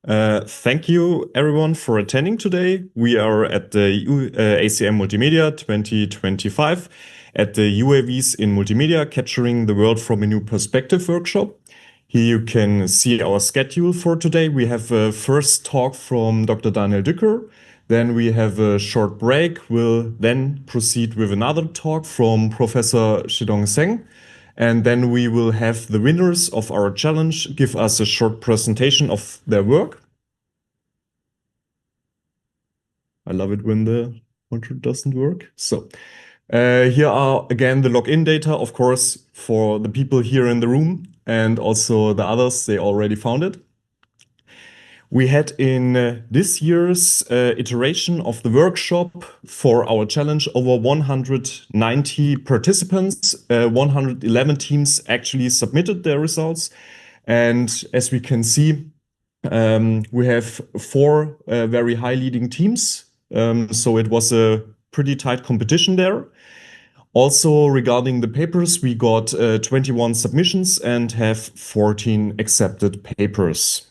Thank you, everyone, for attending today. We are at the ACM Multimedia 2025 at the UAVs in Multimedia, Capturing the World from a New Perspective workshop. Here you can see our schedule for today. We have a first talk from Dr. Daniel Dücker. Then we have a short break. We'll then proceed with another talk from Professor Zhedong. And then we will have the winners of our challenge give us a short presentation of their work. I love it when the pointer doesn't work. So here are again the login data, of course, for the people here in the room and also the others, they already found it. We had in this year's iteration of the workshop for our challenge over 190 participants. 111 teams actually submitted their results. And as we can see, we have 4 very high leading teams. So it was a pretty tight competition there. Also regarding the papers, we got 21 submissions and have 14 accepted papers.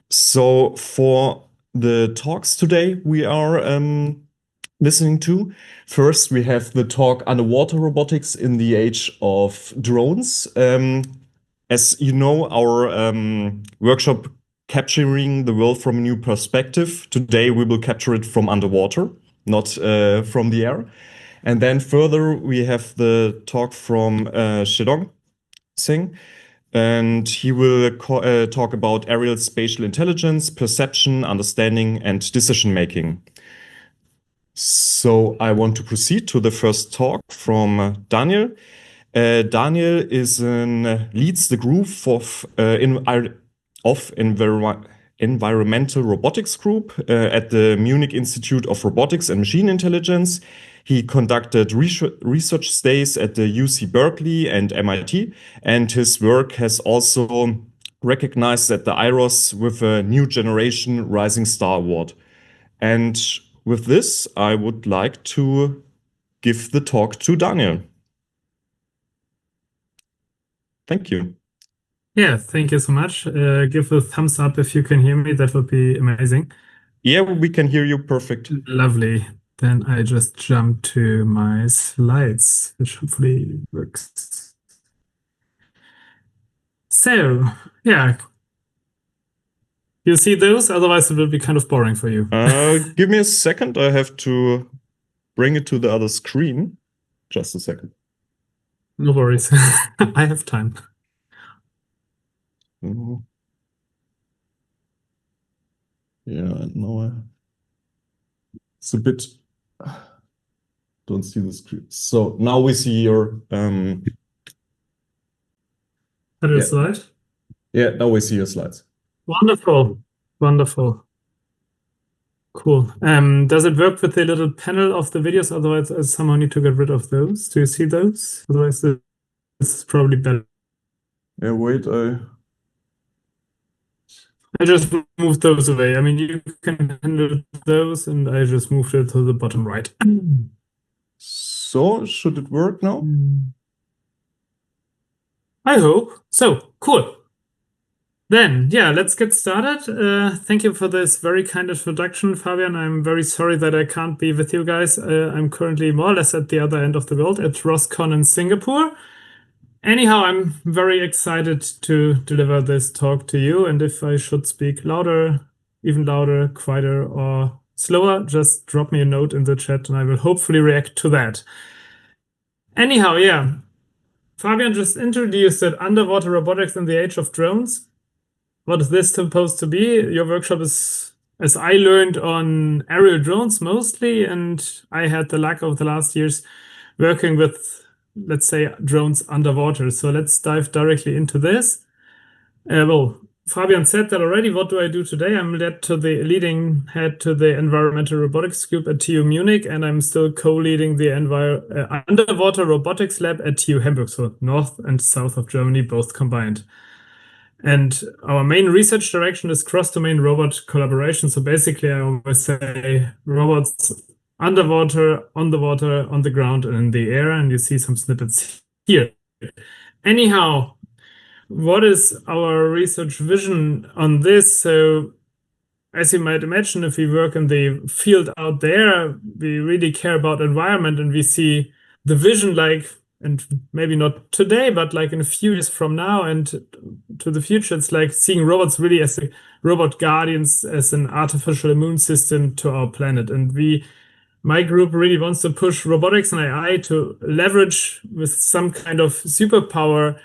So for the talks today we are listening to, first we have the talk Underwater Robotics in the Age of Drones. As you know, our workshop Capturing the World from a New Perspective. Today we will capture it from underwater, not from the air. And then further we have the talk from Zhedong, and he will talk about aerial spatial intelligence, perception, understanding, and decision making. So I want to proceed to the first talk from Daniel. Daniel leads the group of environmental robotics group at the Munich Institute of Robotics and Machine Intelligence. He conducted research stays at the UC Berkeley and MIT, and his work has also recognized at the IROS with a New Generation Rising Star Award. And with this, I would like to give the talk to Daniel. Thank you. Yeah, thank you so much. Give a thumbs up if you can hear me. That would be amazing. Yeah, we can hear you perfect. Lovely. Then I just jump to my slides, which hopefully works. So, yeah. You see those? Otherwise it will be kind of boring for you. Give me a second. I have to bring it to the other screen. Just a second. No worries. I have time. Yeah, no, it's a bit, don't see the screen. So now we see your slide? Yeah, now we see your slides. Wonderful. Wonderful. Cool. Does it work with the little panel of the videos? Otherwise, I somehow need to get rid of those. Do you see those? Otherwise, this is probably better. Yeah, wait, I just moved those away. I mean, you can handle those, and I just moved it to the bottom right. So, should it work now? I hope. So, cool. Then, yeah, let's get started. Thank you for this very kind introduction, Fabian. I'm very sorry that I can't be with you guys. I'm currently more or less at the other end of the world at ROSCON in Singapore. Anyhow, I'm very excited to deliver this talk to you. And if I should speak louder, even louder, quieter, or slower, just drop me a note in the chat and I will hopefully react to that. Anyhow, yeah. Fabian just introduced that underwater robotics in the age of drones. What is this supposed to be? Your workshop is, as I learned, on aerial drones mostly, and I had the luck of the last years working with, let's say, drones underwater. So let's dive directly into this. Well, Fabian said that already. What do I do today? I'm leading head to the environmental robotics group at TU Munich, and I'm still co-leading the underwater robotics lab at TU Hamburg, so north and south of Germany, both combined. And our main research direction is cross-domain robot collaboration. So basically, I always say robots underwater, on the water, on the ground, and in the air. And you see some snippets here. Anyhow, what is our research vision on this? So as you might imagine, if we work in the field out there, we really care about environment, and we see the vision like, and maybe not today, but like in a few years from now and to the future, it's like seeing robots really as a robot guardians, as an artificial immune system to our planet. And my group really wants to push robotics and AI to leverage with some kind of superpower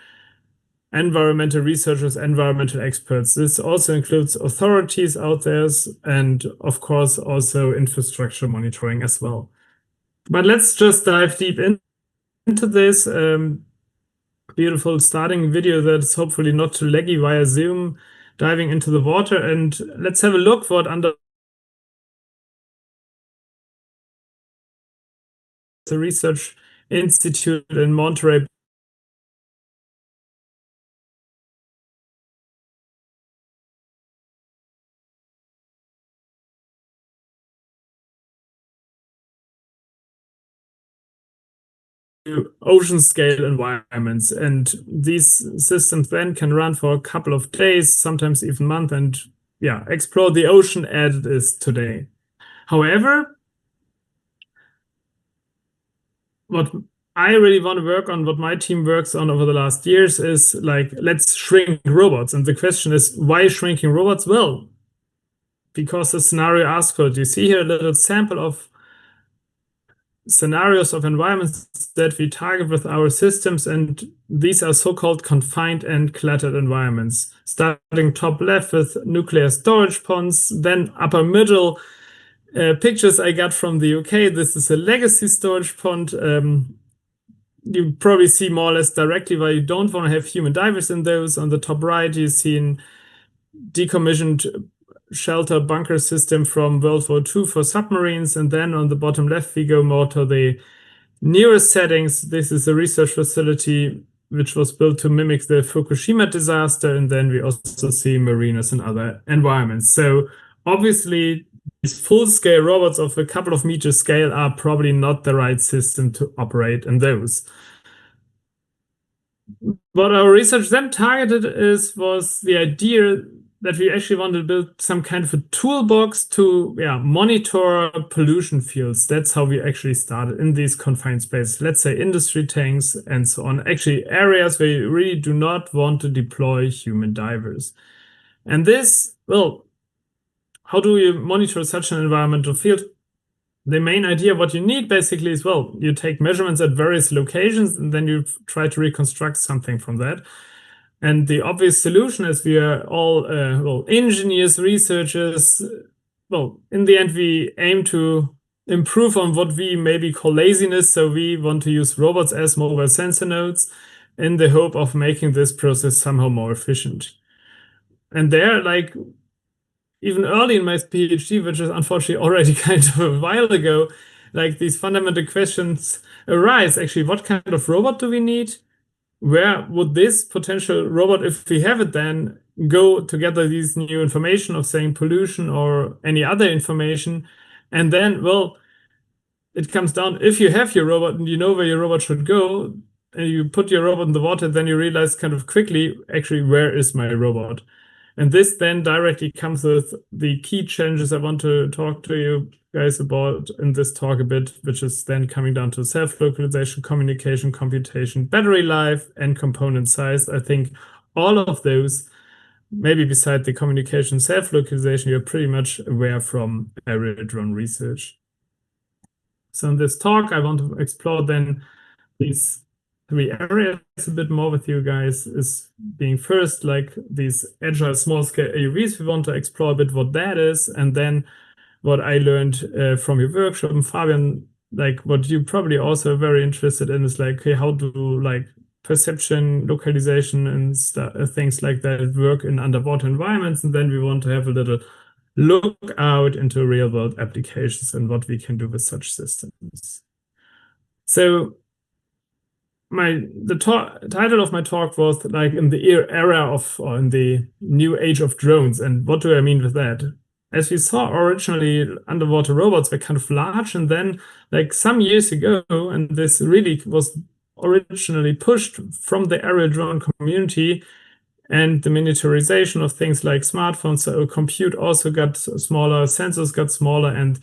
environmental researchers, environmental experts. This also includes authorities out there and, of course, also infrastructure monitoring as well. But let's just dive deep into this. Beautiful starting video that's hopefully not too laggy via Zoom, diving into the water. And let's have a look what under the research institute in Monterey ocean scale environments. And these systems then can run for a couple of days, sometimes even months, and yeah, explore the ocean as it is today. However, what I really want to work on, what my team works on over the last years, is like, let's shrink robots. And the question is, why shrinking robots? Well, because the scenario asks for it. You see here a little sample of scenarios of environments that we target with our systems, and these are so-called confined and cluttered environments. Starting top left with nuclear storage ponds, then upper middle, pictures I got from the UK. This is a legacy storage pond. You probably see more or less directly why you don't want to have human divers in those. On the top right, you see a decommissioned shelter bunker system from World War II for submarines. And then on the bottom left, we go more to the nearest settings. This is a research facility which was built to mimic the Fukushima disaster. And then we also see marinas and other environments. So obviously, these full-scale robots of a couple of meters scale are probably not the right system to operate in those. What our research then targeted was the idea that we actually wanted to build some kind of a toolbox to monitor pollution fields. That's how we actually started in these confined spaces. Let's say industry tanks and so on. Actually, areas where you really do not want to deploy human divers. And this, well, how do you monitor such an environmental field? The main idea, what you need basically is, well, you take measurements at various locations and then you try to reconstruct something from that. And the obvious solution is we are all engineers, researchers. Well, in the end, we aim to improve on what we maybe call laziness. So we want to use robots as mobile sensor nodes in the hope of making this process somehow more efficient. And there, like, even early in my PhD, which is unfortunately already kind of a while ago, like these fundamental questions arise. Actually, what kind of robot do we need? Where would this potential robot, if we have it then, go to gather these new information of saying pollution or any other information? And then, well, it comes down, if you have your robot and you know where your robot should go, and you put your robot in the water, then you realize kind of quickly, actually, where is my robot? And this then directly comes with the key challenges I want to talk to you guys about in this talk a bit, which is then coming down to self-localization, communication, computation, battery life, and component size. I think all of those, maybe beside the communication, self-localization, you're pretty much aware from aerial drone research. So in this talk, I want to explore then these three areas a bit more with you guys. Is being first, like these agile small-scale AUVs. We want to explore a bit what that is, and then what I learned from your workshop. And Fabian, like what you probably also are very interested in is like, okay, how do like perception, localization, and things like that work in underwater environments? And then we want to have a little look out into real-world applications and what we can do with such systems. So the title of my talk was like in the era of, or in the new age of drones. And what do I mean with that? As we saw originally, underwater robots were kind of large, and then like some years ago, and this really was originally pushed from the aerial drone community, and the miniaturization of things like smartphones. So compute also got smaller, sensors got smaller, and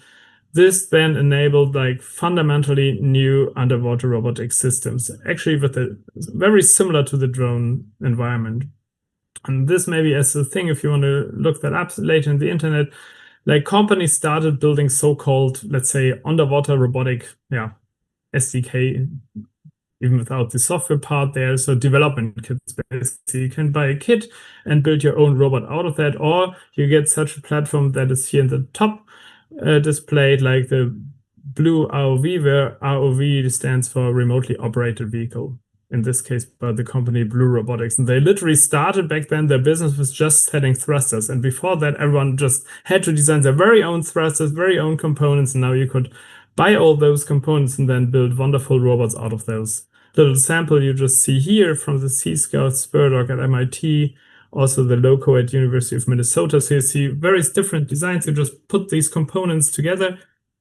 this then enabled like fundamentally new underwater robotic systems, actually with a very similar to the drone environment. And this maybe as a thing, if you want to look that up later in the internet, like companies started building so-called, let's say, underwater robotic, SDK, even without the software part there. So development kits, basically. You can buy a kit and build your own robot out of that, or you get such a platform that is here in the top displayed, like the blue ROV, where ROV stands for remotely operated vehicle. In this case, by the company Blue Robotics. And they literally started back then, their business was just selling thrusters. And before that, everyone just had to design their very own thrusters, very own components. And now you could buy all those components and then build wonderful robots out of those. Little sample you just see here from the Sea Scout Spurdog at MIT, also the Loco at University of Minnesota. So you see various different designs. You just put these components together.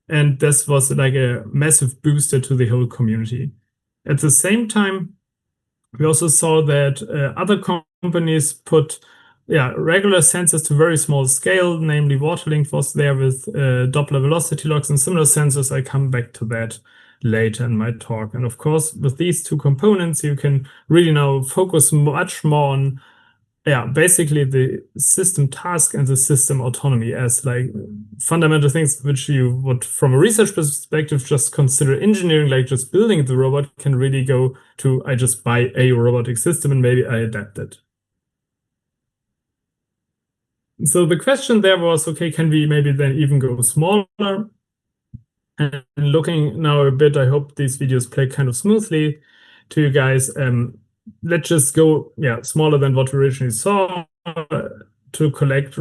And this was like a massive booster to the whole community. At the same time, we also saw that other companies put regular sensors to very small scale, namely Waterlink was there with Doppler velocity logs and similar sensors. I come back to that later in my talk. And of course, with these two components, you can really now focus much more on basically the system task and the system autonomy as like fundamental things which you would, from a research perspective, just consider engineering, like just building the robot, can really go to, I just buy a robotic system and maybe I adapt it. So the question there was, okay, can we maybe then even go smaller? And looking now a bit, I hope these videos play kind of smoothly to you guys. Let's just go smaller than what we originally saw to collect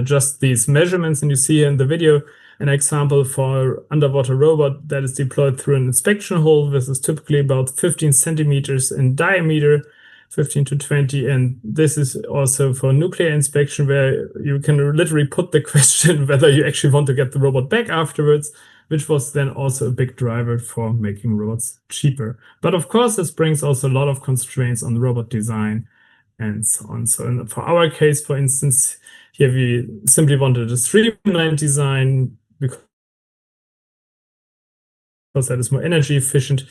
just these measurements. And you see here in the video an example for underwater robot that is deployed through an inspection hole. This is typically about 15 centimeters in diameter, 15 to 20. And this is also for nuclear inspection, where you can literally put the question whether you actually want to get the robot back afterwards, which was then also a big driver for making robots cheaper. But of course, this brings also a lot of constraints on robot design and so on. So for our case, for instance, here we simply wanted a streamlined design because that is more energy efficient.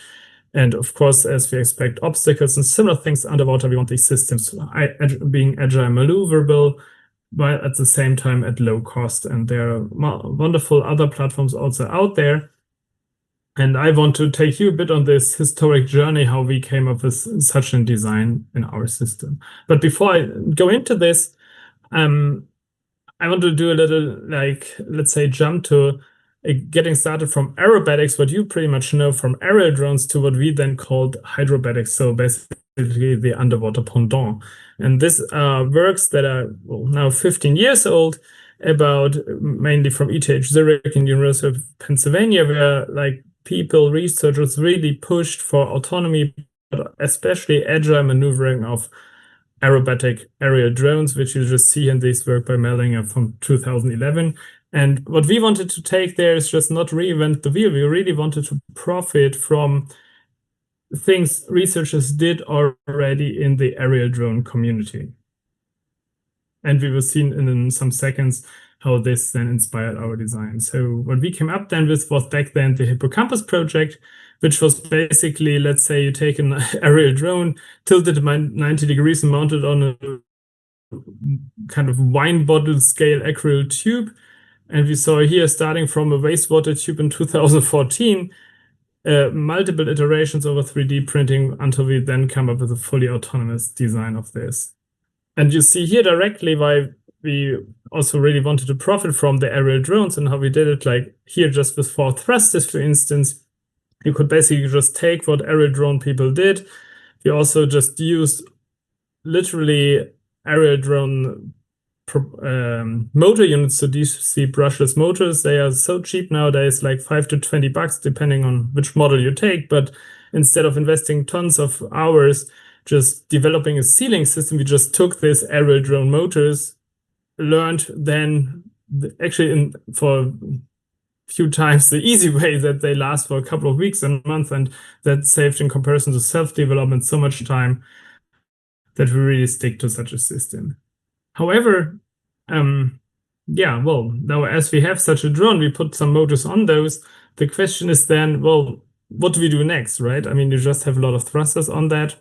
And of course, as we expect obstacles and similar things underwater, we want these systems being agile and maneuverable, but at the same time at low cost. And there are wonderful other platforms also out there. And I want to take you a bit on this historic journey, how we came up with such a design in our system. But before I go into this, I want to do a little, let's say, jump to getting started from aerobatics, what you pretty much know from aerial drones, to what we then called hydrobatics. So basically the underwater pendant. And this works that are now 15 years old, about mainly from ETH Zurich and University of Pennsylvania, where like people, researchers really pushed for autonomy, but especially agile maneuvering of aerobatic aerial drones, which you just see in this work by Mellinger from 2011. And what we wanted to take there is just not reinvent the wheel. We really wanted to profit from things researchers did already in the aerial drone community. And we will see in some seconds how this then inspired our design. So what we came up then with was back then the Hippocampus project, which was basically, let's say you take an aerial drone, tilted 90 degrees and mounted on a kind of wine bottle scale acrylic tube. And we saw here, starting from a wastewater tube in 2014, multiple iterations over 3D printing until we then come up with a fully autonomous design of this. And you see here directly why we also really wanted to profit from the aerial drones and how we did it. Like here, just with 4 thrusters, for instance, you could basically just take what aerial drone people did. We also just used literally aerial drone motor units, so DC brushless motors. They are so cheap nowadays, like $5 to $20, depending on which model you take. But instead of investing tons of hours just developing a sealing system, we just took this aerial drone motors, learned then actually for a few times the easy way that they last for a couple of weeks and months, and that saved in comparison to self-development so much time that we really stick to such a system. However, yeah, well, now as we have such a drone, we put some motors on those. The question is then, well, what do we do next, right? I mean, you just have a lot of thrusters on that.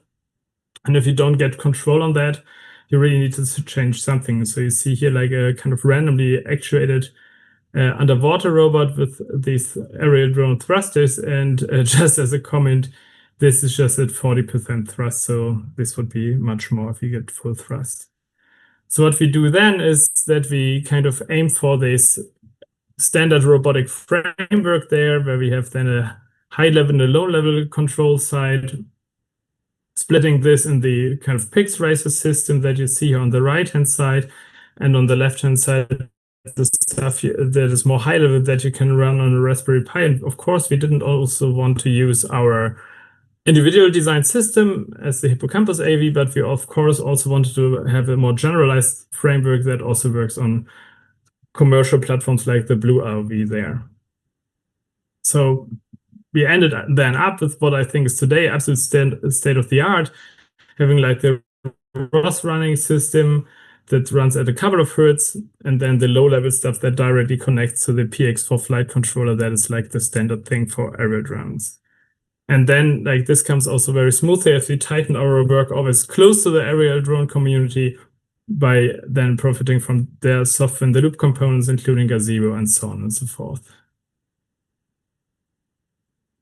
And if you don't get control on that, you really need to change something. So you see here like a kind of randomly actuated underwater robot with these aerial drone thrusters. And just as a comment, this is just at 40% thrust. So this would be much more if you get full thrust. So what we do then is that we kind of aim for this standard robotic framework there, where we have then a high level and a low level control side, splitting this in the kind of PIX racer system that you see here on the right-hand side, and on the left-hand side, the stuff that is more high level that you can run on a Raspberry Pi. And of course, we didn't also want to use our individual design system as the Hippocampus AV, but we of course also wanted to have a more generalized framework that also works on commercial platforms like the Blue ROV there. So we ended then up with what I think is today absolute state of the art, having like the ROS running system that runs at a couple of hertz, and then the low level stuff that directly connects to the PX4 flight controller that is like the standard thing for aerial drones. And then like this comes also very smoothly as we tighten our work always close to the aerial drone community by then profiting from their software in the loop components, including Gazebo and so on and so forth.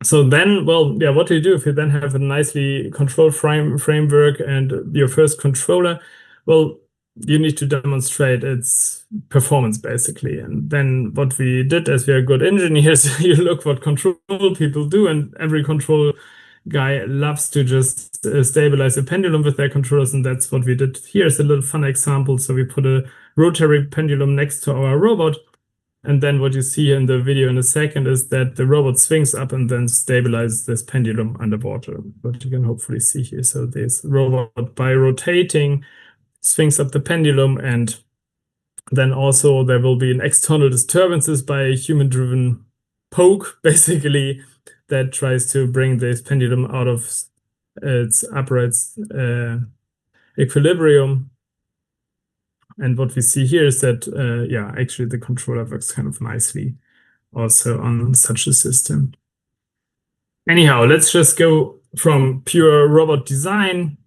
So then, well, yeah, what do you do if you then have a nicely controlled framework and your first controller? Well, you need to demonstrate its performance, basically. And then what we did, as we are good engineers, you look what control people do, and every control guy loves to just stabilize a pendulum with their controllers, and that's what we did. Here's a little fun example. So we put a rotary pendulum next to our robot, and then what you see in the video in a second is that the robot swings up and then stabilizes this pendulum underwater, what you can hopefully see here. So this robot, by rotating, swings up the pendulum, and then also there will be an external disturbances by a human-driven poke, basically, that tries to bring this pendulum out of its upright equilibrium. And what we see here is that, yeah, actually the controller works kind of nicely also on such a system. Anyhow, let's just go from pure robot design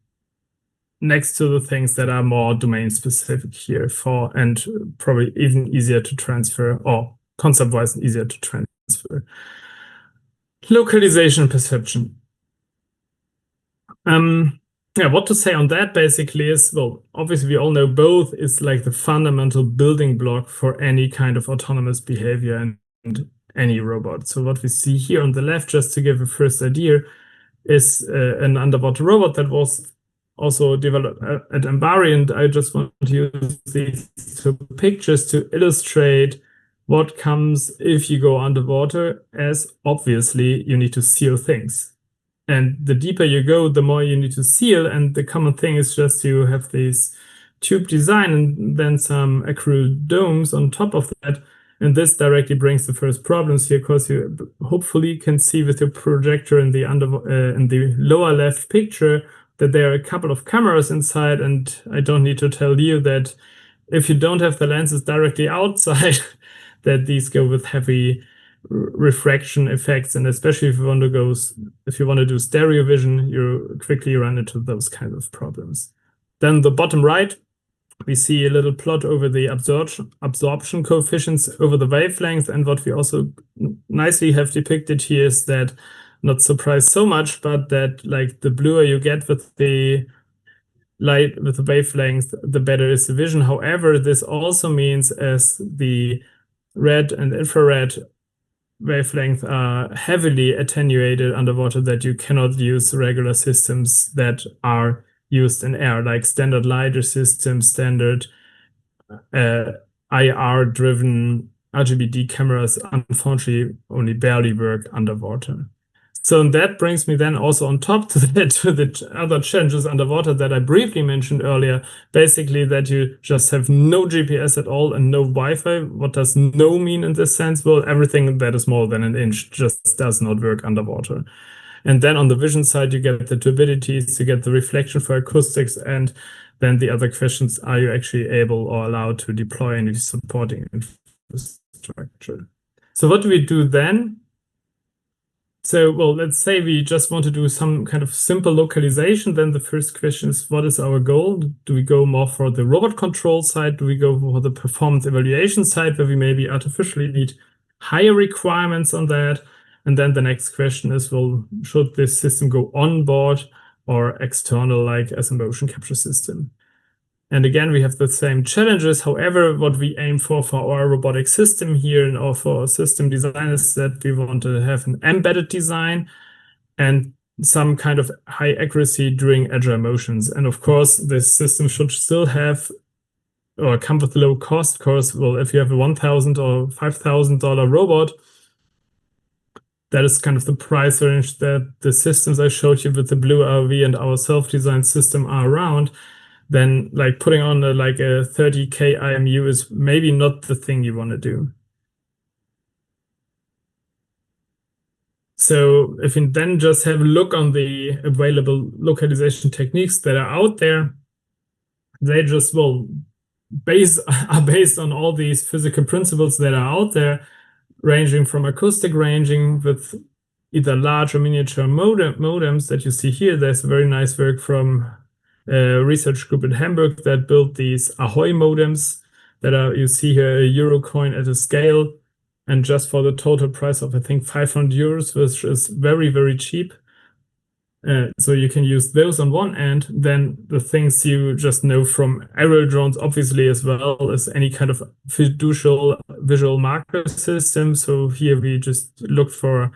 next to the things that are more domain specific here for, and probably even easier to transfer, or concept-wise easier to transfer. Localization perception. Yeah, what to say on that basically is, well, obviously we all know both is like the fundamental building block for any kind of autonomous behavior and any robot. So what we see here on the left, just to give a first idea, is an underwater robot that was also developed at Ambari, and I just want to use these two pictures to illustrate what comes if you go underwater, as obviously you need to seal things. And the deeper you go, the more you need to seal, and the common thing is just you have this tube design and then some acrylic domes on top of that. And this directly brings the first problems here, because you hopefully can see with your projector in the lower left picture that there are a couple of cameras inside, and I don't need to tell you that if you don't have the lenses directly outside, that these go with heavy refraction effects, and especially if you want to do stereo vision, you quickly run into those kind of problems. Then the bottom right, we see a little plot over the absorption coefficients over the wavelength, and what we also nicely have depicted here is that, not surprised so much, but that like the bluer you get with the light, with the wavelength, the better is the vision. However, this also means as the red and infrared wavelengths are heavily attenuated underwater, that you cannot use regular systems that are used in air, like standard LiDAR systems, standard IR-driven RGBD cameras, unfortunately only barely work underwater. So that brings me then also on top to the other challenges underwater that I briefly mentioned earlier, basically that you just have no GPS at all and no Wi-Fi. What does no mean in this sense? Well, everything that is more than an inch just does not work underwater. And then on the vision side, you get the turbidity, you get the reflection for acoustics, and then the other questions, are you actually able or allowed to deploy any supporting infrastructure? So what do we do then? So, well, let's say we just want to do some kind of simple localization. Then the first question is, what is our goal? Do we go more for the robot control side? Do we go for the performance evaluation side, where we maybe artificially need higher requirements on that? And then the next question is, well, should this system go on board or external, like as a motion capture system? And again, we have the same challenges. However, what we aim for our robotic system here and or for system design is that we want to have an embedded design and some kind of high accuracy during agile motions. And of course, this system should still have or come with low cost. Of course, well, if you have a $1,000 or $5,000 robot, that is kind of the price range that the systems I showed you with the blue RV and our self-designed system are around. Then like putting on a 30K IMU is maybe not the thing you want to do. So if you then just have a look on the available localization techniques that are out there, they just are based on all these physical principles that are out there, ranging from acoustic ranging with either large or miniature modems that you see here. There's a very nice work from a research group in Hamburg that built these Ahoy modems that are, you see here, a euro coin at a scale, and just for the total price of, I think, 500 euros, which is very, very cheap. So you can use those on one end. Then the things you just know from aerial drones, obviously, as well as any kind of fiducial visual marker system. So here we just look for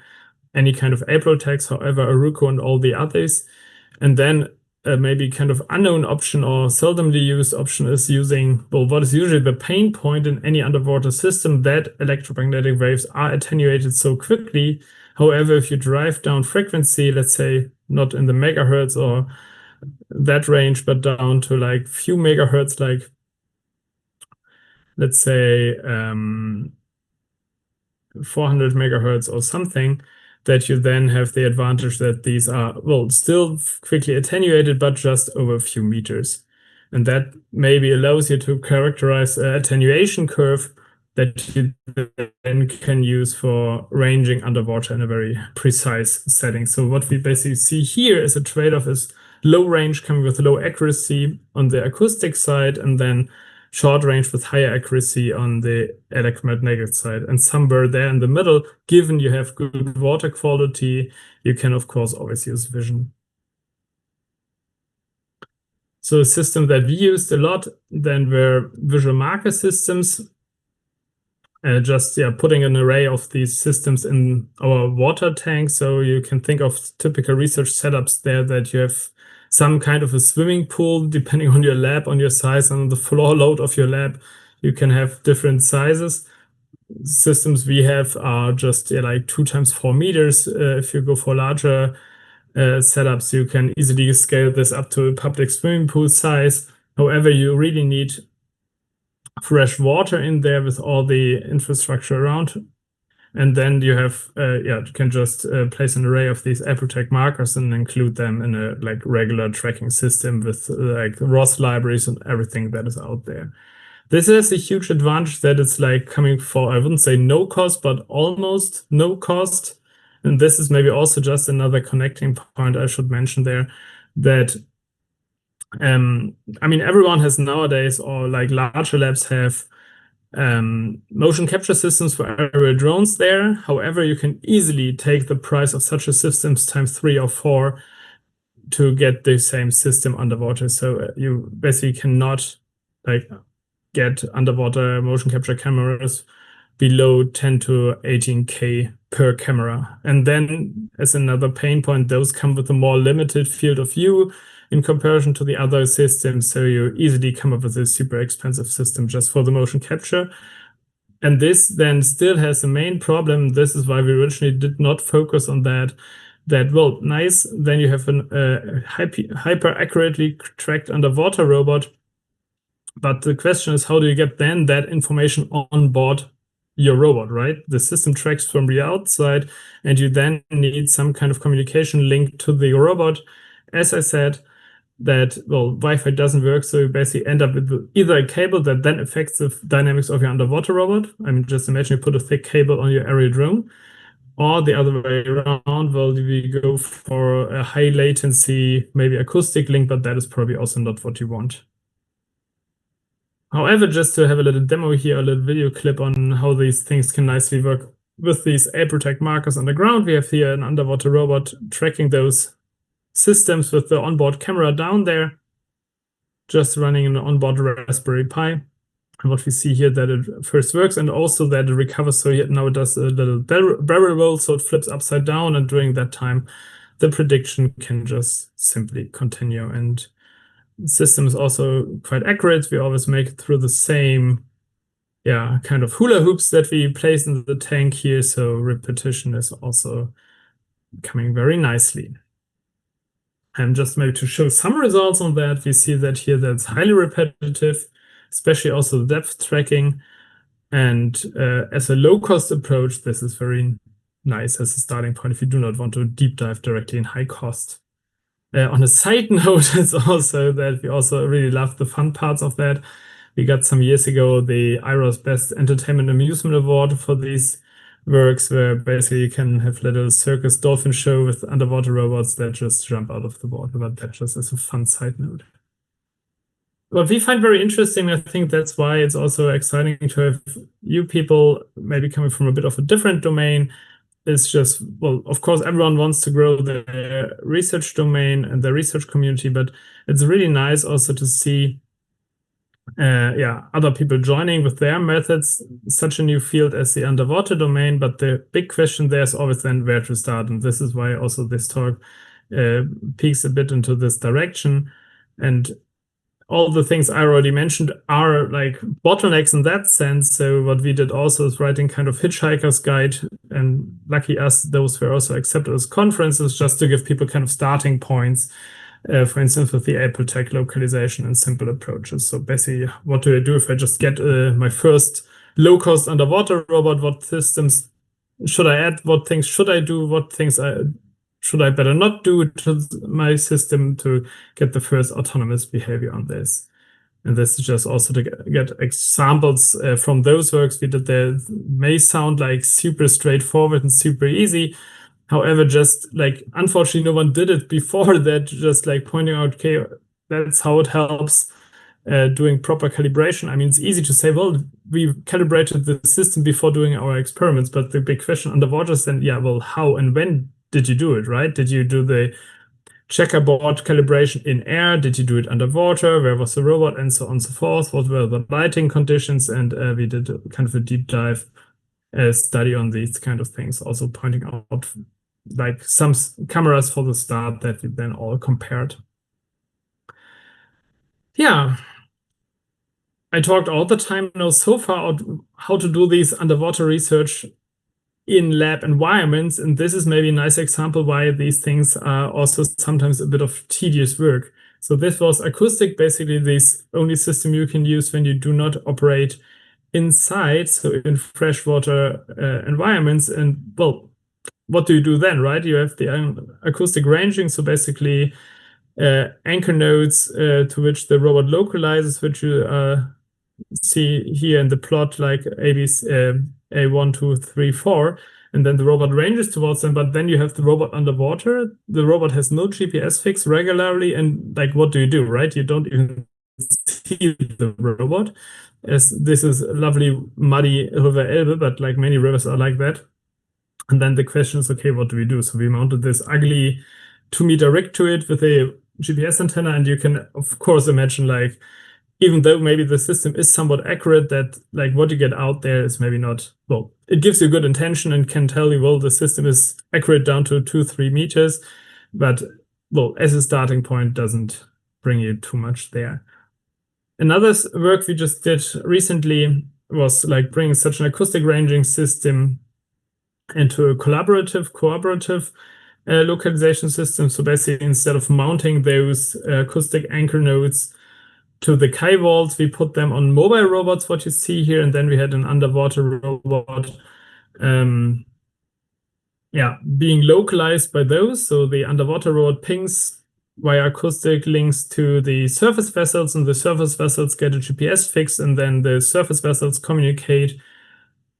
any kind of April tags, however, Aruko and all the others. And then maybe kind of unknown option or seldomly used option is using, well, what is usually the pain point in any underwater system, that electromagnetic waves are attenuated so quickly. However, if you drive down frequency, let's say not in the megahertz or that range, but down to like few megahertz, like let's say 400 megahertz or something, that you then have the advantage that these are, well, still quickly attenuated, but just over a few meters. And that maybe allows you to characterize an attenuation curve that you then can use for ranging underwater in a very precise setting. So what we basically see here is a trade-off is low range coming with low accuracy on the acoustic side, and then short range with higher accuracy on the electromagnetic side. And somewhere there in the middle, given you have good water quality, you can, of course, always use vision. So a system that we used a lot then were visual marker systems. Just putting an array of these systems in our water tank. So you can think of typical research setups there that you have some kind of a swimming pool, depending on your lab, on your size, and the floor load of your lab. You can have different sizes. Systems we have are just like 2 times 4 meters. If you go for larger setups, you can easily scale this up to a public swimming pool size. However, you really need fresh water in there with all the infrastructure around. And then you have, you can just place an array of these AppleTech markers and include them in a like regular tracking system with like ROS libraries and everything that is out there. This has a huge advantage that it's like coming for, I wouldn't say no cost, but almost no cost. And this is maybe also just another connecting point I should mention there, that I mean, everyone has nowadays, or like larger labs have motion capture systems for aerial drones there. However, you can easily take the price of such a systems times 3 or 4 to get the same system underwater. So you basically cannot like get underwater motion capture cameras below 10 to 18K per camera. And then as another pain point, those come with a more limited field of view in comparison to the other systems. So you easily come up with a super expensive system just for the motion capture. And this then still has the main problem. This is why we originally did not focus on that. That, well, nice. Then you have a hyper accurately tracked underwater robot. But the question is, how do you get then that information on board your robot, right? The system tracks from the outside, and you then need some kind of communication link to the robot. As I said, that, well, Wi-Fi doesn't work, so you basically end up with either a cable that then affects the dynamics of your underwater robot. I mean, just imagine you put a thick cable on your aerial drone, or the other way around. Well, we go for a high latency, maybe acoustic link, but that is probably also not what you want. However, just to have a little demo here, a little video clip on how these things can nicely work with these A-Protect markers on the ground. We have here an underwater robot tracking those systems with the onboard camera down there, just running an onboard Raspberry Pi. And what we see here, that it first works, and also that it recovers. So now it does a little barrel roll, so it flips upside down, and during that time, the prediction can just simply continue. And the system is also quite accurate. We always make it through the same, kind of hula hoops that we place in the tank here. So repetition is also coming very nicely. And just maybe to show some results on that, we see that here that's highly repetitive, especially also the depth tracking. And as a low-cost approach, this is very nice as a starting point if you do not want to deep dive directly in high cost. On a side note, it's also that we also really love the fun parts of that. We got some years ago the IRO's Best Entertainment Amusement Award for these works, where basically you can have little circus dolphin show with underwater robots that just jump out of the water, but that just is a fun side note. What we find very interesting, I think that's why it's also exciting to have you people maybe coming from a bit of a different domain, is just, well, of course, everyone wants to grow their research domain and their research community, but it's really nice also to see other people joining with their methods, such a new field as the underwater domain. But the big question there is always then where to start. And this is why also this talk peeks a bit into this direction. And all the things I already mentioned are like bottlenecks in that sense. So what we did also is writing kind of hitchhiker's guide, and lucky us, those were also accepted as conferences, just to give people kind of starting points. For instance, with the A-Protect localization and simple approaches. So basically, what do I do if I just get my first low-cost underwater robot? What systems should I add? What things should I do? What things should I better not do to my system to get the first autonomous behavior on this? And this is just also to get examples from those works we did there. May sound like super straightforward and super easy. However, just like, unfortunately, no one did it before that, just like pointing out, okay, that's how it helps doing proper calibration. I mean, it's easy to say, well, we calibrated the system before doing our experiments, but the big question underwater is then, well, how and when did you do it, right? Did you do the checkerboard calibration in air? Did you do it underwater? Where was the robot? And so on and so forth. What were the lighting conditions? And we did kind of a deep dive study on these kind of things, also pointing out like some cameras for the start that we then all compared. I talked all the time now so far about how to do these underwater research in lab environments, and this is maybe a nice example why these things are also sometimes a bit of tedious work. So this was acoustic, basically this only system you can use when you do not operate inside, so in freshwater environments. And well, what do you do then, right? You have the acoustic ranging, so basically anchor nodes to which the robot localizes, which you see here in the plot, like A1, 2, 3, 4, and then the robot ranges towards them. But then you have the robot underwater. The robot has no GPS fix regularly, and like, what do you do, right? You don't even see the robot, as this is a lovely muddy River Elbe, but like many rivers are like that. And then the question is, okay, what do we do? So we mounted this ugly 2-meter rig to it with a GPS antenna, and you can, of course, imagine, like, even though maybe the system is somewhat accurate, that like what you get out there is maybe not, well, it gives you good intention and can tell you, well, the system is accurate down to 2-3 meters, but well, as a starting point, doesn't bring you too much there. Another work we just did recently was like bringing such an acoustic ranging system into a cooperative localization system. So basically, instead of mounting those acoustic anchor nodes to the Kai vaults, we put them on mobile robots, what you see here, and then we had an underwater robot being localized by those. So the underwater robot pings via acoustic links to the surface vessels, and the surface vessels get a GPS fix, and then the surface vessels communicate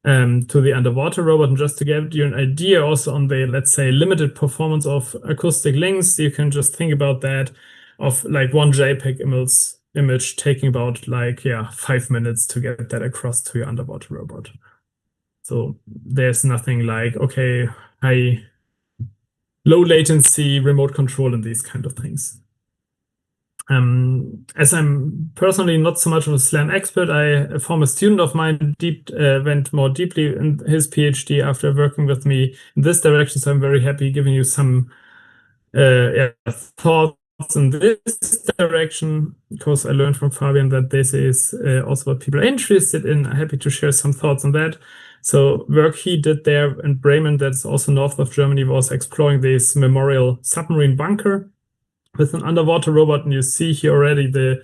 to the underwater robot. And just to give you an idea also on the, let's say, limited performance of acoustic links, you can just think about that of like one JPEG image taking about 5 minutes to get that across to your underwater robot. So there's nothing like, okay, low latency remote control and these kind of things. As I'm personally not so much of a SLAM expert, a former student of mine went more deeply in his PhD after working with me in this direction. So I'm very happy giving you some thoughts in this direction, because I learned from Fabian that this is also what people are interested in. I'm happy to share some thoughts on that. So work he did there in Bremen, that's also north of Germany, was exploring this memorial submarine bunker with an underwater robot. And you see here already the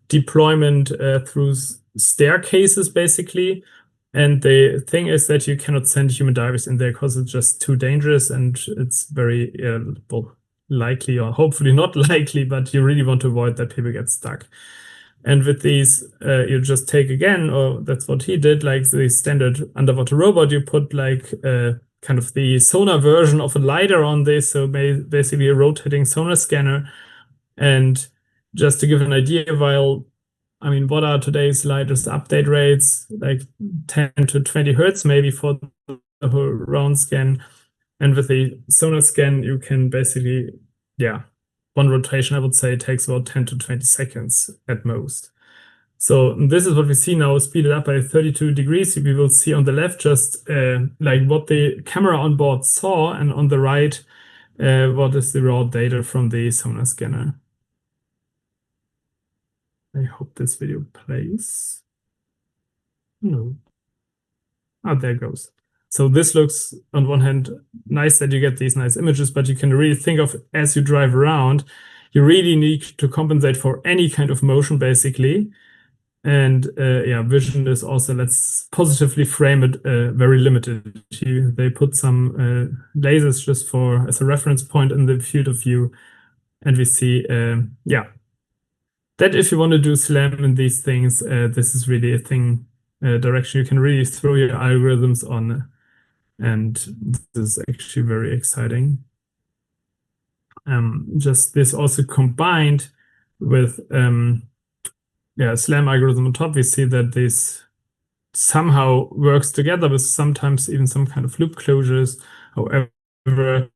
deployment through staircases, basically. And the thing is that you cannot send human divers in there because it's just too dangerous, and it's very likely, or hopefully not likely, but you really want to avoid that people get stuck. And with these, you just take again, or that's what he did, like the standard underwater robot, you put like kind of the sonar version of a LiDAR on this, so basically a rotating sonar scanner. And just to give an idea, what are today's LiDAR's update rates? Like 10 to 20 hertz maybe for the whole round scan. And with the sonar scan, you can basically, one rotation, I would say, takes about 10 to 20 seconds at most. So this is what we see now, speeded up by 32 degrees. We will see on the left just like what the camera on board saw, and on the right, what is the raw data from the sonar scanner. I hope this video plays. No. There it goes. So this looks, on one hand, nice that you get these nice images, but you can really think of, as you drive around, you really need to compensate for any kind of motion, basically. And vision is also, let's positively frame it, very limited. They put some lasers just as a reference point in the field of view. And we see, that if you want to do SLAM in these things, this is really a thing, direction you can really throw your algorithms on. And this is actually very exciting. Just this also combined with SLAM algorithm on top, we see that this somehow works together with sometimes even some kind of loop closures. However,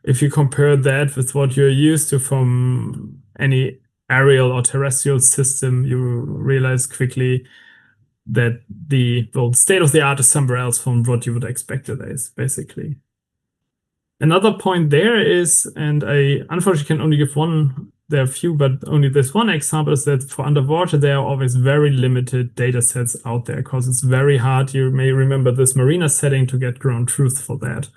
if you compare that with what you're used to from any aerial or terrestrial system, you realize quickly that the state of the art is somewhere else from what you would expect it is, basically. Another point there is, and I unfortunately can only give one, there are a few, but only this one example, is that for underwater, there are always very limited data sets out there, because it's very hard. You may remember this Marina setting to get ground truth for that.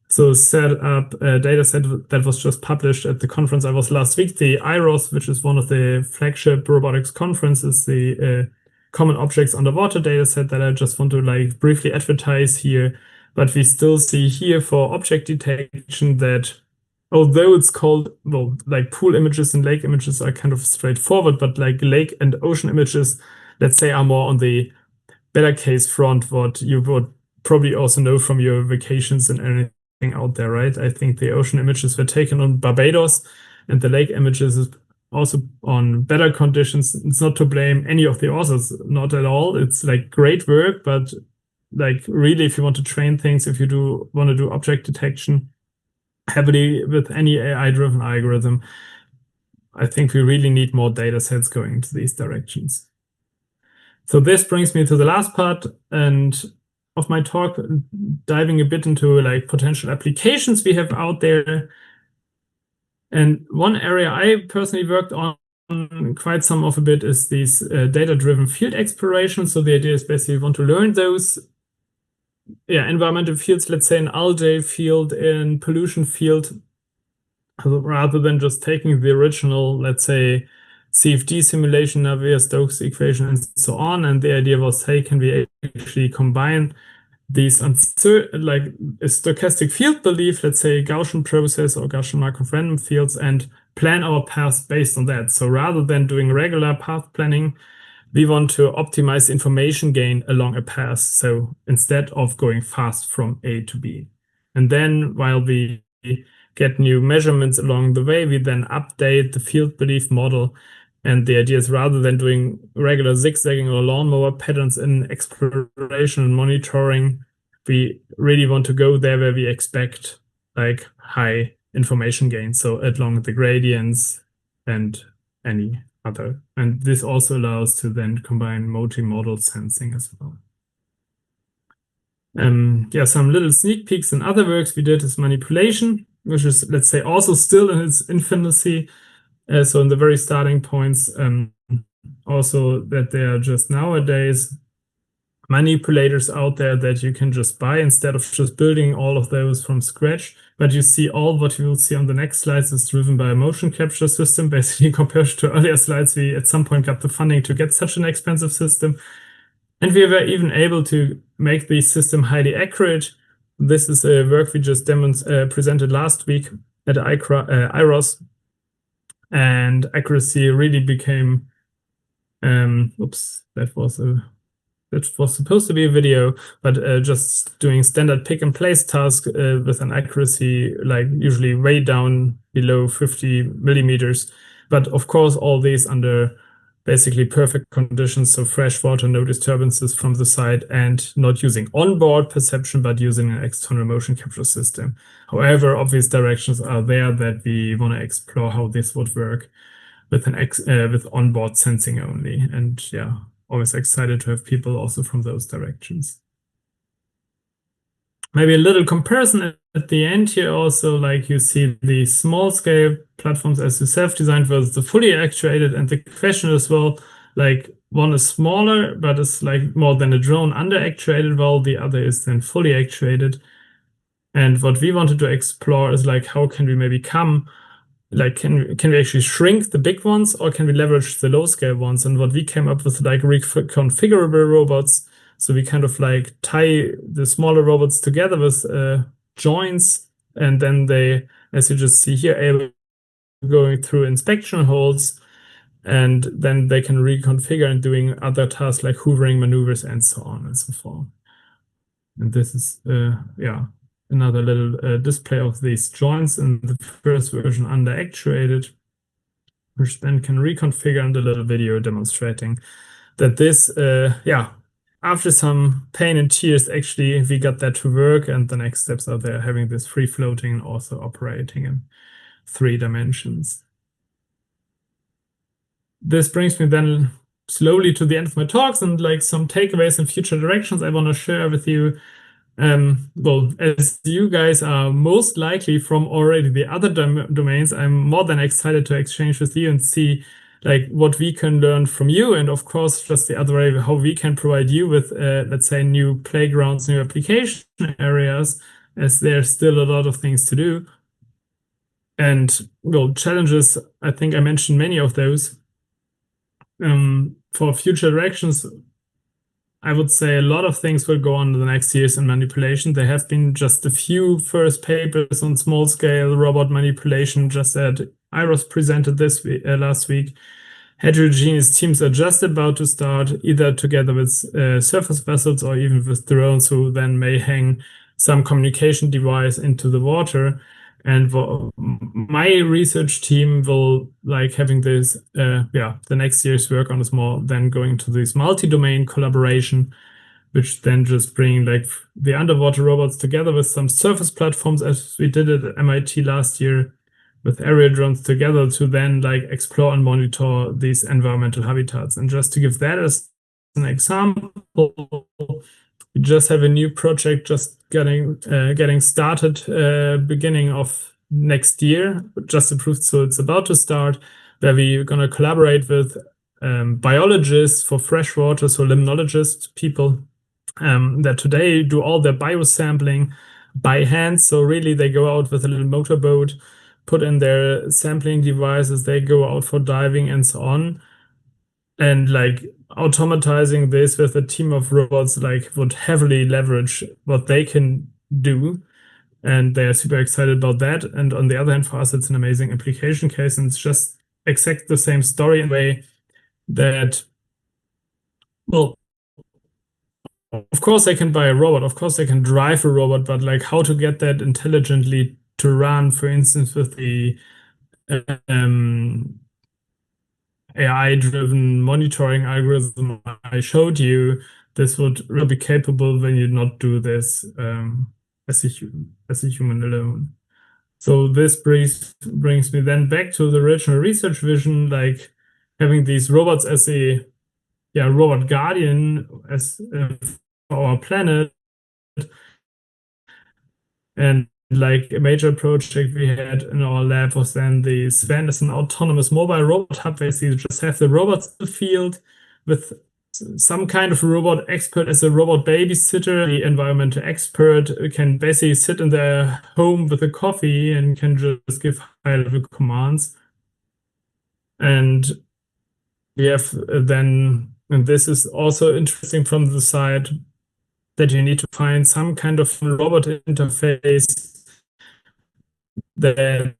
So set up a data set that was just published at the conference I was last week, the IROS, which is one of the flagship robotics conferences, the Common Objects Underwater dataset that I just want to briefly advertise here. But we still see here for object detection that, although it's called, pool images and lake images are kind of straightforward, but like lake and ocean images, let's say, are more on the better case front, what you would probably also know from your vacations and anything out there, right? I think the ocean images were taken on Barbados, and the lake images is also on better conditions. It's not to blame any of the authors, not at all. It's great work, but really, if you want to train things, if you want to do object detection heavily with any AI-driven algorithm, I think we really need more data sets going into these directions. So this brings me to the last part of my talk, diving a bit into potential applications we have out there. And one area I personally worked on quite some of a bit is these data-driven field exploration. So the idea is basically you want to learn those environmental fields, let's say an algae field, in pollution field, rather than just taking the original, let's say, CFD simulation, Navier-Stokes equation, and so on. And the idea was, hey, can we actually combine these like a stochastic field belief, let's say Gaussian process or Gaussian Markov random fields, and plan our paths based on that. So rather than doing regular path planning, we want to optimize information gain along a path. So instead of going fast from A to B. And then while we get new measurements along the way, we then update the field belief model. And the idea is, rather than doing regular zigzagging or lawnmower patterns in exploration and monitoring, we really want to go there where we expect like high information gain. So along the gradients and any other. And this also allows to then combine multi-modal sensing as well. Yeah, some little sneak peeks in other works we did is manipulation, which is, let's say, also still in its infancy. So in the very starting points, also that there are just nowadays manipulators out there that you can just buy instead of just building all of those from scratch. But you see, all what you will see on the next slides is driven by a motion capture system. Basically, compared to earlier slides, we at some point got the funding to get such an expensive system. And we were even able to make the system highly accurate. This is a work we just presented last week at IROS. And accuracy really became, oops, that was supposed to be a video, but just doing standard pick and place task with an accuracy like usually way down below 50 millimeters. But of course, all these under basically perfect conditions, so fresh water, no disturbances from the side, and not using onboard perception, but using an external motion capture system. However, obvious directions are there that we want to explore how this would work with with onboard sensing only. And yeah, always excited to have people also from those directions. Maybe a little comparison at the end here also, like you see the small scale platforms as the self-designed versus the fully actuated. And the question as well, like one is smaller, but it's like more than a drone under actuated, while the other is then fully actuated. And what we wanted to explore is like, how can we maybe can we actually shrink the big ones, or can we leverage the low scale ones? And what we came up with, like reconfigurable robots. So we kind of like tie the smaller robots together with joints, and then they, as you just see here, able going through inspection holes, and then they can reconfigure and doing other tasks like hoovering maneuvers and so on and so forth. And this is, yeah, another little display of these joints in the first version under actuated, which then can reconfigure, and a little video demonstrating that this, yeah, after some pain and tears, actually, we got that to work. And the next steps are there, having this free floating and also operating in 3 dimensions. This brings me then slowly to the end of my talks and like some takeaways and future directions I want to share with you. Well, as you guys are most likely from already the other domains, I'm more than excited to exchange with you and see like what we can learn from you. And of course, just the other way, how we can provide you with, let's say, new playgrounds, new application areas, as there's still a lot of things to do. And well, challenges, I think I mentioned many of those. For future directions, I would say a lot of things will go on in the next years in manipulation. There have been just a few first papers on small scale robot manipulation, just that IROS presented this last week. Heterogeneous teams are just about to start, either together with surface vessels or even with drones, who then may hang some communication device into the water. And my research team will like having this, the next year's work on is more than going to this multi-domain collaboration, which then just bring like the underwater robots together with some surface platforms, as we did it at MIT last year, with area drones together to then like explore and monitor these environmental habitats. And just to give that as an example, we just have a new project just getting started beginning of next year, just approved, so it's about to start, where we're going to collaborate with biologists for freshwater, so limnologist people that today do all their biosampling by hand. So really they go out with a little motorboat put in their sampling devices, they go out for diving and so on. And like automatizing this with a team of robots like would heavily leverage what they can do. And they are super excited about that. And on the other hand, for us, it's an amazing application case. And it's just exactly the same story in a way that, well, of course they can buy a robot, of course they can drive a robot, but like how to get that intelligently to run, for instance, with the AI-driven monitoring algorithm I showed you, this would really be capable when you not do this as a human alone. So this brings me then back to the original research vision, like having these robots as a robot guardian as for our planet. And like a major project we had in our lab was then the Sven as an autonomous mobile robot hub. Basically, you just have the robots in the field with some kind of robot expert as a robot babysitter. The environmental expert can basically sit in their home with a coffee and can just give high-level commands. And we have then, and this is also interesting from the side, that you need to find some kind of robot interface that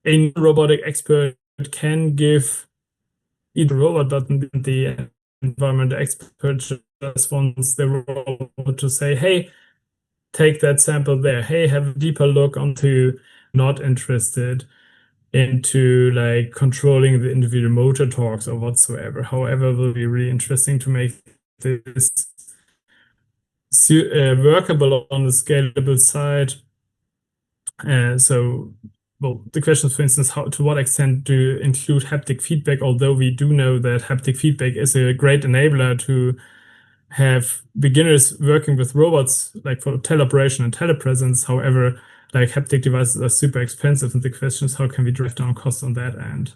a robotic expert can give either robot, but the environmental expert just wants the robot to say, hey, take that sample there. Hey, have a deeper look onto, not interested into like controlling the individual motor torques or whatsoever. However, it will be really interesting to make this workable on the scalable side. So, well, the question is, for instance, to what extent do you include haptic feedback? Although we do know that haptic feedback is a great enabler to have beginners working with robots, like for teleoperation and telepresence. However, like haptic devices are super expensive, and the question is, how can we drive down costs on that end?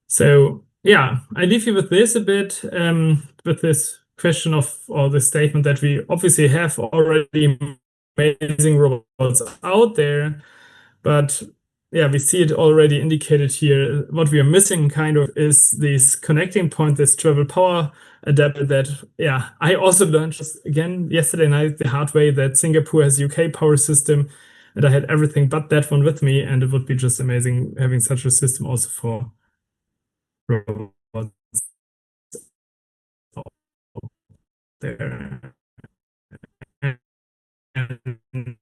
So, yeah, I leave you with this a bit, with this question of, or the statement that we obviously have already amazing robots out there, but yeah, we see it already indicated here. What we are missing kind of is this connecting point, this travel power adapter that, yeah, I also learned just again yesterday night the hard way that Singapore has UK power system, and I had everything but that one with me, and it would be just amazing having such a system also for robots there. And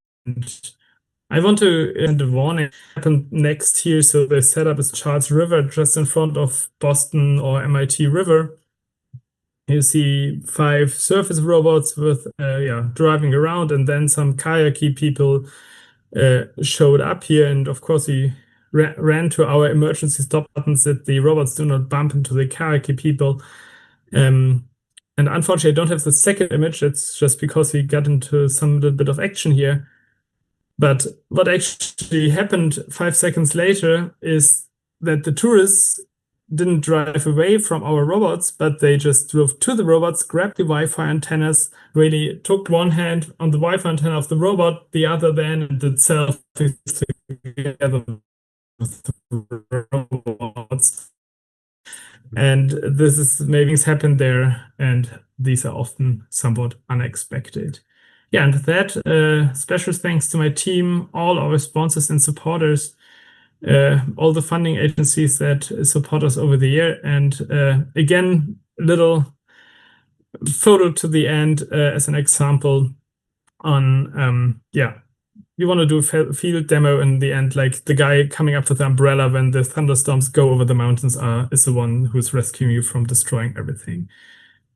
I want to end a warning happen next here. So the setup is Charles River, just in front of Boston or MIT River. You see 5 surface robots with driving around, and then some kayaki people showed up here. And of course, we ran to our emergency stop buttons that the robots do not bump into the kayaki people. And unfortunately, I don't have the second image. It's just because we got into some little bit of action here. But what actually happened 5 seconds later is that the tourists didn't drive away from our robots, but they just drove to the robots, grabbed the Wi-Fi antennas, really took one hand on the Wi-Fi antenna of the robot, the other then did selfies together with the robots. And this is maybe things happen there, and these are often somewhat unexpected. Yeah, and with that, special thanks to my team, all our sponsors and supporters, all the funding agencies that support us over the year. And again, little photo to the end as an example on, you want to do a field demo in the end, like the guy coming up with the umbrella when the thunderstorms go over the mountains is the one who's rescuing you from destroying everything.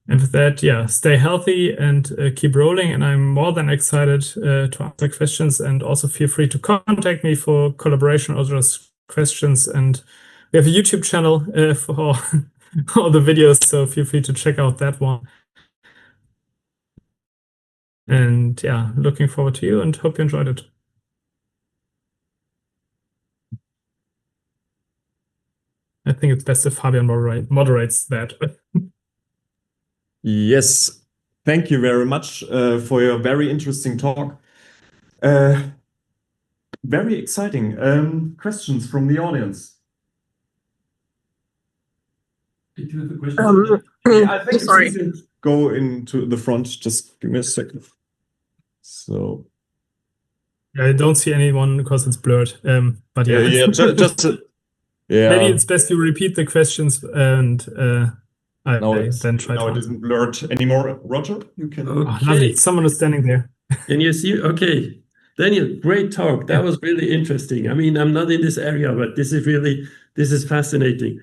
And with that, yeah, stay healthy and keep rolling. And I'm more than excited to answer questions. And also feel free to contact me for collaboration or just questions. And we have a YouTube channel for all the videos, so feel free to check out that one. And yeah, looking forward to you and hope you enjoyed it. I think it's best if Fabian moderates that. Yes, thank you very much for your very interesting talk. Very exciting. Questions from the audience? Did you have a question? Yeah, I think sorry. it's easy to go into the front. Just give me a second. So I don't see anyone because it's blurred. But yeah, yeah, just yeah. Maybe it's best you repeat the questions and Now then try it to. isn't blurred anymore. Roger, you can. Oh, lovely. Someone is standing there. Can you see? Okay. Daniel, great talk. That was really interesting. I mean, I'm not in this area, but this is fascinating.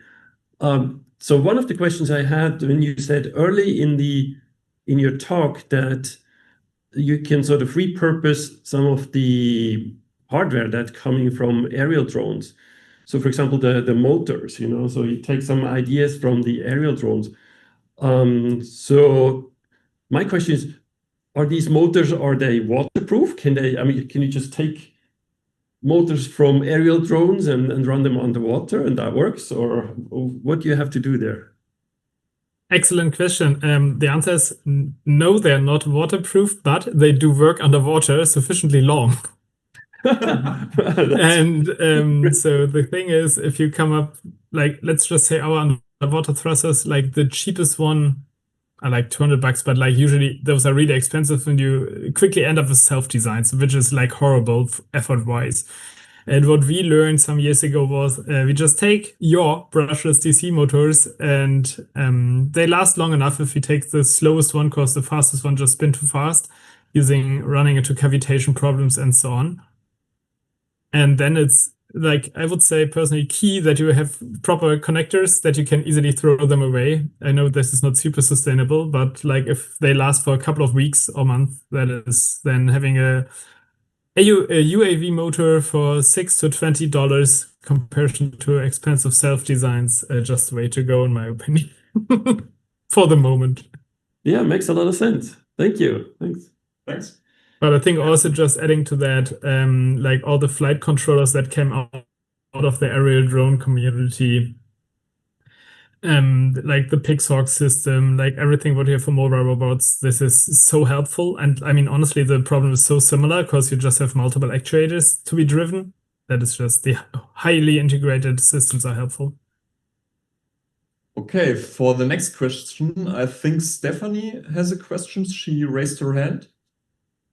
So one of the questions I had when you said early in your talk that you can sort of repurpose some of the hardware that's coming from aerial drones. So for example, the motors, so you take some ideas from the aerial drones. So my question is, are these motors, are they waterproof? Can you just take motors from aerial drones and run them underwater and that works? Or what do you have to do there? Excellent question. The answer is no, they're not waterproof, but they do work underwater sufficiently long. And so the thing is, if you come up, like, let's just say our underwater thrusters, like the cheapest one are like $200, but like usually those are really expensive and you quickly end up with self-designs, which is like horrible effort-wise. And what we learned some years ago was we just take your brushless DC motors and they last long enough if you take the slowest one because the fastest one just spin too fast, running into cavitation problems and so on. And then it's like, I would say personally key that you have proper connectors that you can easily throw them away. I know this is not super sustainable, but like if they last for a couple of weeks or months, that is then having a UAV motor for $6 to $20 comparison to expensive self-designs, just the way to go in my opinion, for the moment. Yeah, makes a lot of sense. Thank you. Thanks. But I think also just adding to that, like all the flight controllers that came out of the aerial drone community, like the Pixhawk system, like everything what you have for mobile robots, this is so helpful. And I mean, honestly, the problem is so similar because you just have multiple actuators to be driven. That is just the highly integrated systems are helpful. Okay, for the next question, I think Stephanie has a question. She raised her hand.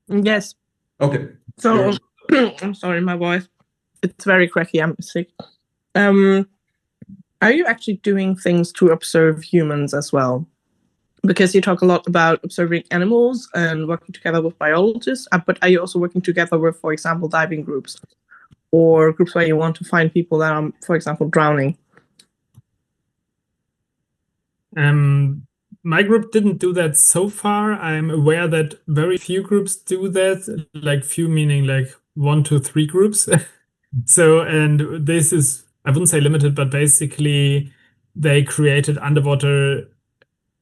Yes. Okay. So, I'm sorry, my voice. It's very cracky. I'm sick. Are you actually doing things to observe humans as well? Because you talk a lot about observing animals and working together with biologists, but are you also working together with, for example, diving groups or groups where you want to find people that are, for example, drowning? My group didn't do that so far. I'm aware that very few groups do that, like few meaning like 1 to 3 groups. So, and this is, I wouldn't say limited, but basically they created underwater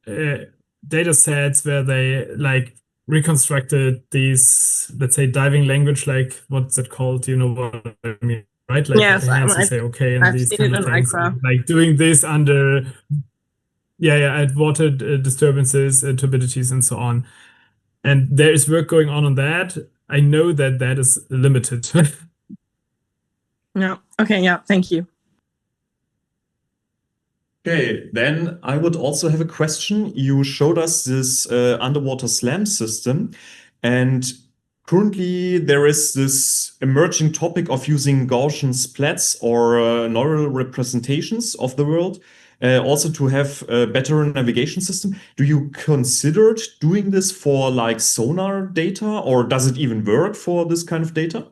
data sets where they like reconstructed these, let's say, diving language, like what's it called? You know what I mean, right? Like yes, you say, okay, and I've these seen kind it of in things, ICRA. like doing this under, at water disturbances, turbidities, and so on. And there is work going on that. I know that that is limited. Yeah. Okay. Yeah. Thank you. Okay, then I would also have a question. You showed us this underwater SLAM system, and currently there is this emerging topic of using Gaussian splats or neural representations of the world, also to have a better navigation system. Do you consider doing this for like sonar data, or does it even work for this kind of data?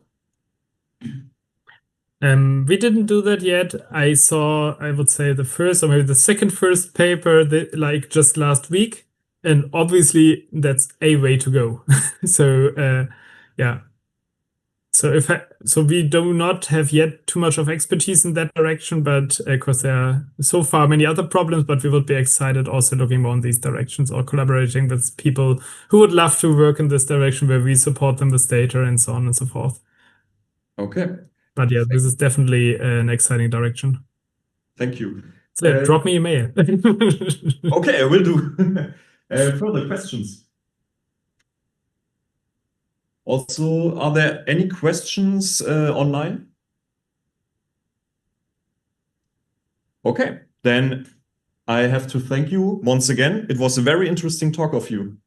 We didn't do that yet. I saw, I would say, the first or maybe the second first paper like just last week, and obviously that's a way to go. So yeah. So we do not have yet too much of expertise in that direction, but because there are so far many other problems, but we would be excited also looking more in these directions or collaborating with people who would love to work in this direction where we support them with data and so on and so forth. Okay. But yeah, this is definitely an exciting direction. Thank you. So drop me a mail. Okay, I will do. Further questions? Also, are there any questions online? Okay, then I have to thank you once again. It was a very interesting talk of you.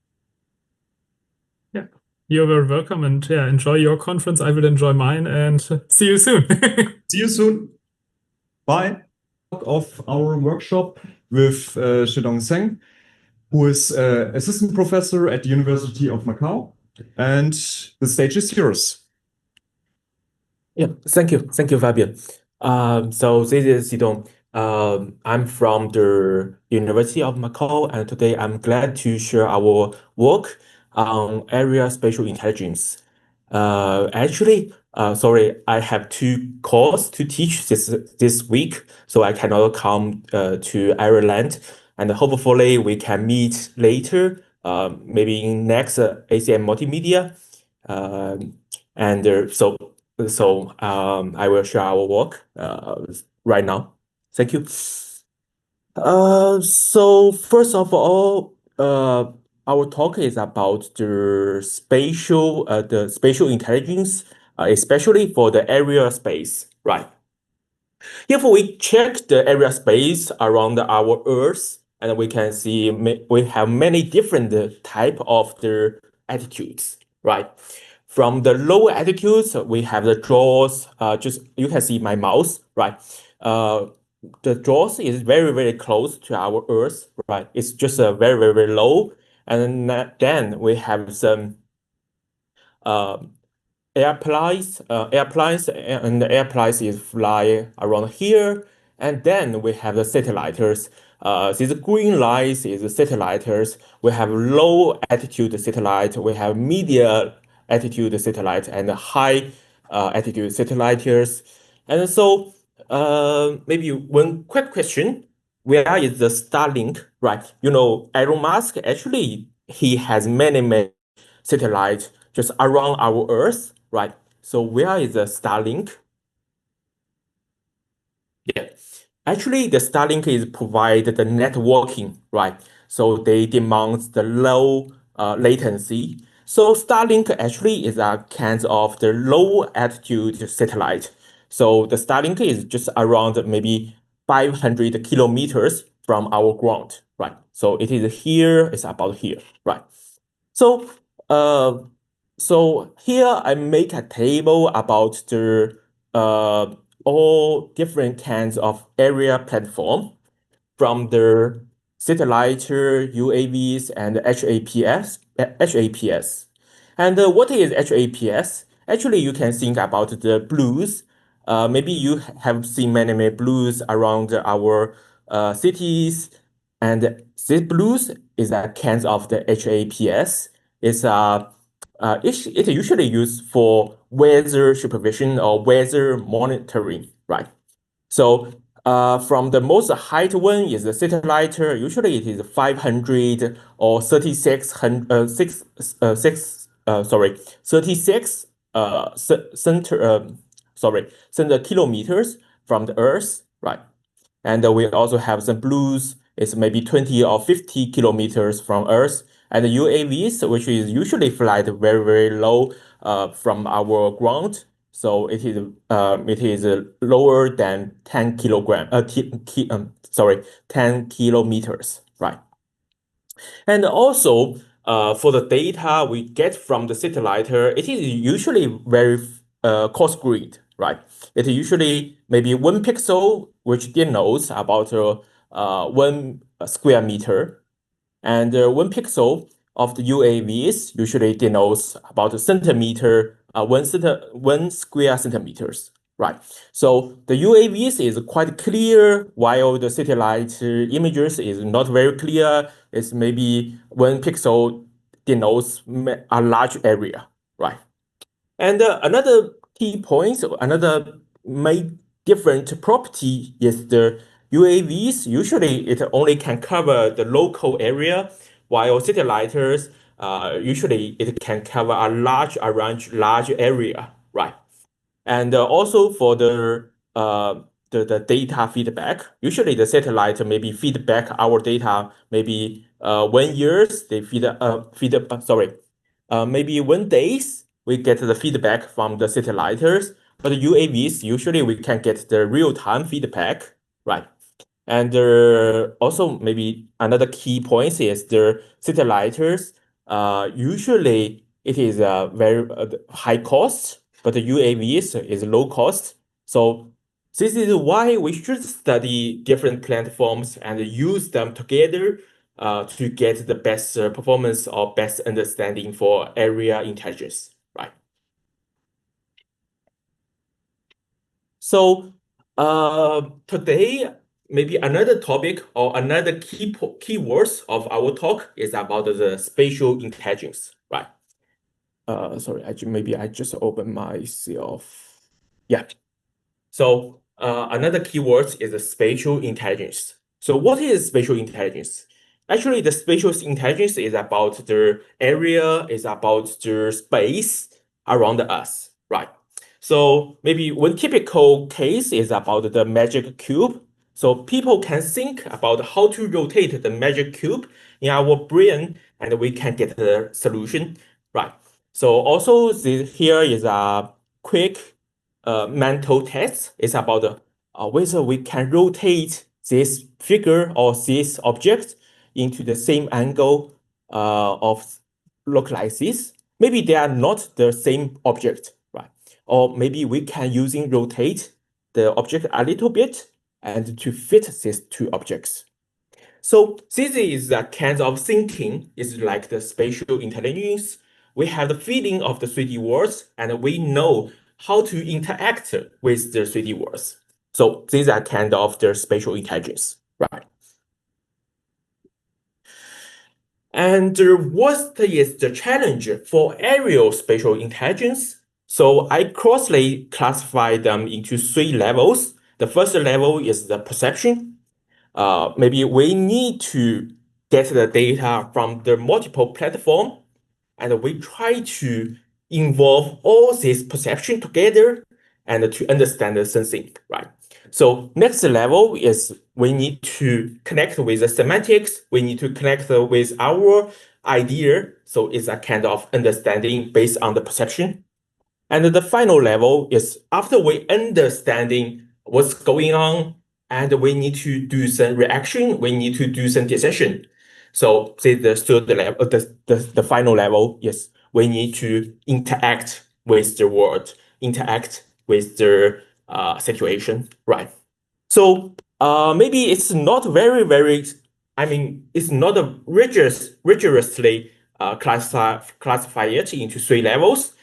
Yeah, you're very welcome, and yeah, enjoy your conference. I will enjoy mine, and see you soon. See you soon. Bye. Of our workshop with Zhedong, who is assistant professor at the University of Macau. And the stage is yours. Yeah, thank you, Fabian. So this is Zhedong. I'm from the University of Macau, and today I'm glad to share our work on area spatial intelligence. Sorry, I have two courses to teach this week, so I cannot come to Ireland, and hopefully we can meet later, maybe in next ACM Multimedia. I will share our work right now. Thank you. So first of all, our talk is about the spatial intelligence, especially for the area space, right? If we check the area space around our Earth, and we can see we have many different type of the attitudes, right? From the lower attitudes, we have the jaws. Just you can see my mouse, right? The jaws is very, very close to our Earth, right? It's just very, very, very low. And then we have some airplanes, and the airplanes is fly around here. And then we have the satellites. These green lines is the satellites. We have low altitude satellite. We have medium altitude satellite and high altitude satellites. And so maybe one quick question: where is the Starlink? Right? You know, Elon Musk actually he has many satellites just around our Earth, right? So where is the Starlink? Yeah, actually the Starlink is provide the networking, right? So they demand the low latency. So Starlink actually is a kind of the low altitude satellite. So the Starlink is just around maybe 500 kilometers from our ground, right? So it is here, it's about here, right? So, uh, so here I make a table about the all different kinds of area platform from the satellite, UAVs, and HAPS. And what is HAPS? Actually, you can think about the blues. Maybe you have seen many blues around our cities, and this blues is a kind of the HAPS. It usually used for weather supervision or weather monitoring, right? So from the most height one is the satellite. Usually it is 500 or 3600 36 center kilometers from the Earth, right? And we also have some blues. It's maybe 20 or 50 kilometers from Earth. And the UAVs, which is usually flight very, very low from our ground. So it is lower than 10 kilometers, right? And also, for the data we get from the satellite, it is usually very coarse grained, right? It usually maybe 1 pixel, which denotes about 1 square meter, and 1 pixel of the UAVs usually denotes about a centimeter, 1 square centimeters, right? So the UAVs is quite clear, while the satellite images is not very clear. It's maybe 1 pixel denotes a large area, right? And another key point, another main different property is the UAVs. Usually, it only can cover the local area, while satellites usually it can cover a large area, right? And also for the data feedback, usually the satellite maybe feedback our data maybe 1 year they maybe 1 days we get the feedback from the satellites, but UAVs, usually we can get the real-time feedback, right? And also maybe another key point is the satellites, usually it is a very high cost, but the UAVs is low cost. So this is why we should study different platforms and use them together to get the best performance or best understanding for area intelligence, right? So today, maybe another topic or another keywords of our talk is about the spatial intelligence, right? Sorry, maybe I just opened myself. Yeah. So another keyword is the spatial intelligence. So what is spatial intelligence? Actually, the spatial intelligence is about the area, is about the space around us, right? So maybe one typical case is about the magic cube. So people can think about how to rotate the magic cube in our brain, and we can get the solution, right? So also here is a quick mental test. It's about whether we can rotate this figure or this object into the same angle of look like this. Maybe they are not the same object, right? Or maybe we can using rotate the object a little bit and to fit these two objects. So this is a kind of thinking. It's like the spatial intelligence. We have the feeling of the 3D worlds, and we know how to interact with the 3D worlds. So these are kind of the spatial intelligence, right? And what is the challenge for aerial spatial intelligence? So I closely classify them into 3 levels. The first level is the perception. Maybe we need to get the data from the multiple platform, and we try to involve all this perception together and to understand the sensing, right? So next level is we need to connect with the semantics. We need to connect with our idea. So it's a kind of understanding based on the perception. And the final level is after we understanding what's going on, and we need to do some reaction, we need to do some decision. So the third level, the final level is we need to interact with the world, interact with the situation, right? So maybe it's not very, I mean, it's not a rigorously classify it into 3 levels.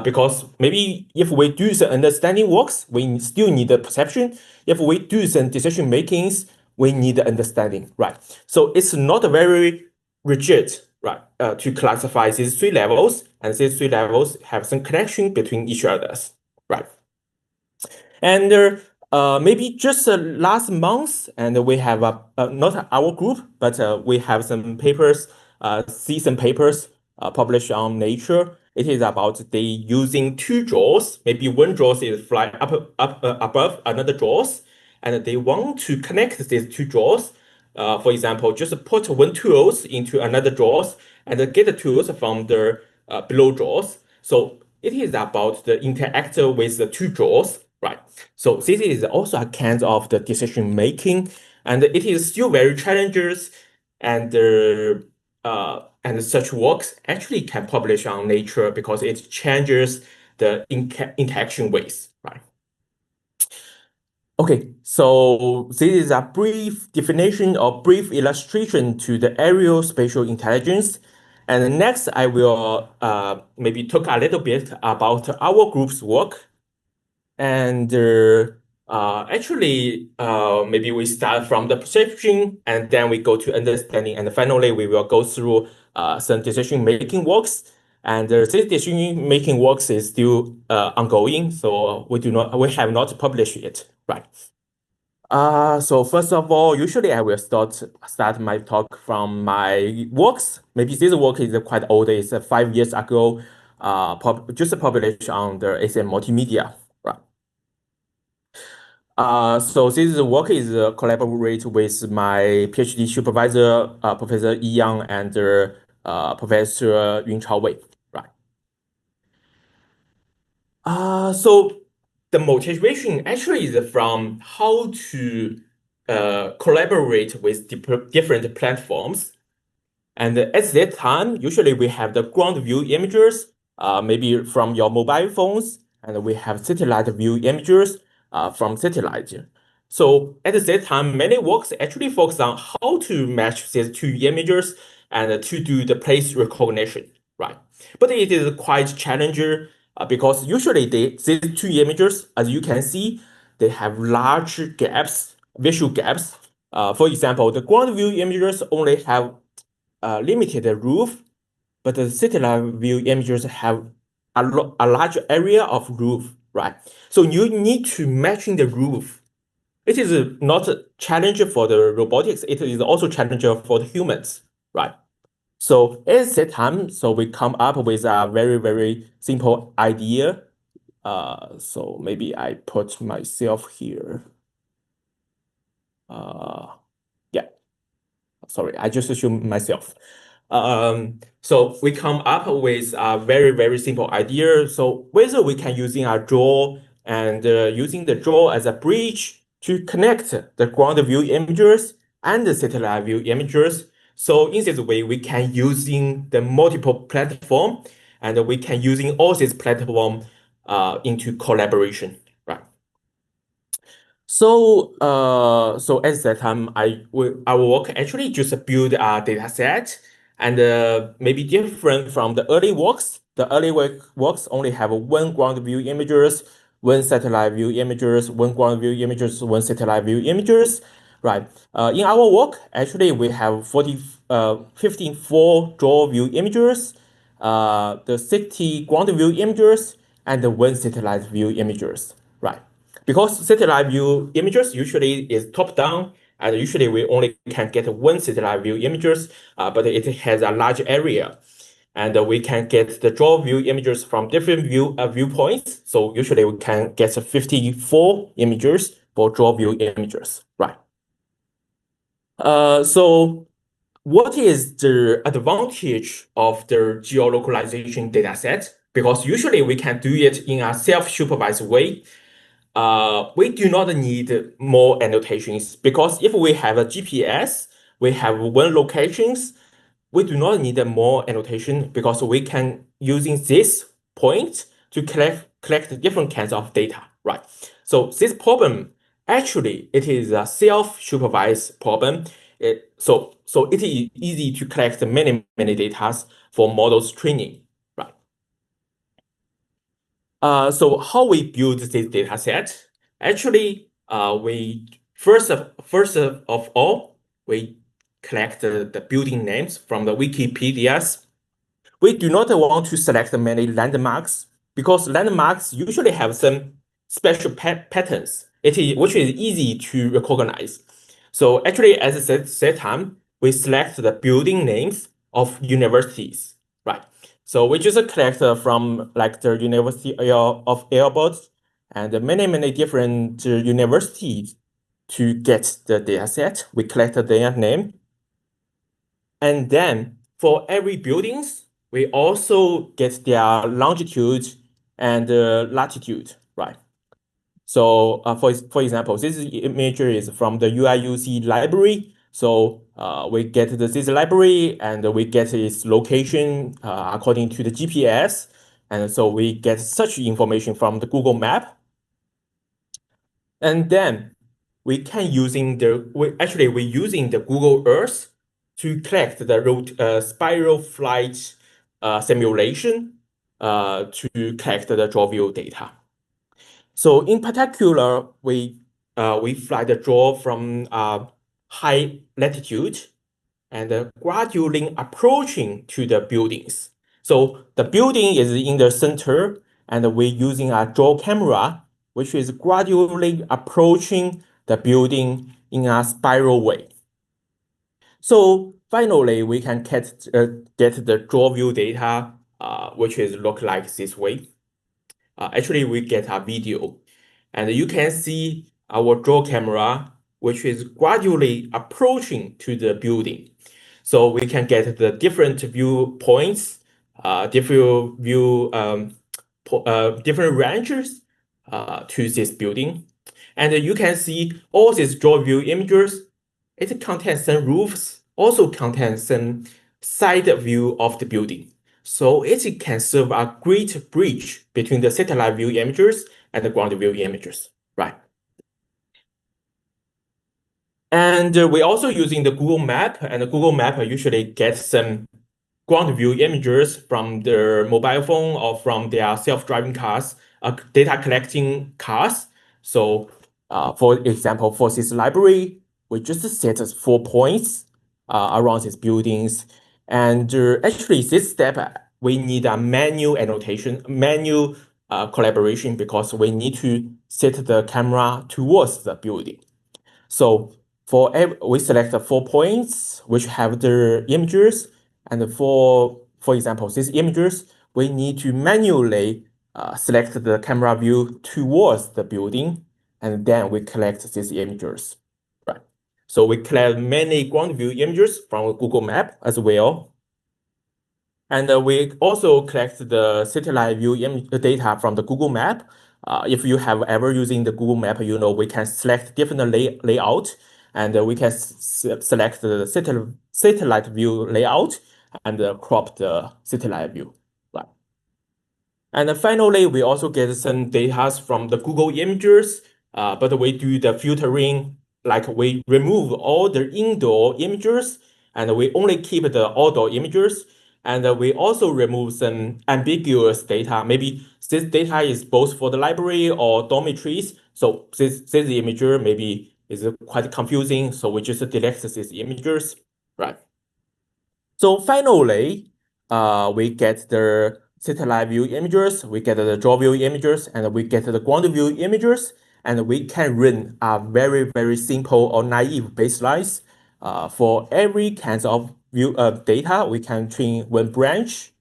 Because maybe if we do the understanding works, we still need the perception. If we do some decision makings, we need the understanding, right? So it's not very rigid, right? To classify these 3 levels, and these 3 levels have some connection between each others, right? And maybe just last month, and we have not our group, but we have some papers, see some papers published on Nature. It is about they using 2 jaws. Maybe one jaws is fly up above another jaws, and they want to connect these 2 jaws. For example, just put one tools into another jaws and get the tools from the below jaws. So it is about the interact with the 2 jaws, right? So this is also a kind of the decision making, and it is still very challenges, and such works actually can publish on Nature because it changes the interaction ways, right? Okay, so this is a brief definition or brief illustration to the aerial spatial intelligence. And next, I will maybe talk a little bit about our group's work. And actually, maybe we start from the perception, and then we go to understanding, and finally, we will go through some decision-making works. And this decision-making works is still ongoing, so we have not published it, right? So first of all, usually I will start my talk from my works. Maybe this work is quite old. It's 5 years ago, just published on the ACM Multimedia, right? So this work is collaborate with my PhD supervisor, Professor Yi Yang, and Professor Yunchao Wei, right? So the motivation actually is from how to collaborate with different platforms. And at that time, usually we have the ground view images, maybe from your mobile phones, and we have satellite view images from satellite. So at that time, many works actually focus on how to match these two images and to do the place recognition, right? But it is quite challenging because usually these two images, as you can see, they have large gaps, visual gaps. For example, the ground view images only have limited roof, but the satellite view images have a large area of roof, right? So you need to matching the roof. It is not a challenge for the robotics, it is also challenge for the humans, right? So at that time, so we come up with a very, very simple idea. So maybe I put myself here. Yeah, sorry, I just assume myself. So we come up with a very, very simple idea. So whether we can using a draw and using the draw as a bridge to connect the ground view images and the satellite view images. So in this way, we can using the multiple platform and we can using all these platform into collaboration, right? So, so at that time, our work actually just build a data set and maybe different from the early works. The early works only have one ground view images, one satellite view images, one ground view images, one satellite view images, right? In our work, actually, we have 54 draw view images, the 60 ground view images, and the one satellite view images, right? Because satellite view images usually is top down, and usually we only can get one satellite view images, but it has a large area. And we can get the draw view images from different viewpoints. So usually we can get 54 images for draw view images, right? So what is the advantage of the geolocalization dataset? Because usually we can do it in a self-supervised way. We do not need more annotations because if we have a GPS, we have one locations, we do not need more annotation because we can using this point to collect different kinds of data, right? So this problem, actually, it is a self-supervised problem. So it is easy to collect many, many data for models training, right? So how we build this data set? Actually, we first of all, we collect the building names from the Wikipedias. We do not want to select many landmarks because landmarks usually have some special patterns, which is easy to recognize. So actually, at the time, we select the building names of universities, right? So we just collect from like the University of Elbert and many, many different universities to get the data set. We collect their name. And then for every buildings, we also get their longitude and latitude, right? So for example, this image is from the UIUC library. So we get this library and we get its location according to the GPS. And so we get such information from the Google Map. And then we can using we're using the Google Earth to collect the spiral flight simulation to collect the draw view data. So in particular, we fly the draw from high latitude and gradually approaching to the buildings. So the building is in the center, and we're using a draw camera, which is gradually approaching the building in a spiral way. So finally, we can get the draw view data, which is look like this way. Actually, we get a video, and you can see our draw camera, which is gradually approaching to the building. So we can get the different viewpoints, different view different ranges to this building. And you can see all these draw view images. It contains some roofs, also contains some side view of the building. So it can serve a great bridge between the satellite view images and the ground view images, right? And we're also using the Google Map, and the Google Map usually gets some ground view images from their mobile phone or from their self-driving cars, data collecting cars. So for example, for this library, we just set 4 points around these buildings. And actually this step, we need a manual annotation, manual collaboration, because we need to set the camera towards the building. So we select the 4 points which have the images, and for example, these images, we need to manually select the camera view towards the building, and then we collect these images, right? So we collect many ground view images from Google Map as well. And we also collect the satellite view data from the Google Map. If you have ever using the Google Map, you know we can select different layout, and we can select the satellite view layout and crop the satellite view, right? And finally, we also get some data from the Google images, but we do the filtering, like we remove all the indoor images, and we only keep the outdoor images. And we also remove some ambiguous data. Maybe this data is both for the library or dormitories. So this image maybe is quite confusing. So we just delete these images, right? So finally, we get the satellite view images, we get the draw view images, and we get the ground view images, and we can run a very, very simple or naive baselines. For every kinds of view data, we can train one branch.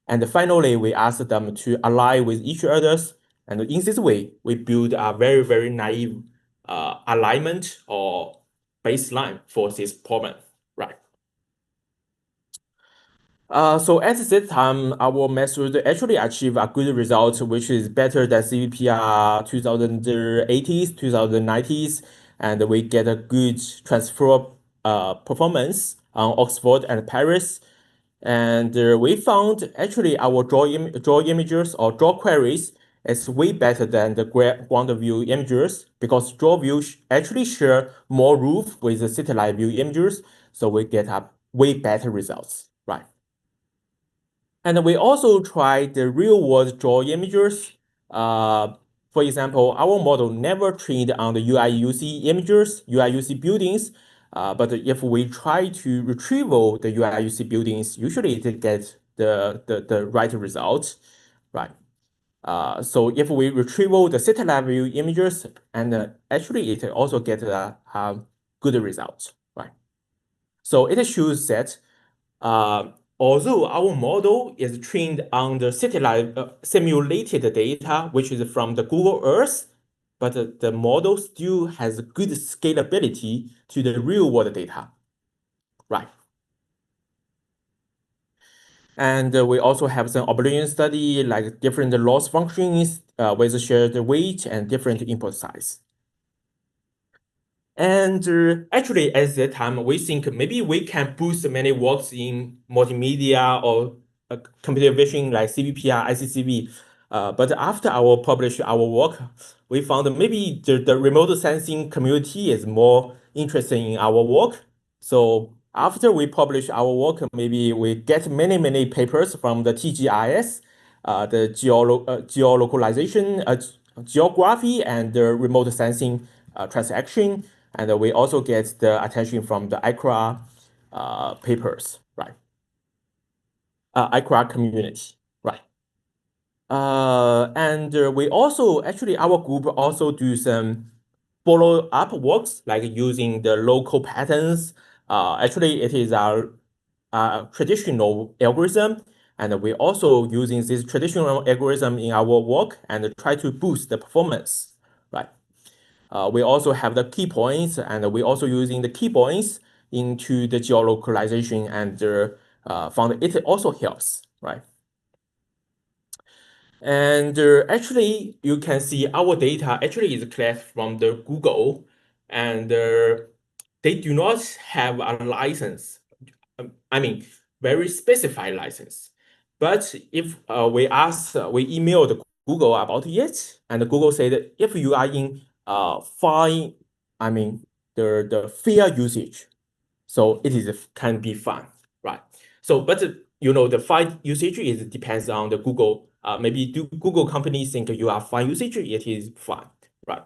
And finally, we ask them to align with each others. And in this way, we build a very, very naive alignment or baseline for this problem, right? So at this time, our method actually achieve a good result, which is better than CVPR 2080s, 2090s, and we get a good transfer performance on Oxford and Paris. And we found actually our draw images or draw queries is way better than the ground view images, because draw view actually share more roof with the satellite view images, so we get a way better results, right? And we also tried the real-world draw images. For example, our model never trained on the UIUC images, UIUC buildings. But if we try to retrieve the UIUC buildings, usually it gets the right result, right? So if we retrieve the satellite view images, and actually it also gets a good result, right? So it shows that although our model is trained on the satellite simulated data, which is from the Google Earth, but the model still has good scalability to the real world data, right? And we also have some observation study, like different loss functions with shared weight and different input size. And actually, at that time, we think maybe we can boost many works in multimedia or computer vision like CVPR, ICCV. But after publish our work, we found maybe the remote sensing community is more interested in our work. So after we publish our work, maybe we get many papers from the TGIS, the geolocalization, geography, and the remote sensing transaction. And we also get the attention from the ICRA papers, right? ICRA community, right? And we also, actually, our group also do some follow-up works, like using the local patterns. Actually, it is our traditional algorithm, and we also using this traditional algorithm in our work and try to boost the performance, right? We also have the key points, and we also using the key points into the geolocalization, and found it also helps, right? And actually, you can see our data actually is collected from the Google, and they do not have a license. I mean, very specified license. But if we emailed Google about it, and Google said if you are in fine, I mean the fair usage, so it is can be fine, right? So, but the fine usage is depends on the Google. Maybe do Google companies think you are fine usage, it is fine, right?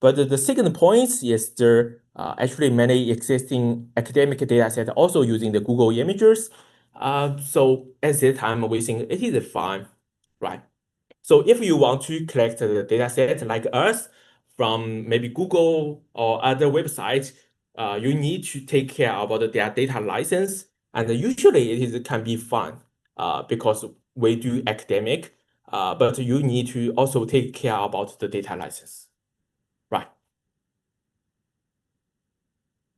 But the second point is there actually many existing academic data sets also using the Google images. So at that time we think it is fine, right? So if you want to collect the data set like us from maybe Google or other websites, you need to take care about their data license. And usually it can be fun because we do academic, but you need to also take care about the data license, right?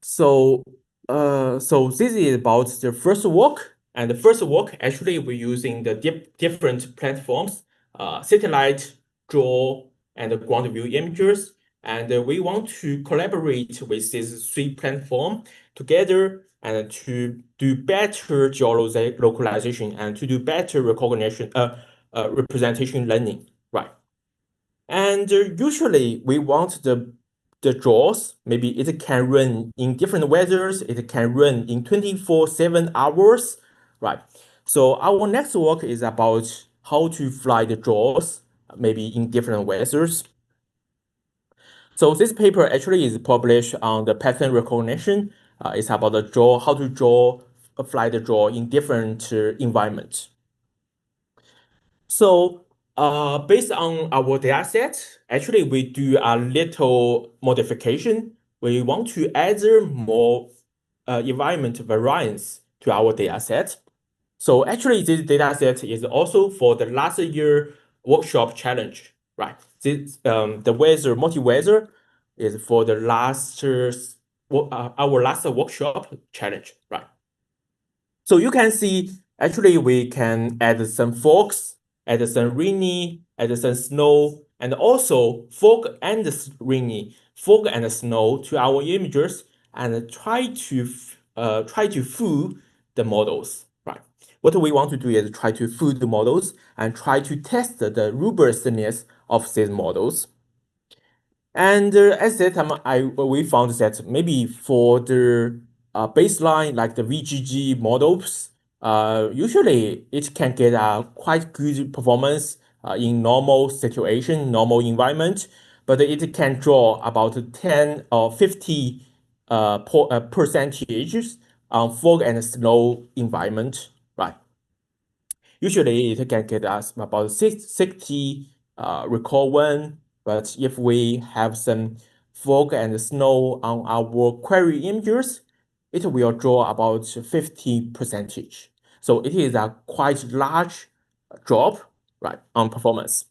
So, so this is about the first work. And the first work, actually, we're using the different platforms, satellite, draw, and ground view images. And we want to collaborate with these three platforms together and to do better geolocalization and to do better recognition, representation learning, right? And usually we want the draws, maybe it can run in different weathers, it can run in 24/7 hours, right? So our next work is about how to fly the draws, maybe in different weathers. So this paper actually is published on the pattern recognition. It's about the draw, how to fly the draw in different environments. So based on our data set, actually we do a little modification. We want to add more environment variance to our data set. So actually this data set is also for the last year workshop challenge, right? This, the weather, multi-weather is for the our last workshop challenge, right? So you can see, actually, we can add some fogs, add some rainy, add some snow, and also fog and rainy, fog and snow to our images, and try to fool the models. Right. What we want to do is try to fool the models and try to test the robustness of these models. And at that time, we found that maybe for the baseline, like the VGG models, usually it can get a quite good performance in normal situation, normal environment, but it can draw about 10 or 50 percentages on fog and snow environment, right? Usually it can get us about 60 recall one, but if we have some fog and snow on our query images, it will draw about 50 percentage. So it is a quite large drop, right, on performance.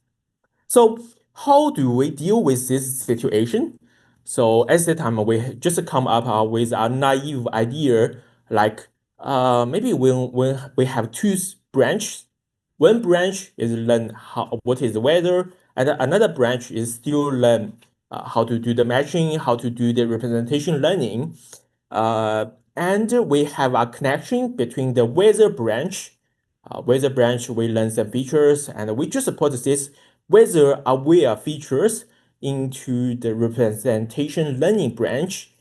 So how do we deal with this situation? So at the time, we just come up with a naive idea, like maybe when we have two branches, one branch is learn what is the weather, and another branch is still learn how to do the matching, how to do the representation learning. And we have a connection between the weather branch. Weather branch, we learn some features, and we just put this weather aware features into the representation learning branch,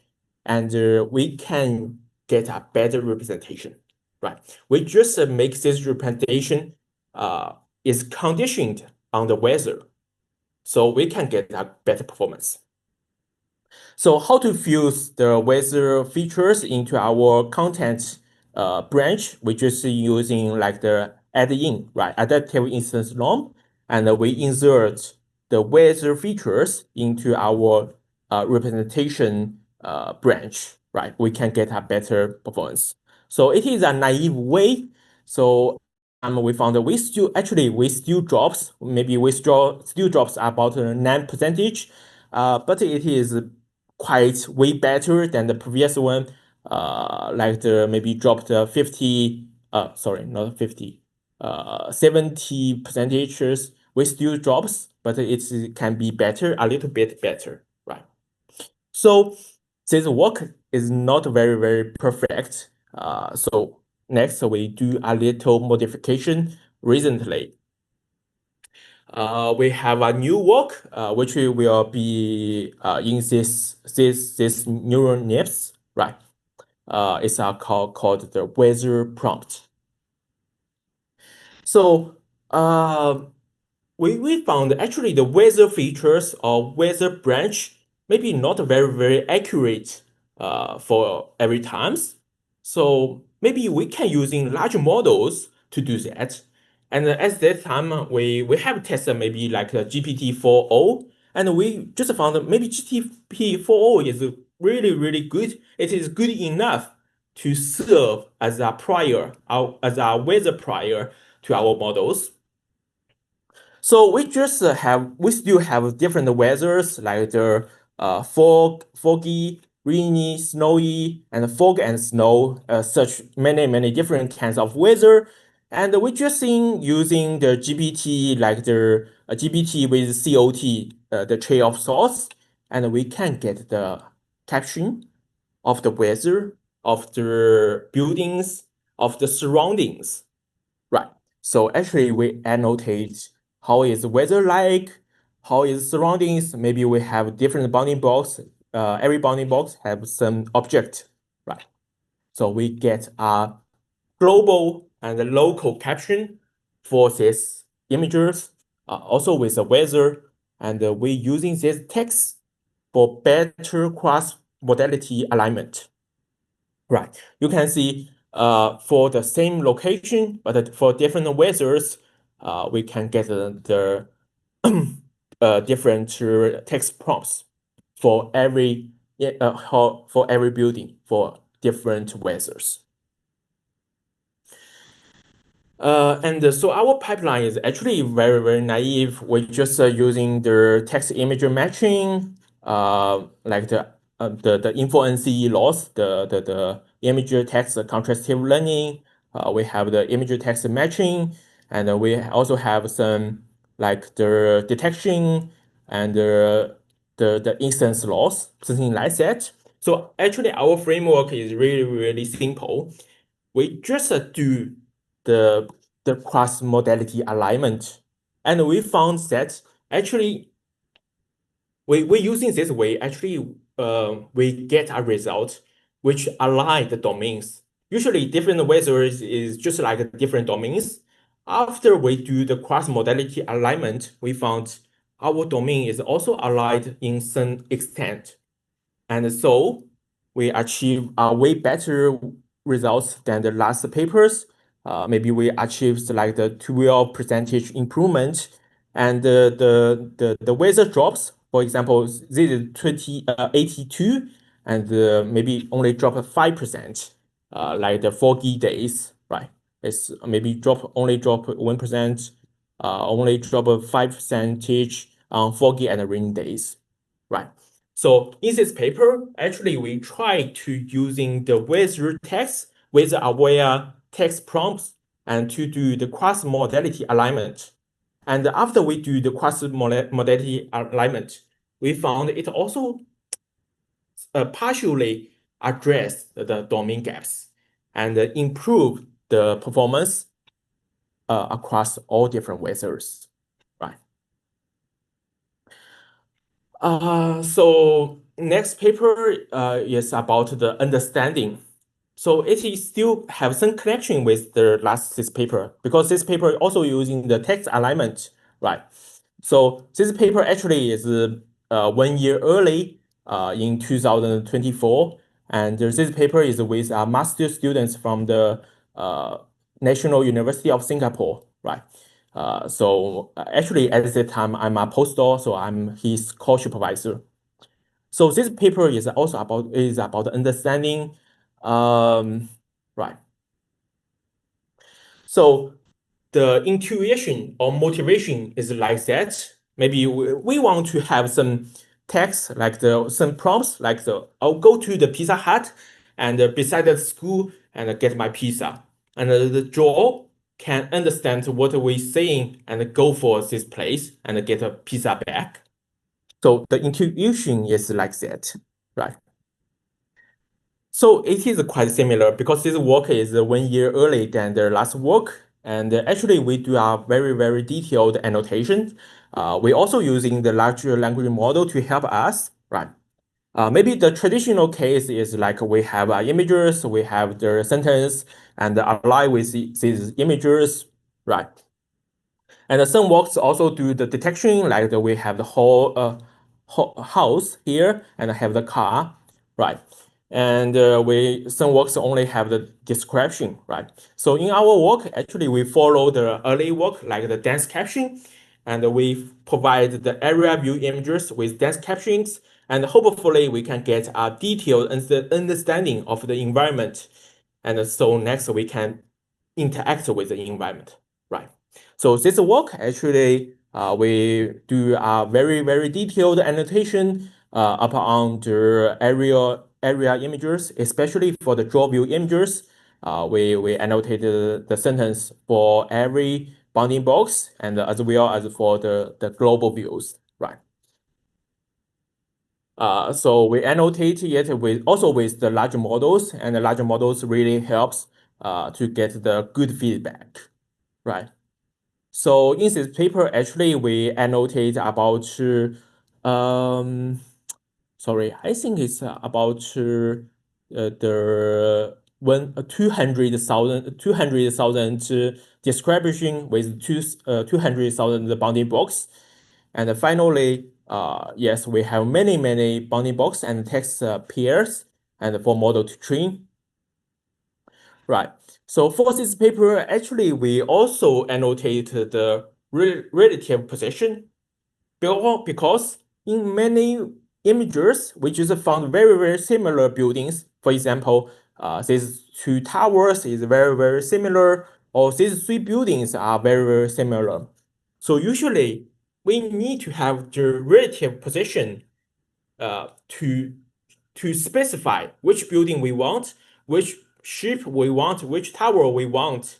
and we can get a better representation, right? We just make this representation is conditioned on the weather, so we can get a better performance. So how to fuse the weather features into our content branch? We just using like the add-in, right? Adaptive instance norm, and we insert the weather features into our representation branch, right? We can get a better performance. So it is a naive way. So we found that we still drops, maybe we still drops about 9%, but it is quite way better than the previous one. Like the maybe dropped 50, sorry, not 50, 70 percentages, we still drops, but it can be better, a little bit better, right? So this work is not very perfect. So next we do a little modification recently. We have a new work which will be in this neural nets, right? It's called the weather prompt. So we found actually the weather features or weather branch maybe not very accurate for every times. So maybe we can using large models to do that. And at that time, we have tested maybe like the GPT-4o, and we just found that maybe GPT-4o is really good. It is good enough to serve as a as a weather prior to our models. So we still have different weathers like the foggy, rainy, snowy, and fog and snow, such many different kinds of weather. And we just using the GPT like the GPT with COT, the tree of thoughts, and we can get the caption of the weather, of the buildings, of the surroundings. Right. So actually we annotate how is the weather like, how is surroundings. Maybe we have different bounding blocks. Every bounding box have some object, right? So we get a global and a local caption for these images, also with the weather, and we using this text for better cross modality alignment. Right. You can see for the same location, but for different weathers, we can get the different text prompts for every building for different weathers. And so our pipeline is actually very naive. We're just using the text image matching, like the info-NC loss, the image text contrastive learning. We have the image text matching, and we also have some like the detection and the instance loss, something like that. So actually our framework is really simple. We just do the cross modality alignment, and we found that actually we using this way actually we get a result which align the domains. Usually different weathers is just like different domains. After we do the cross modality alignment, we found our domain is also aligned in some extent. And so we achieve a way better results than the last papers. Maybe we achieved like the 12% improvement, and the weather drops. For example, this is 82, and maybe only drop 5%, like the foggy days, right? It's maybe only drop 1%, only drop 5% on foggy and rainy days, right? So in this paper, actually we try to using the weather text with aware text prompts and to do the cross modality alignment. And after we do the cross modality alignment, we found it also partially address the domain gaps and improve the performance across all different weathers, right? So next paper is about the understanding. So it is still have some connection with the this paper, because this paper also using the text alignment, right? So this paper actually is 1 year early in 2024, and this paper is with master students from the National University of Singapore, right? So actually at the time I'm a postdoc, so I'm his co-supervisor. So this paper is also about understanding, right? So the intuition or motivation is like that. Maybe we want to have some text like some prompts like I'll go to the Pizza Hut and beside the school and get my pizza, and the draw can understand what we're saying and go for this place and get a pizza back. So the intuition is like that, right? So it is quite similar because this work is 1 year early than the last work. And actually, we do a very, very detailed annotation. We're also using the large language model to help us, right? Maybe the traditional case is like we have images, we have the sentence, and align with these images, right? And some works also do the detection, like we have the whole house here and have the car, right? And some works only have the description, right? So in our work, actually, we follow the early work, like the dense caption, and we provide the area view images with dense captions, and hopefully we can get a detailed understanding of the environment. And so next we can interact with the environment, right? So this work, actually, we do a very, very detailed annotation upon the area images, especially for the draw view images. We annotated the sentence for every bounding box and as well as for the global views, right? So we annotate it with the large models, and the large models really helps to get the good feedback, right? So in this paper, actually, we annotate about, sorry, I think it's about the 200,000 description with 200,000 bounding box. And finally, yes, we have many, many bounding box and text pairs and for model to train. Right. So for this paper, actually, we also annotate the relative position because in many images, we just found very, very similar buildings. For example, these two towers is very, very similar, or these three buildings are very, very similar. So usually, we need to have the relative position to specify which building we want, which ship we want, which tower we want.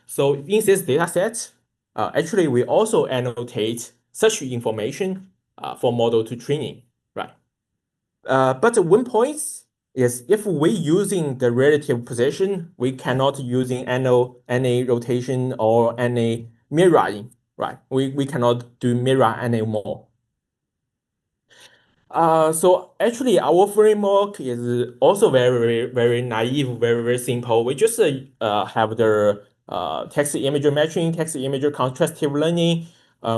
So in this data set, actually, we also annotate such information for model to training, right? But one point is if we using the relative position, we cannot using any rotation or any mirroring, right? We cannot do mirror anymore. So actually, our framework is also very, very naive, very, very simple. We just have the text image matching, text image contrastive learning,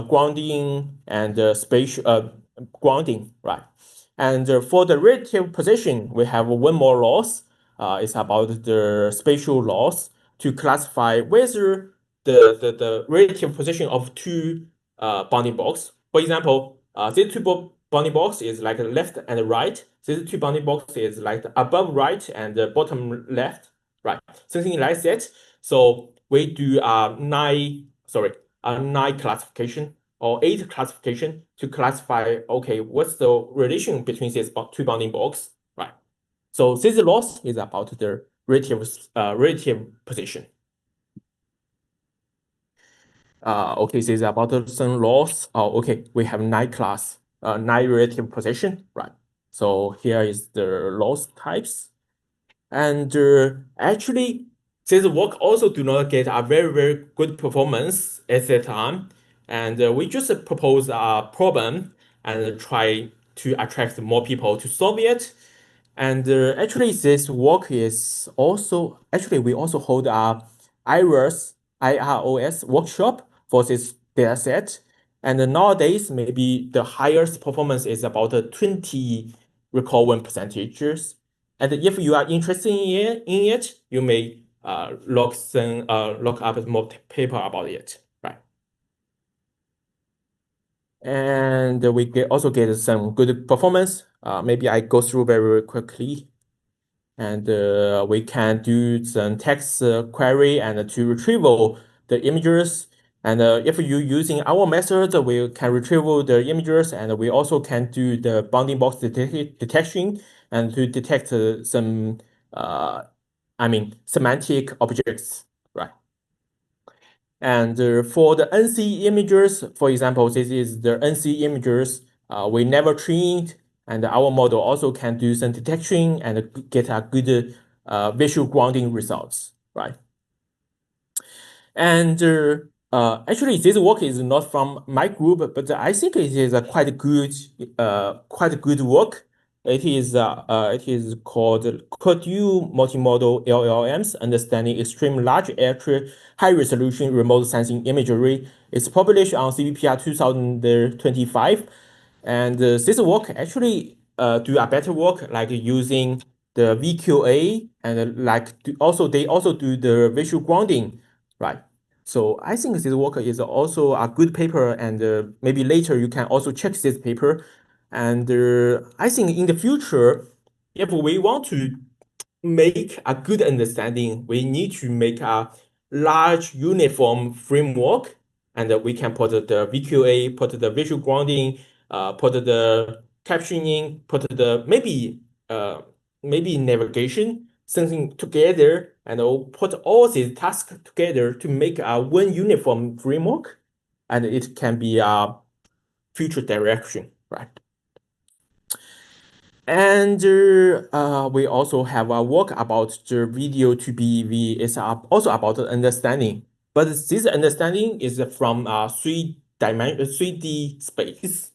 grounding, and spatial grounding, right? And for the relative position, we have one more loss. It's about the spatial loss to classify whether the relative position of two bounding box. For example, these two bounding box is like left and right. These two bounding box is like above right and bottom left, right? Something like that. So we do a nine classification or 8 classification to classify, okay, what's the relation between these two bounding box, right? So this loss is about the relative position. Okay, this is about some loss. Oh, okay, we have 9 class, 9 relative position, right? So here is the loss types. And actually, this work also do not get a very, very good performance at that time. And we just propose a problem and try to attract more people to solve it. And actually, this work is also, actually, we also hold a IROS workshop for this data set. And nowadays, maybe the highest performance is about 20 recall one percentages. And if you are interested in it, you may look up more paper about it, right? And we also get some good performance. Maybe I go through very quickly. And we can do some text query and to retrieve the images. And if you're using our method, we can retrieve the images, and we also can do the bounding box detection and to detect some, semantic objects, right? And for the NC images, for example, this is the NC images we never trained, and our model also can do some detection and get a good visual grounding results, right? And actually, this work is not from my group, but I think it is a quite good work. It is called Purdue Multimodal LLMs, Understanding Extreme Large Area High Resolution Remote Sensing Imagery. It's published on CVPR 2025. And this work actually do a better work, like using the VQA and they also do the visual grounding, right? So I think this work is also a good paper, and maybe later you can also check this paper. And I think in the future, if we want to make a good understanding, we need to make a large uniform framework, and we can put the VQA, put the visual grounding, put the captioning, put the maybe navigation, something together, and put all these tasks together to make a one uniform framework, and it can be a future direction, right? And we also have a work about the video to BEV. It's also about understanding, but this understanding is from 3D space.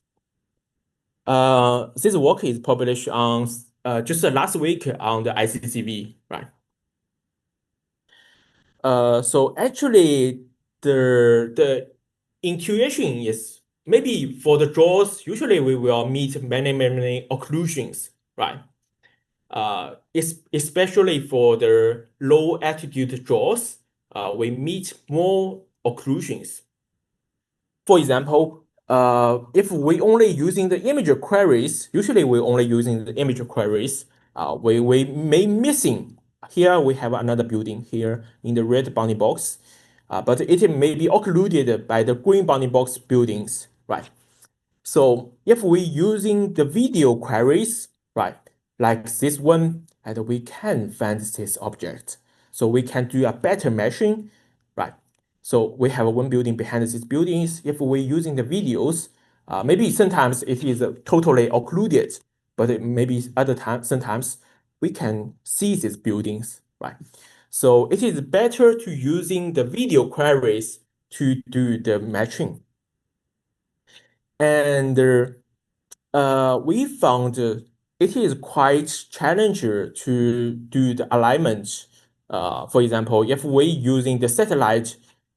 This work is published on just last week on the ICCV, right? So actually, the intuition is maybe for the draws. Usually, we will meet many occlusions, right? Especially for the low altitude draws, we meet more occlusions. For example, if we only using the image queries, usually we only using the image queries, we may missing. Here we have another building here in the red bounding box, but it may be occluded by the green bounding box buildings, right? So if we using the video queries, right, like this one, and we can find this object. So we can do a better matching, right? So we have one building behind these buildings. If we're using the videos, maybe sometimes it is totally occluded, but maybe sometimes we can see these buildings, right? So it is better to using the video queries to do the matching. And we found it is quite challenging to do the alignment. For example, if we're using the satellite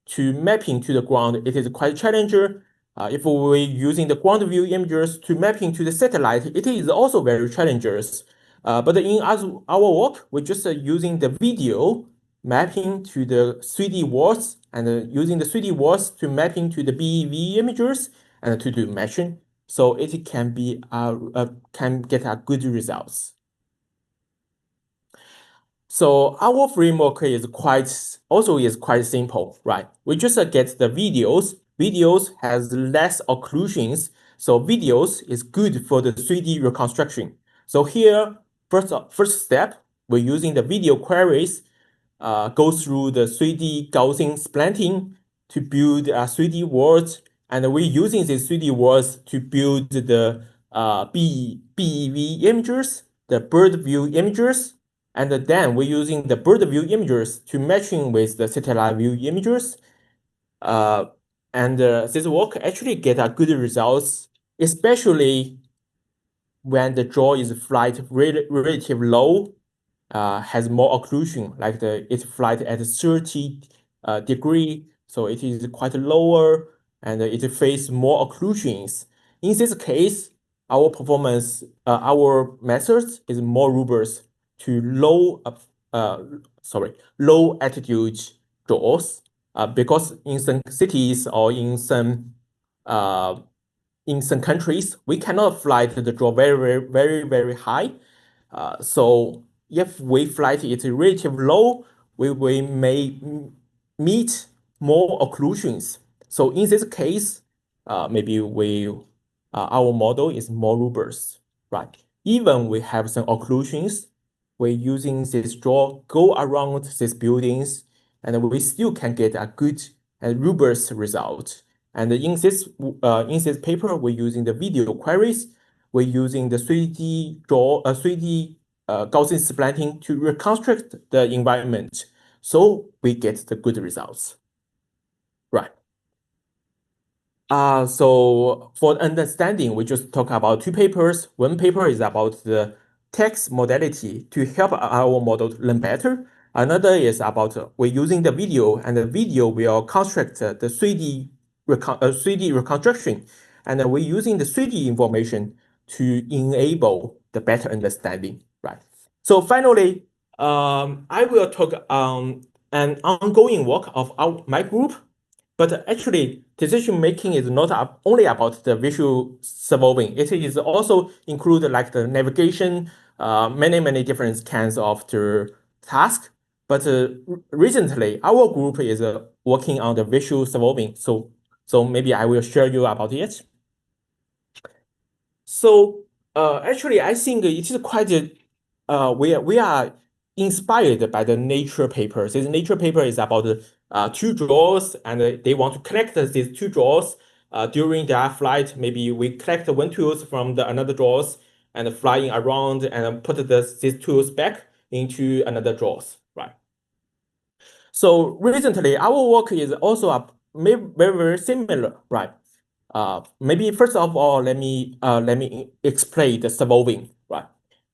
to mapping to the ground, it is quite challenging. If we're using the ground view images to mapping to the satellite, it is also very challenging. But in our work, we're just using the video mapping to the 3D walls and using the 3D walls to mapping to the BEV images and to do matching. So it can be can get a good results. So our framework is quite simple, right? We just get the videos. Videos has less occlusions, so videos is good for the 3D reconstruction. So here, first step, we're using the video queries, go through the 3D Gaussian splatting to build a 3D world, and we're using these 3D worlds to build the BEV images, the bird view images, and then we're using the bird view images to matching with the satellite view images. And this work actually get a good results, especially when the draw is flight relatively low, has more occlusion, like it flight at 30 degree, so it is quite lower, and it face more occlusions. In this case, our performance, our methods is more robust to low altitude draws, because in some cities or in some countries, we cannot fly the draw very high. So if we flight it relatively low, we may meet more occlusions. So in this case, maybe our model is more robust, right? Even we have some occlusions, we're using this draw go around these buildings, and we still can get a good and robust result. And in this paper, we're using the video queries. We're using the 3D Gaussian splatting to reconstruct the environment, so we get the good results. Right. So for understanding, we just talk about two papers. One paper is about the text modality to help our model to learn better. Another is about we're using the video, and the video will construct the 3D reconstruction, and we're using the 3D information to enable the better understanding. Right. So finally, I will talk on an ongoing work of my group. But actually, decision making is not only about the visual solving. It is also include like the navigation, many different kinds of the task. But recently, our group is working on the visual solving. So maybe I will share you about it. So actually, I think it is quite we are inspired by the nature papers. This nature paper is about two drawers, and they want to connect these two drawers during their flight. Maybe we collect one tools from the another drawers and flying around and put these tools back into another drawers, right? So recently, our work is also very similar, right? Maybe first of all, let me explain the solving, right?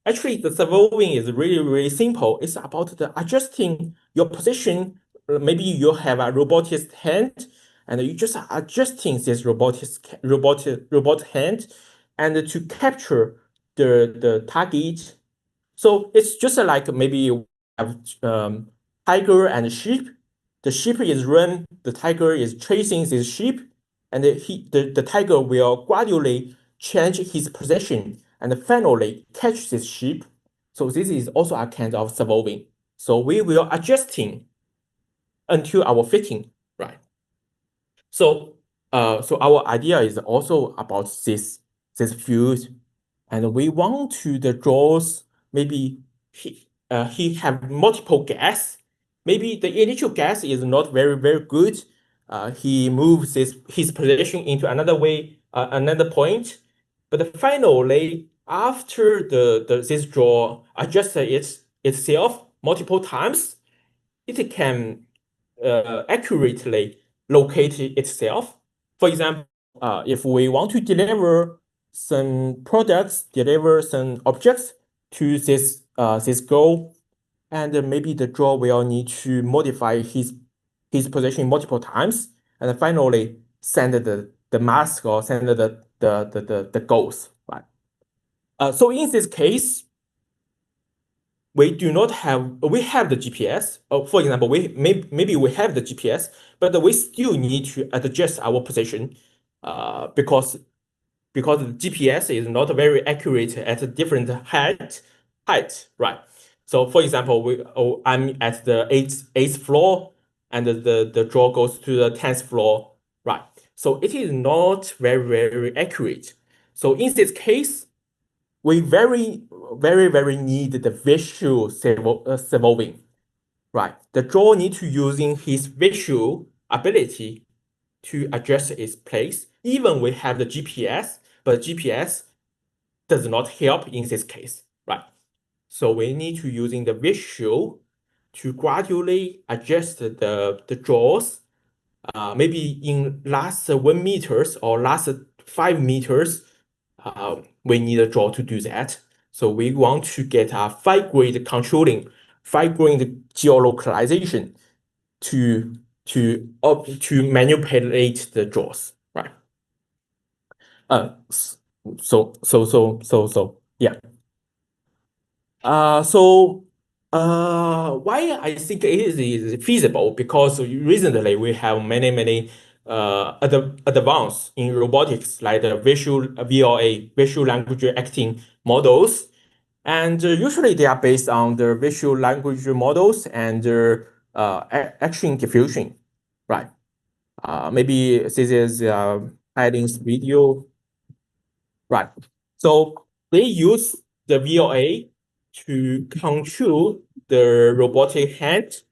Actually, the solving is really simple. It's about the adjusting your position. Maybe you have a robotic hand, and you just adjusting this robot hand, and to capture the target. So it's just like maybe you have tiger and sheep. The sheep is run, the tiger is chasing this sheep, and the tiger will gradually change his position and finally catch this sheep. So this is also a kind of solving. So we will adjusting until our fitting, right? So so our idea is also about this field, and we want to the draws. Maybe he have multiple gas. Maybe the initial gas is not very good. He moves his position into another way, another point. But finally, after this draw adjusts itself multiple times, it can accurately locate itself. For example, if we want to deliver some products, deliver some objects to this goal, and maybe the draw will need to modify his position multiple times, and finally send the mask or send the goals, right? So in this case, we have the GPS. For example, maybe we have the GPS, but we still need to adjust our position because the GPS is not very accurate at a different height, right? So for example, I'm at the eighth floor, and the draw goes to the 10th floor, right? So it is not very accurate. So in this case, we very need the visual solving, right? The draw need to using his visual ability to adjust its place. Even we have the GPS, but GPS does not help in this case, right? So we need to using the visual to gradually adjust the draws. Maybe in last 1 meters or last 5 meters, we need a draw to do that. So we want to get a fine-grained controlling, fine-grained geolocalization to manipulate the draws, right? Yeah. Why I think it is feasible, because recently we have many advance in robotics, like the VLA, visual language acting models, and usually they are based on the visual language models and action diffusion, right? Maybe this is Heiding's video, right? So they use the VOA to control the robotic hand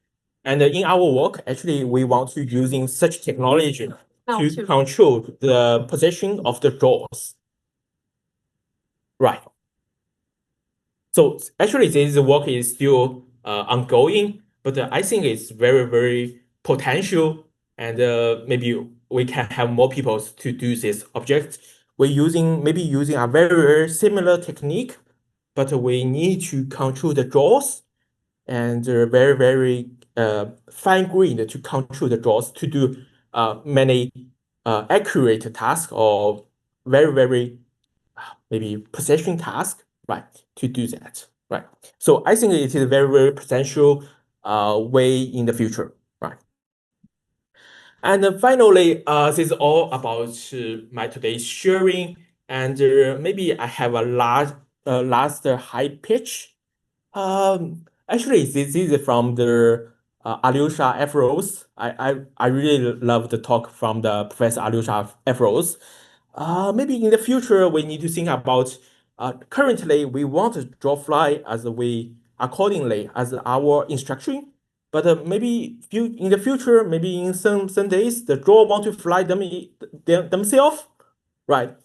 And in our work, actually, we want to using such technology to control the position of the drawers. Right. So actually, this work is still ongoing, but I think it's very, very potential, and maybe we can have more people to do this object. We're maybe using a very, very similar technique, but we need to control the draws and very, very fine-grained to control the draws to do many accurate tasks or very, very maybe precision task, right, to do that, right? So I think it is a very, very potential way in the future, right? And then finally, this is all about my today's sharing, and maybe I have a last high pitch. Actually, this is from the Alyosha Afros. I really love the talk from the Professor Alyosha Afros. Maybe in the future we need to think about. Currently, we want to draw fly accordingly as our instruction. But maybe in the future, maybe in some days, the draw want to fly themselves, right?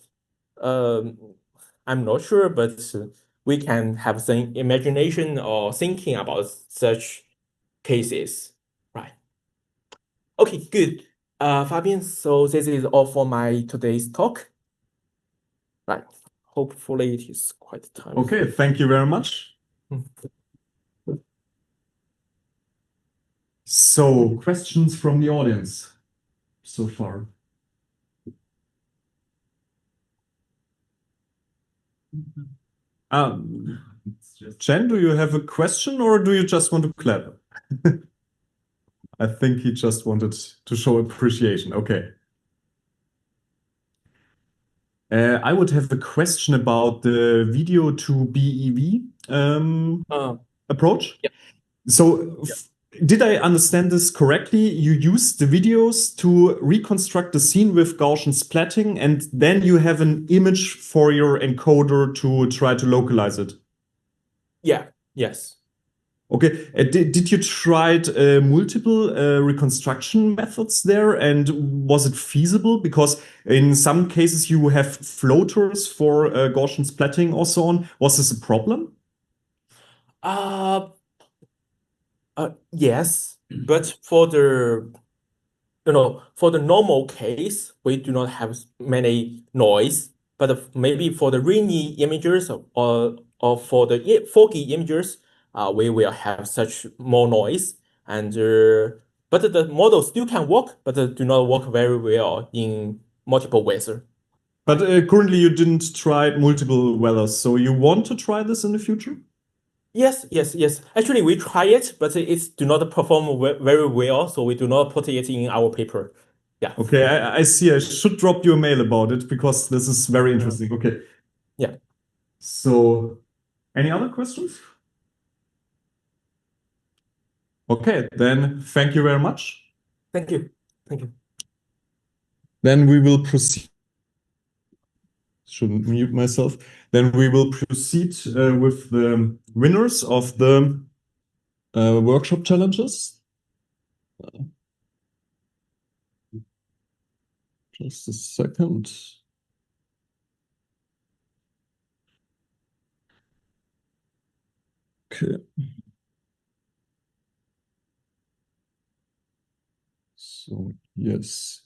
I'm not sure, but we can have some imagination or thinking about such cases, right? Okay, good. Fabian, so this is all for my today's talk. Right. Hopefully it is quite time. Okay, thank you very much. So, questions from the audience so far? Chen, do you have a question or do you just want to clap? I think he just wanted to show appreciation. Okay. I would have a question about the video to BEV approach. Yeah. So, did I understand this correctly? You use the videos to reconstruct the scene with Gaussian splatting, and then you have an image for your encoder to try to localize it. Yeah. Yes. Okay. Did you try multiple reconstruction methods there, and was it feasible? Because in some cases you have floaters for Gaussian splatting or so on. Was this a problem? Yes, but for the normal case, we do not have many noise. But maybe for the rainy images or for the foggy images, we will have such more noise. And but the model still can work, but do not work very well in multiple weather. But currently you didn't try multiple weathers, so you want to try this in the future? Yes. Actually, we try it, but it do not perform very well, so we do not put it in our paper. Yeah. Okay, I see. I should drop you a mail about it because this is very interesting. Okay. Yeah. So, any other questions? Okay, then thank you very much. Thank you. Then we will proceed. Shouldn't mute myself. Then we will proceed with the winners of the workshop challenges. Just a second. Okay. So, yes.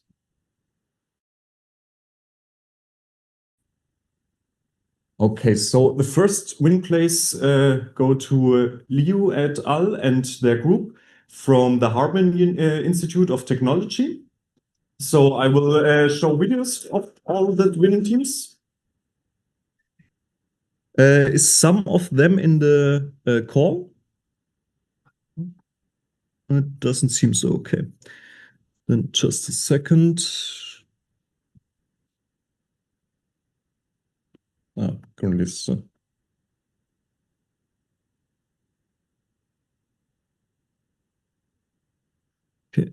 Okay, so the first win place go to Liu et al. And their group from the Harbin Institute of Technology. So I will show videos of all the winning teams. Is some of them in the call? It doesn't seem so. Okay. Then just a second. Currently so. Okay.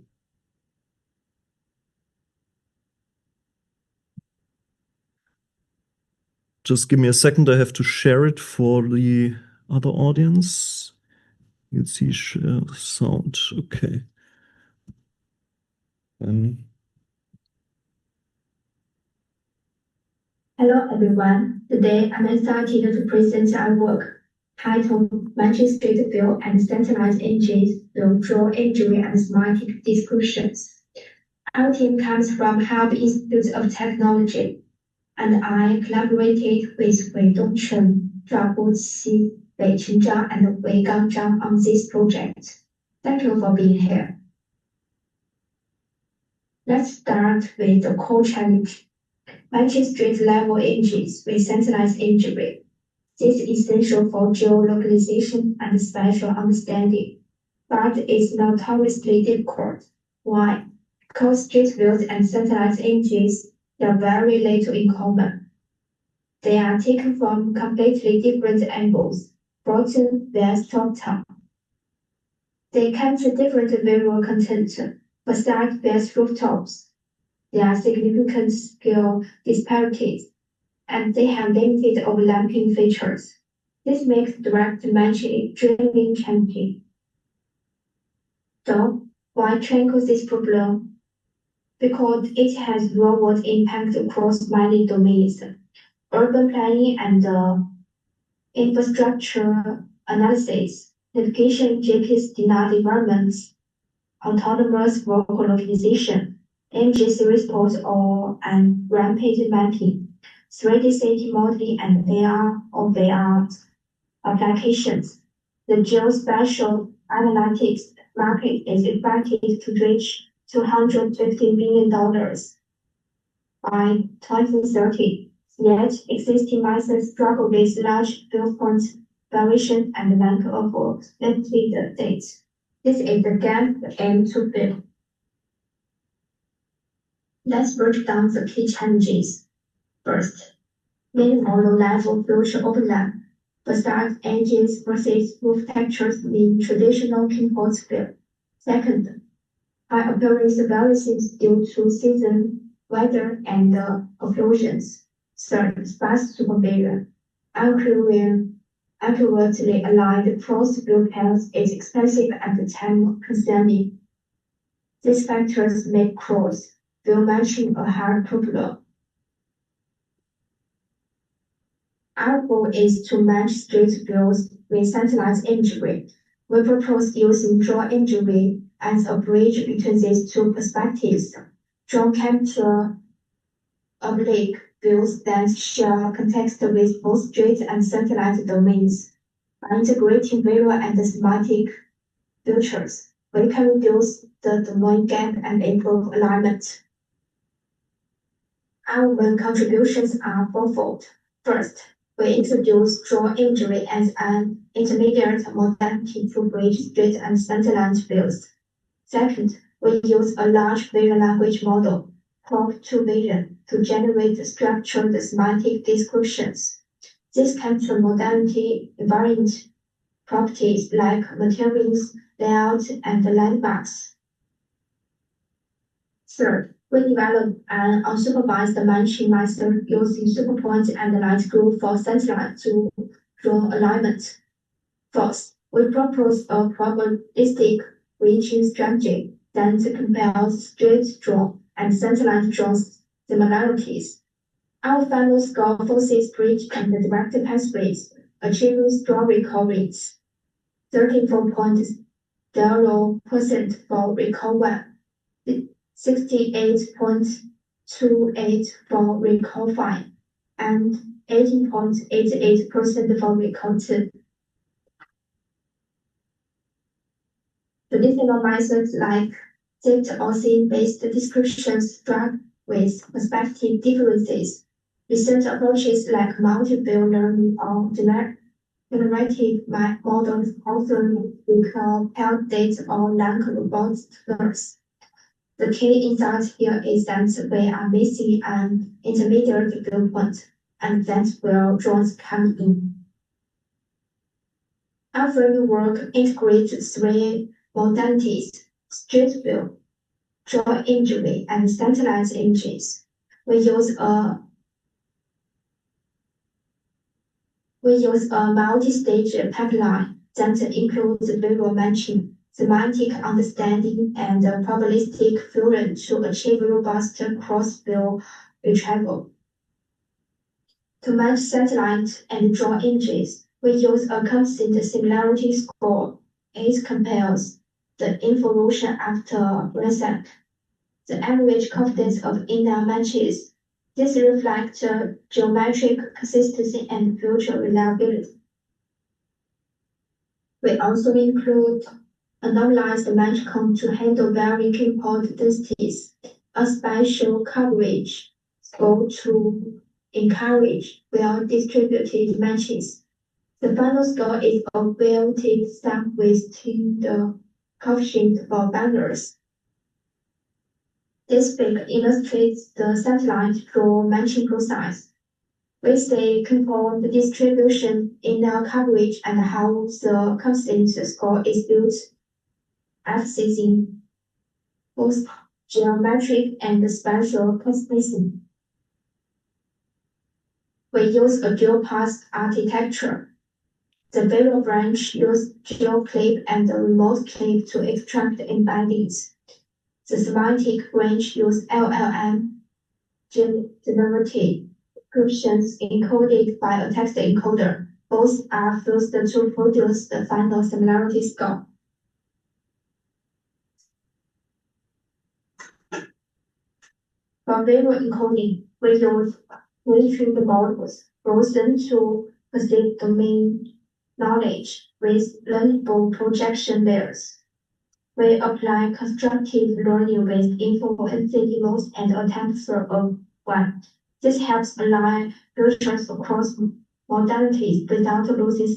Just give me a second. I have to share it for the other audience. You see share sound. Okay. Hello everyone. Today I'm excited to present our work titled Magistrate View and Centralized Engines will draw injury and semantic descriptions. Our team comes from Harvard Institute of Technology, and I collaborated with Weidong Chen, Zhaobo Qi, Weichen Zhang, and Weigang Zhang on this project. Thank you for being here. Let's start with the core challenge. Magistrate level engines with centralized injury. This is essential for geolocalization and spatial understanding, but it's notoriously difficult. Why? Because street views and centralized engines have very little in common. They are taken from completely different angles, bottom vs top-down. They capture different visual content, facade vs rooftops. There are significant scale disparities, and they have limited overlapping features. This makes direct matching extremely challenging. So, why tackle this problem? Because it has real-world impact across many domains: urban planning and infrastructure analysis, navigation GPS-denied environments, autonomous vehicle localization, MG series port and rampage mapping, 3D city modeling, and AR or VR applications. The geospatial analytics market is expected to reach $250 billion by 2030. Yet, existing methods struggle with large viewpoint variation and lack of limited data. This is the gap we aim to fill. Let's break down the key challenges. First, minimal low-level future overlap. Facade engines versus roof textures in traditional Kimport field. Second, high appearance variations due to season, weather, and occlusions. Third, sparse supervision. Accurately aligned cross-view pairs is expensive and time-consuming. These factors make cross-view matching a hard problem. Our goal is to match street views with centralized imagery. We propose using draw imagery as a bridge between these two perspectives. Draw capture oblique views that share context with both street and centralized domains. By integrating visual and semantic features, we can reduce the domain gap and improve alignment. Our main contributions are fourfold. First, we introduce draw imagery as an intermediate modality to bridge street and centralized views. Second, we use a large visual language model, Prof to Vision, to generate structured semantic descriptions. This captures modality invariant properties like materials, layout, and landmarks. Third, we develop an unsupervised matching method using superpoint and light glue for centralized to draw alignment. Fourth, we propose a probabilistic bridging strategy that compares straight draw and centralized draw similarities. Our final score forces bridge and direct pathways, achieving strong recall rates: 34.0% for recall 1, 68.28% for recall 5, and 18.88% for recall 2. Traditional methods like zipped or scene-based descriptions struggle with perspective differences. Recent approaches like multi-view learning or generative models often recall paired data or lack robustness. The key insight here is that we are missing an intermediate viewpoint, and that's where drones come in. Our framework integrates 3 modalities: street view, draw imagery, and centralized images. We use a multi-stage pipeline that includes visual matching, semantic understanding, and probabilistic fusion to achieve robust cross-view retrieval. To match satellite and draw images, we use a constant similarity score. It compares the information after reset, the average confidence of inner matches. This reflects geometric consistency and future reliability. We also include a normalized match count to handle varying input densities, a special coverage score to encourage well-distributed matches. The final score is a weighted sum with the coefficient for binders. This figure illustrates the satellite draw matching process. We say conform the distribution in the coverage and how the constant score is built, emphasizing both geometric and spatial consistency. We use a dual-pass architecture. The variable branch uses geo-clip and the remote clip to extract embeddings. The semantic range uses LLM generated descriptions encoded by a text encoder. Both are used to produce the final similarity score. For visual encoding, we use retrieved models frozen to perceive domain knowledge with learnable projection layers. We apply constructive learning with influencing modes and a tensor of one. This helps align features across modalities without losing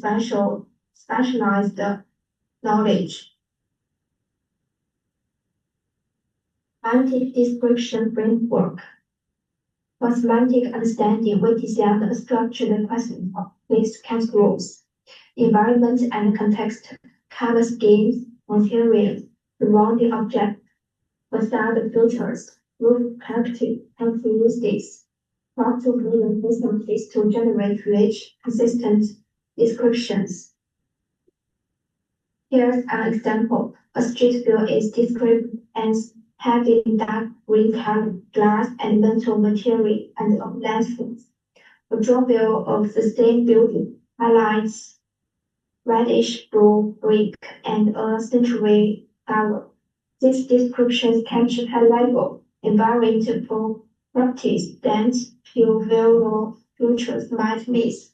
specialized knowledge. Semantic description framework. For semantic understanding, we designed a structured question with categories, environment and context, color schemes, materials, surrounding objects, facade features, roof characteristics, cross-to-medium systems to generate rich, consistent descriptions. Here's an example. A street view is described as having dark green colored glass and metal material and of landscapes. A draw view of the same building highlights reddish blue brick and a century tower. These descriptions capture high-level environment properties that few visual features might miss.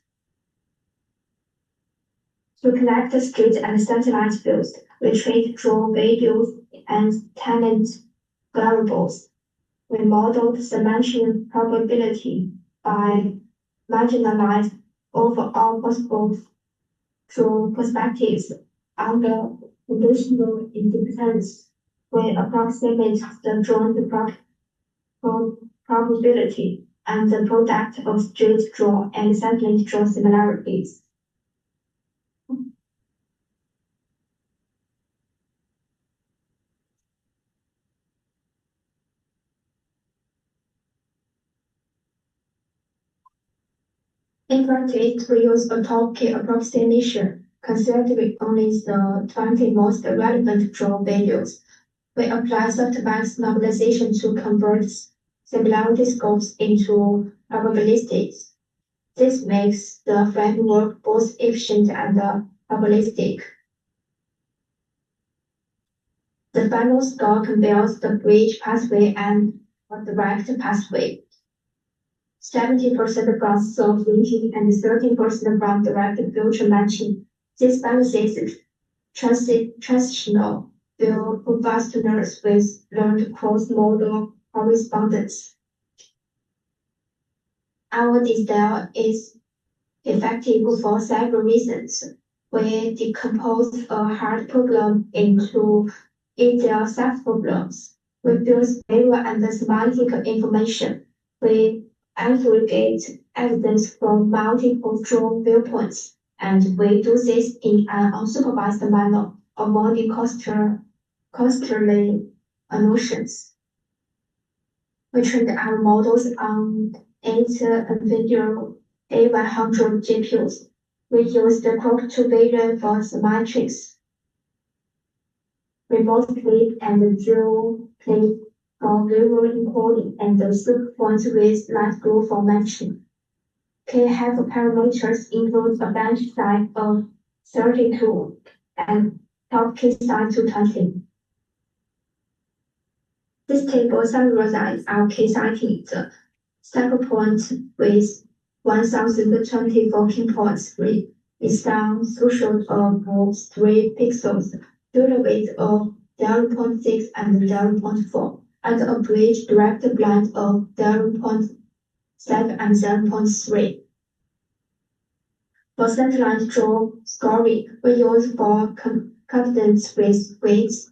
To connect the street and satellite views, we treat draw values and talent variables. We modeled semantic probability by marginalized over all possible draw perspectives under conditional independence. We approximate the drawn probability and the product of straight draw and satellite draw similarities. In practice, we use a top-K approximation, considering only the 20 most relevant draw values. We apply softmax normalization to convert similarity scopes into probabilities. This makes the framework both efficient and probabilistic. The final score compares the bridge pathway and a direct pathway. 70% from soft linking and 13% from direct future matching. This balances transitional view robustness with learned cross-modal correspondence. Our design is effective for several reasons. We decompose a hard problem into easier sub-problems. We fuse visual and semantic information. We aggregate evidence from multiple draw viewpoints, and we do this in an unsupervised manner, avoiding costly notions. We trained our models on 8 NVIDIA A100 GPUs. We use the clock to be reinforce the matrix. Remote clip and dual clip for visual encoding and the slip points with light glue for matching. K-have parameters include a bench size of 32 and top key size to 20. This table summarizes our key cited cycle point with 1024 key points is down threshold of 3 pixels, through the width of 0.6 and 0.4, and a bridge direct blend of 0.7 and 0.3. For satellite draw scoring, we use for confidence with weights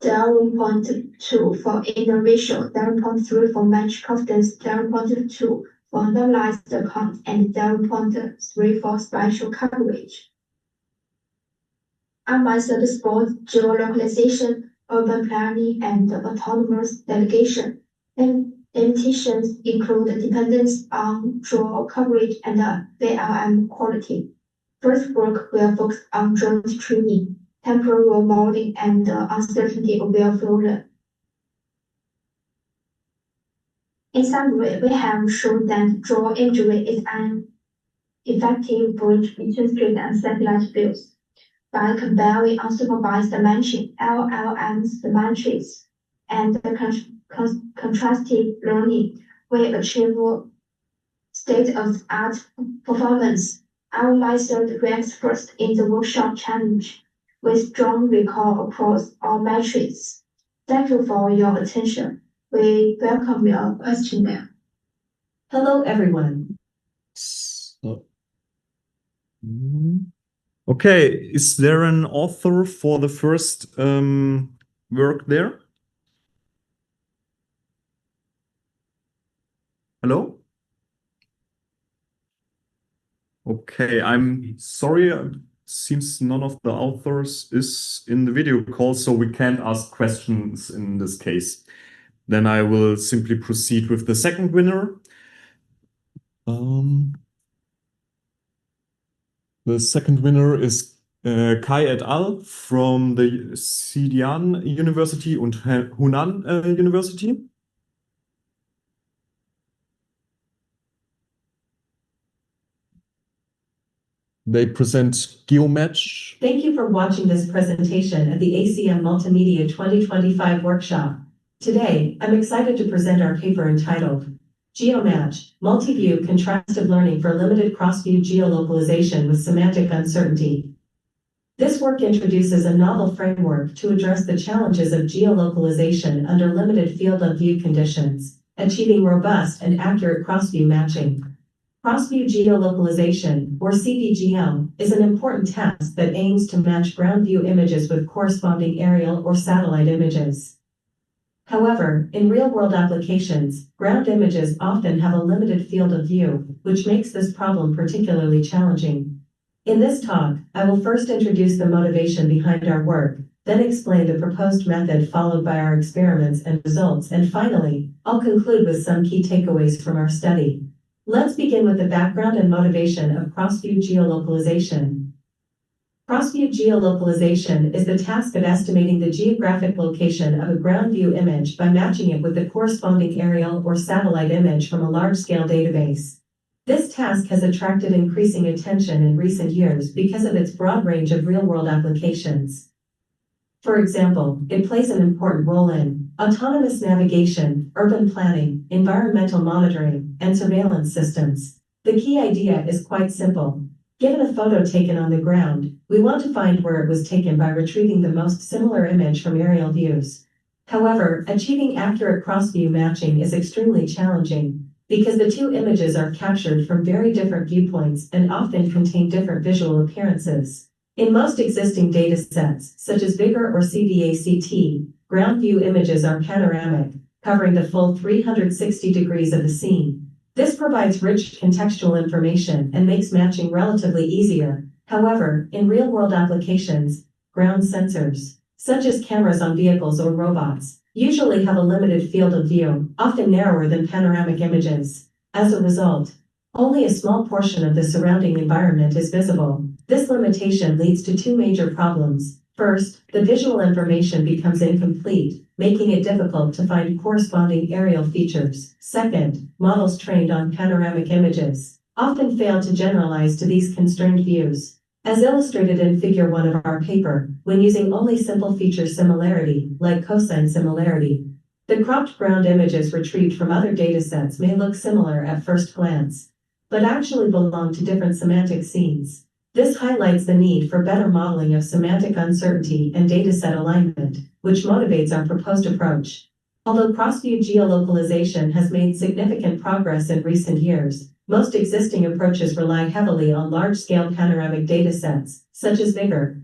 0.2 for inner ratio, 0.3 for match confidence, 0.2 for normalized count, and 0.3 for spatial coverage. Our method supports geolocalization, urban planning, and autonomous delegation. Limitations include dependence on draw coverage and VLM quality. First work will focus on joint training, temporal modeling, and uncertainty of wheel flow. In summary, we have shown that draw imagery is an effective bridge between street and satellite views. By comparing unsupervised dimension, LLMs, the matrix, and contrastive learning, we achieve state-of-the-art performance. Our method ranks first in the workshop challenge, with strong recall across all metrics. Thank you for your attention. We welcome your question now. Hello, everyone. Okay, is there an author for the first work there? Hello? Okay, I'm sorry. Seems none of the authors is in the video call, so we can't ask questions in this case. Then I will simply proceed with the second winner. The second winner is Kai et al. From the Xi'an University and Hunan University. They present GeoMatch. Thank you for watching this presentation at the ACM Multimedia 2025 workshop. Today, I'm excited to present our paper entitled GeoMatch, Multi-View Contrastive Learning for Limited Cross-View Geolocalization with Semantic Uncertainty. This work introduces a novel framework to address the challenges of geolocalization under limited field of view conditions, achieving robust and accurate cross-view matching. Cross-view geolocalization, or CVGL, is an important task that aims to match ground view images with corresponding aerial or satellite images. However, in real-world applications, ground images often have a limited field of view, which makes this problem particularly challenging. In this talk, I will first introduce the motivation behind our work, then explain the proposed method followed by our experiments and results, and finally, I'll conclude with some key takeaways from our study. Let's begin with the background and motivation of cross-view geolocalization. Cross-view geolocalization is the task of estimating the geographic location of a ground view image by matching it with the corresponding aerial or satellite image from a large-scale database. This task has attracted increasing attention in recent years because of its broad range of real-world applications. For example, it plays an important role in autonomous navigation, urban planning, environmental monitoring, and surveillance systems. The key idea is quite simple. Given a photo taken on the ground, we want to find where it was taken by retrieving the most similar image from aerial views. However, achieving accurate cross-view matching is extremely challenging because the two images are captured from very different viewpoints and often contain different visual appearances. In most existing datasets, such as Vigor or CVACT, ground view images are panoramic, covering the full 360 degrees of the scene. This provides rich contextual information and makes matching relatively easier. However, in real-world applications, ground sensors, such as cameras on vehicles or robots, usually have a limited field of view, often narrower than panoramic images. As a result, Only a small portion of the surrounding environment is visible. This limitation leads to two major problems. First, the visual information becomes incomplete, making it difficult to find corresponding aerial features. Second, models trained on panoramic images often fail to generalize to these constrained views. As illustrated in Figure 1 of our paper, when using only simple feature similarity, like cosine similarity, the cropped ground images retrieved from other datasets may look similar at first glance, but actually belong to different semantic scenes. This highlights the need for better modeling of semantic uncertainty and dataset alignment, which motivates our proposed approach. Although cross-view geolocalization has made significant progress in recent years, most existing approaches rely heavily on large-scale panoramic datasets, such as Dücker.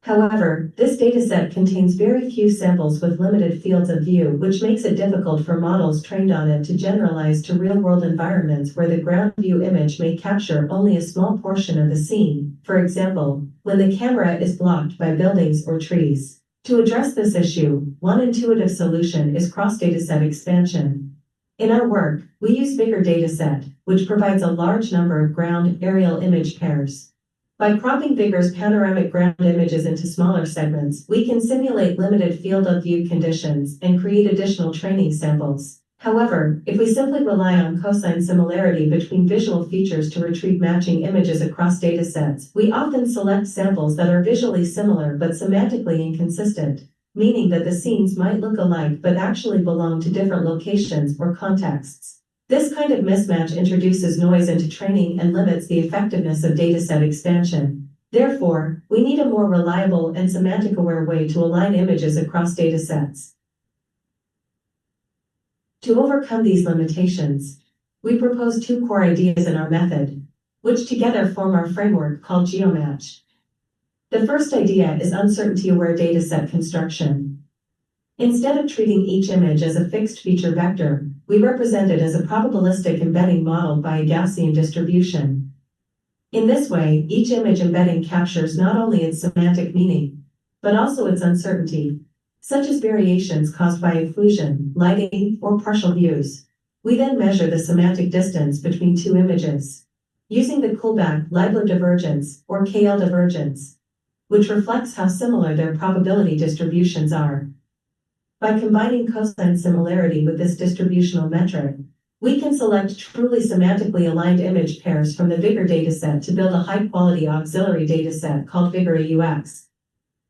However, this dataset contains very few samples with limited fields of view, which makes it difficult for models trained on it to generalize to real-world environments where the ground view image may capture only a small portion of the scene, for example, when the camera is blocked by buildings or trees. To address this issue, one intuitive solution is cross-dataset expansion. In our work, we use Bigger dataset, which provides a large number of ground aerial image pairs. By cropping Dücker's panoramic ground images into smaller segments, we can simulate limited field of view conditions and create additional training samples. However, if we simply rely on cosine similarity between visual features to retrieve matching images across datasets, we often select samples that are visually similar but semantically inconsistent, meaning that the scenes might look alike but actually belong to different locations or contexts. This kind of mismatch introduces noise into training and limits the effectiveness of dataset expansion. Therefore, we need a more reliable and semantic-aware way to align images across datasets. To overcome these limitations, we propose two core ideas in our method, which together form our framework called GeoMatch. The first idea is uncertainty-aware dataset construction. Instead of treating each image as a fixed feature vector, we represent it as a probabilistic embedding modeled by a Gaussian distribution. In this way, each image embedding captures not only its semantic meaning, but also its uncertainty, such as variations caused by occlusion, lighting, or partial views. We then measure the semantic distance between two images, using the Kullback-Leibler divergence, or KL divergence, which reflects how similar their probability distributions are. By combining cosine similarity with this distributional metric, we can select truly semantically aligned image pairs from the Dücker dataset to build a high-quality auxiliary dataset called Dücker AUX.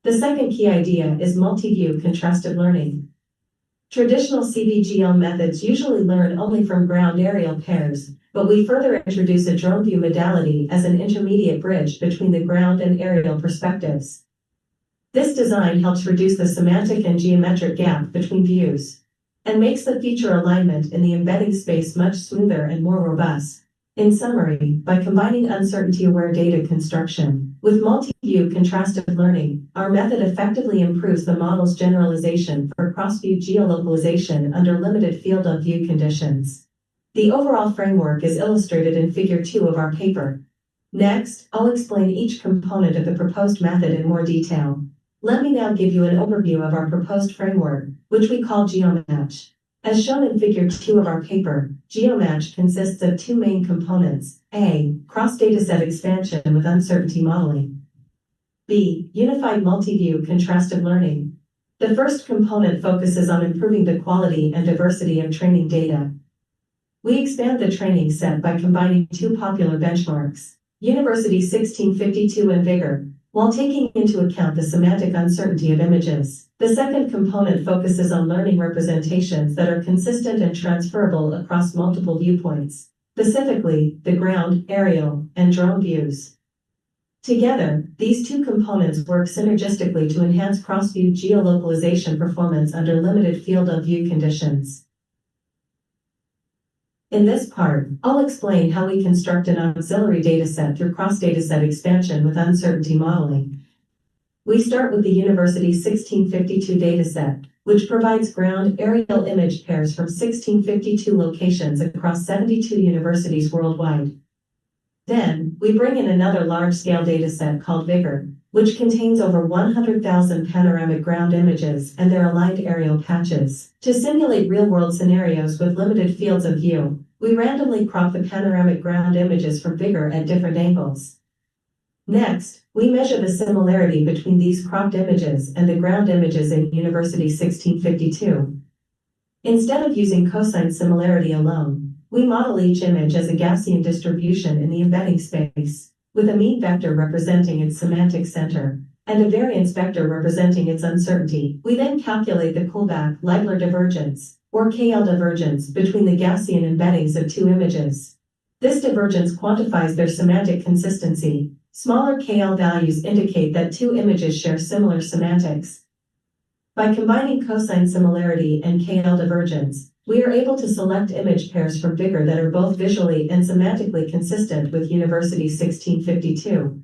The second key idea is multi-view contrastive learning. Traditional CVGL methods usually learn only from ground aerial pairs, but we further introduce a drone view modality as an intermediate bridge between the ground and aerial perspectives. This design helps reduce the semantic and geometric gap between views, and makes the feature alignment in the embedding space much smoother and more robust. In summary, by combining uncertainty-aware data construction with multi-view contrastive learning, our method effectively improves the model's generalization for cross-view geolocalization under limited field of view conditions. The overall framework is illustrated in Figure 2 of our paper. Next, I'll explain each component of the proposed method in more detail. Let me now give you an overview of our proposed framework, which we call GeoMatch. As shown in Figure 2 of our paper, GeoMatch consists of two main components: A. Cross-dataset expansion with uncertainty modeling. B. Unified multi-view contrastive learning. The first component focuses on improving the quality and diversity of training data. We expand the training set by combining two popular benchmarks, University 1652 and Dücker, while taking into account the semantic uncertainty of images. The second component focuses on learning representations that are consistent and transferable across multiple viewpoints, specifically the ground, aerial, and drone views. Together, these two components work synergistically to enhance cross-view geolocalization performance under limited field of view conditions. In this part, I'll explain how we construct an auxiliary dataset through cross-dataset expansion with uncertainty modeling. We start with the University 1652 dataset, which provides ground aerial image pairs from 1652 locations across 72 universities worldwide. Then, we bring in another large-scale dataset called Dücker, which contains over 100,000 panoramic ground images and their aligned aerial patches. To simulate real-world scenarios with limited fields of view, we randomly crop the panoramic ground images from bigger at different angles. Next, we measure the similarity between these cropped images and the ground images in University 1652. Instead of using cosine similarity alone, we model each image as a Gaussian distribution in the embedding space, with a mean vector representing its semantic center and a variance vector representing its uncertainty. We then calculate the Kullback-Leibler divergence, or KL divergence, between the Gaussian embeddings of two images. This divergence quantifies their semantic consistency. Smaller KL values indicate that two images share similar semantics. By combining cosine similarity and KL divergence, we are able to select image pairs from Dücker that are both visually and semantically consistent with University 1652.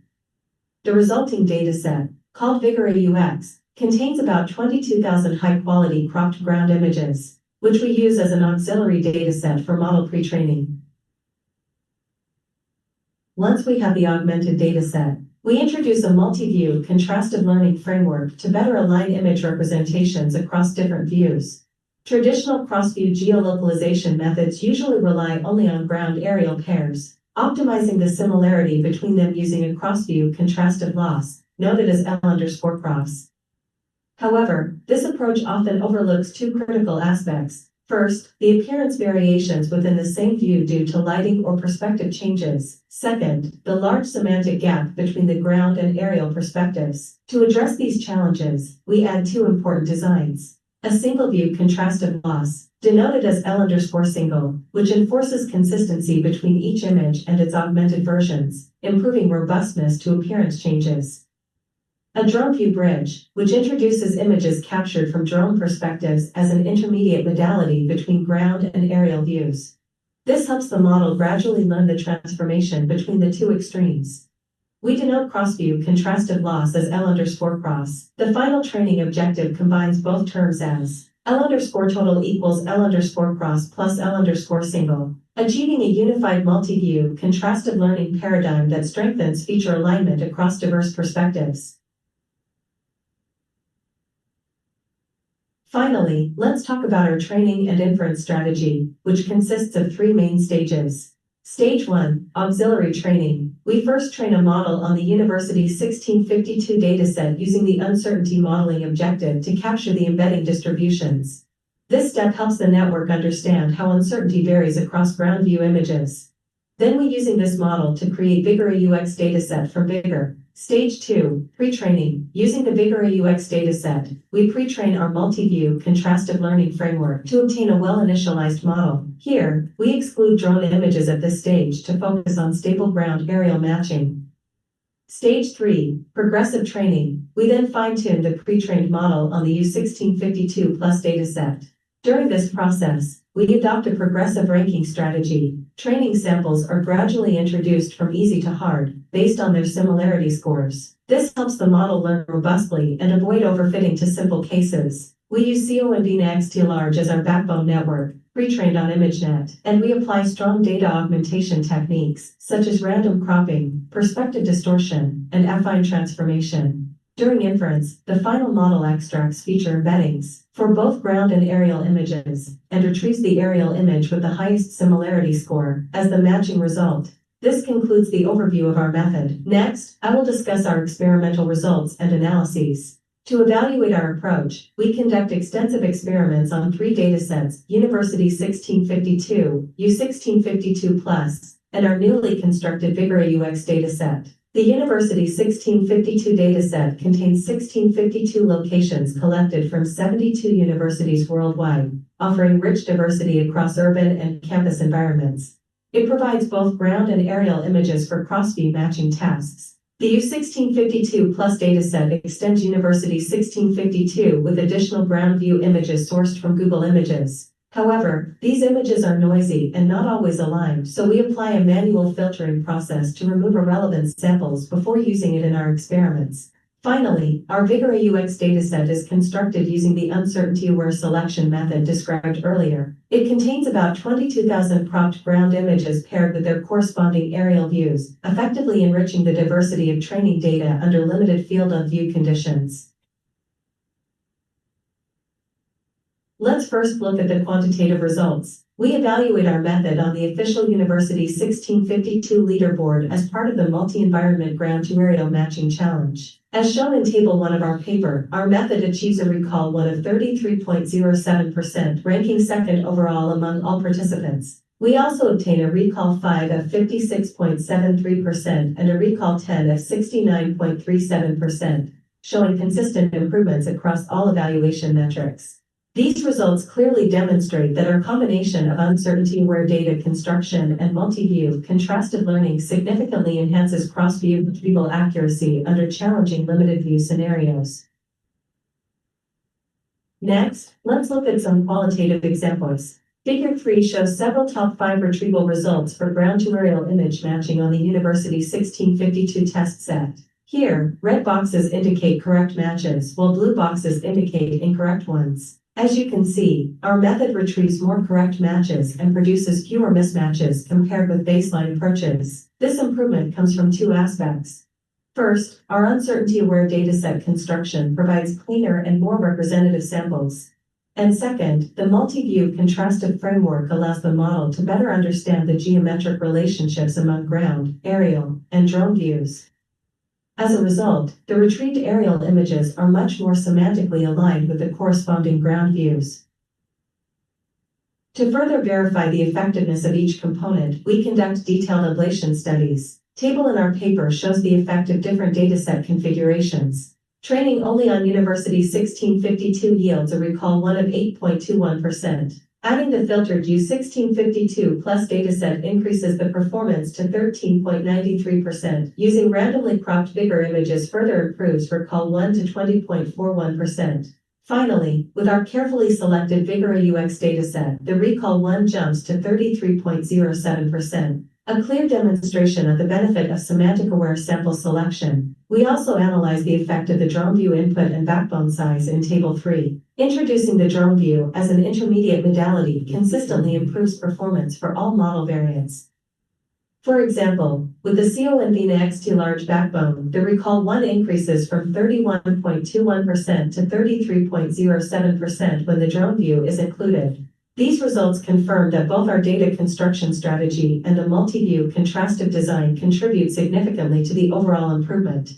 The resulting dataset, called Vigor AUX, contains about 22,000 high-quality cropped ground images, which we use as an auxiliary dataset for model pre-training. Once we have the augmented dataset, we introduce a multi-view contrastive learning framework to better align image representations across different views. Traditional cross-view geolocalization methods usually rely only on ground-aerial pairs, optimizing the similarity between them using a cross-view contrastive loss, noted as L_cross. However, this approach often overlooks two critical aspects. First, the appearance variations within the same view due to lighting or perspective changes. Second, the large semantic gap between the ground and aerial perspectives. To address these challenges, we add two important designs. A single-view contrastive loss, denoted as L_single, which enforces consistency between each image and its augmented versions, improving robustness to appearance changes. A drone view bridge, which introduces images captured from drone perspectives as an intermediate modality between ground and aerial views. This helps the model gradually learn the transformation between the two extremes. We denote cross-view contrastive loss as L_cross. The final training objective combines both terms as L_total equals L_cross plus L_single, achieving a unified multi-view contrastive learning paradigm that strengthens feature alignment across diverse perspectives. Finally, let's talk about our training and inference strategy, which consists of three main stages. Stage 1, auxiliary training. We first train a model on the University 1652 dataset using the uncertainty modeling objective to capture the embedding distributions. This step helps the network understand how uncertainty varies across ground view images. Then we using this model to create Vigor AUX dataset from Vigor. Stage 2, pre-training. Using the Vigor AUX dataset, we pre-train our multi-view contrastive learning framework to obtain a well-initialized model. Here, we exclude drone images at this stage to focus on stable ground aerial matching. Stage 3, progressive training. We then fine-tune the pre-trained model on the U1652 Plus dataset. During this process, we adopt a progressive ranking strategy. Training samples are gradually introduced from easy to hard, based on their similarity scores. This helps the model learn robustly and avoid overfitting to simple cases. We use CONVNA-XT-large as our backbone network, pre-trained on ImageNet, and we apply strong data augmentation techniques, such as random cropping, perspective distortion, and affine transformation. During inference, the final model extracts feature embeddings for both ground and aerial images, and retrieves the aerial image with the highest similarity score as the matching result. This concludes the overview of our method. Next, I will discuss our experimental results and analyses. To evaluate our approach, we conduct extensive experiments on three datasets: University 1652, U1652 Plus, and our newly constructed Vigor AUX dataset. The University 1652 dataset contains 1652 locations collected from 72 universities worldwide, offering rich diversity across urban and campus environments. It provides both ground and aerial images for cross-view matching tasks. The U1652 Plus dataset extends University 1652 with additional ground view images sourced from Google Images. However, these images are noisy and not always aligned, so we apply a manual filtering process to remove irrelevant samples before using it in our experiments. Finally, our Vigor AUX dataset is constructed using the uncertainty-aware selection method described earlier. It contains about 22,000 cropped ground images paired with their corresponding aerial views, effectively enriching the diversity of training data under limited field of view conditions. Let's first look at the quantitative results. We evaluate our method on the official University 1652 leaderboard as part of the Multi-Environment Ground-to-Aerial Matching Challenge. As shown in Table 1 of our paper, our method achieves a recall 1 of 33.07%, ranking second overall among all participants. We also obtain a recall 5 of 56.73% and a recall 10 of 69.37%, showing consistent improvements across all evaluation metrics. These results clearly demonstrate that our combination of uncertainty-aware data construction and multi-view contrastive learning significantly enhances cross-view retrieval accuracy under challenging limited-view scenarios. Next, let's look at some qualitative examples. Figure 3 shows several top 5 retrieval results for ground-to-aerial image matching on the University 1652 test set. Here, red boxes indicate correct matches, while blue boxes indicate incorrect ones. As you can see, our method retrieves more correct matches and produces fewer mismatches compared with baseline approaches. This improvement comes from 2 aspects. First, our uncertainty-aware dataset construction provides cleaner and more representative samples. And second, the multi-view contrastive framework allows the model to better understand the geometric relationships among ground, aerial, and drone views. As a result, the retrieved aerial images are much more semantically aligned with the corresponding ground views. To further verify the effectiveness of each component, we conduct detailed ablation studies. Table in our paper shows the effect of different dataset configurations. Training only on University 1652 yields a recall 1 of 8.21%. Adding the filtered U1652 plus dataset increases the performance to 13.93%. Using randomly cropped vigor images further improves recall 1 to 20.41%. Finally, with our carefully selected Vigora UX dataset, the recall 1 jumps to 33.07%. A clear demonstration of the benefit of semantic-aware sample selection. We also analyze the effect of the drone view input and backbone size in Table 3. Introducing the drone view as an intermediate modality consistently improves performance for all model variants. For example, with the CONVINA XT large backbone, the recall 1 increases from 31.21% to 33.07% when the drone view is included. These results confirm that both our data construction strategy and the multi-view contrastive design contribute significantly to the overall improvement.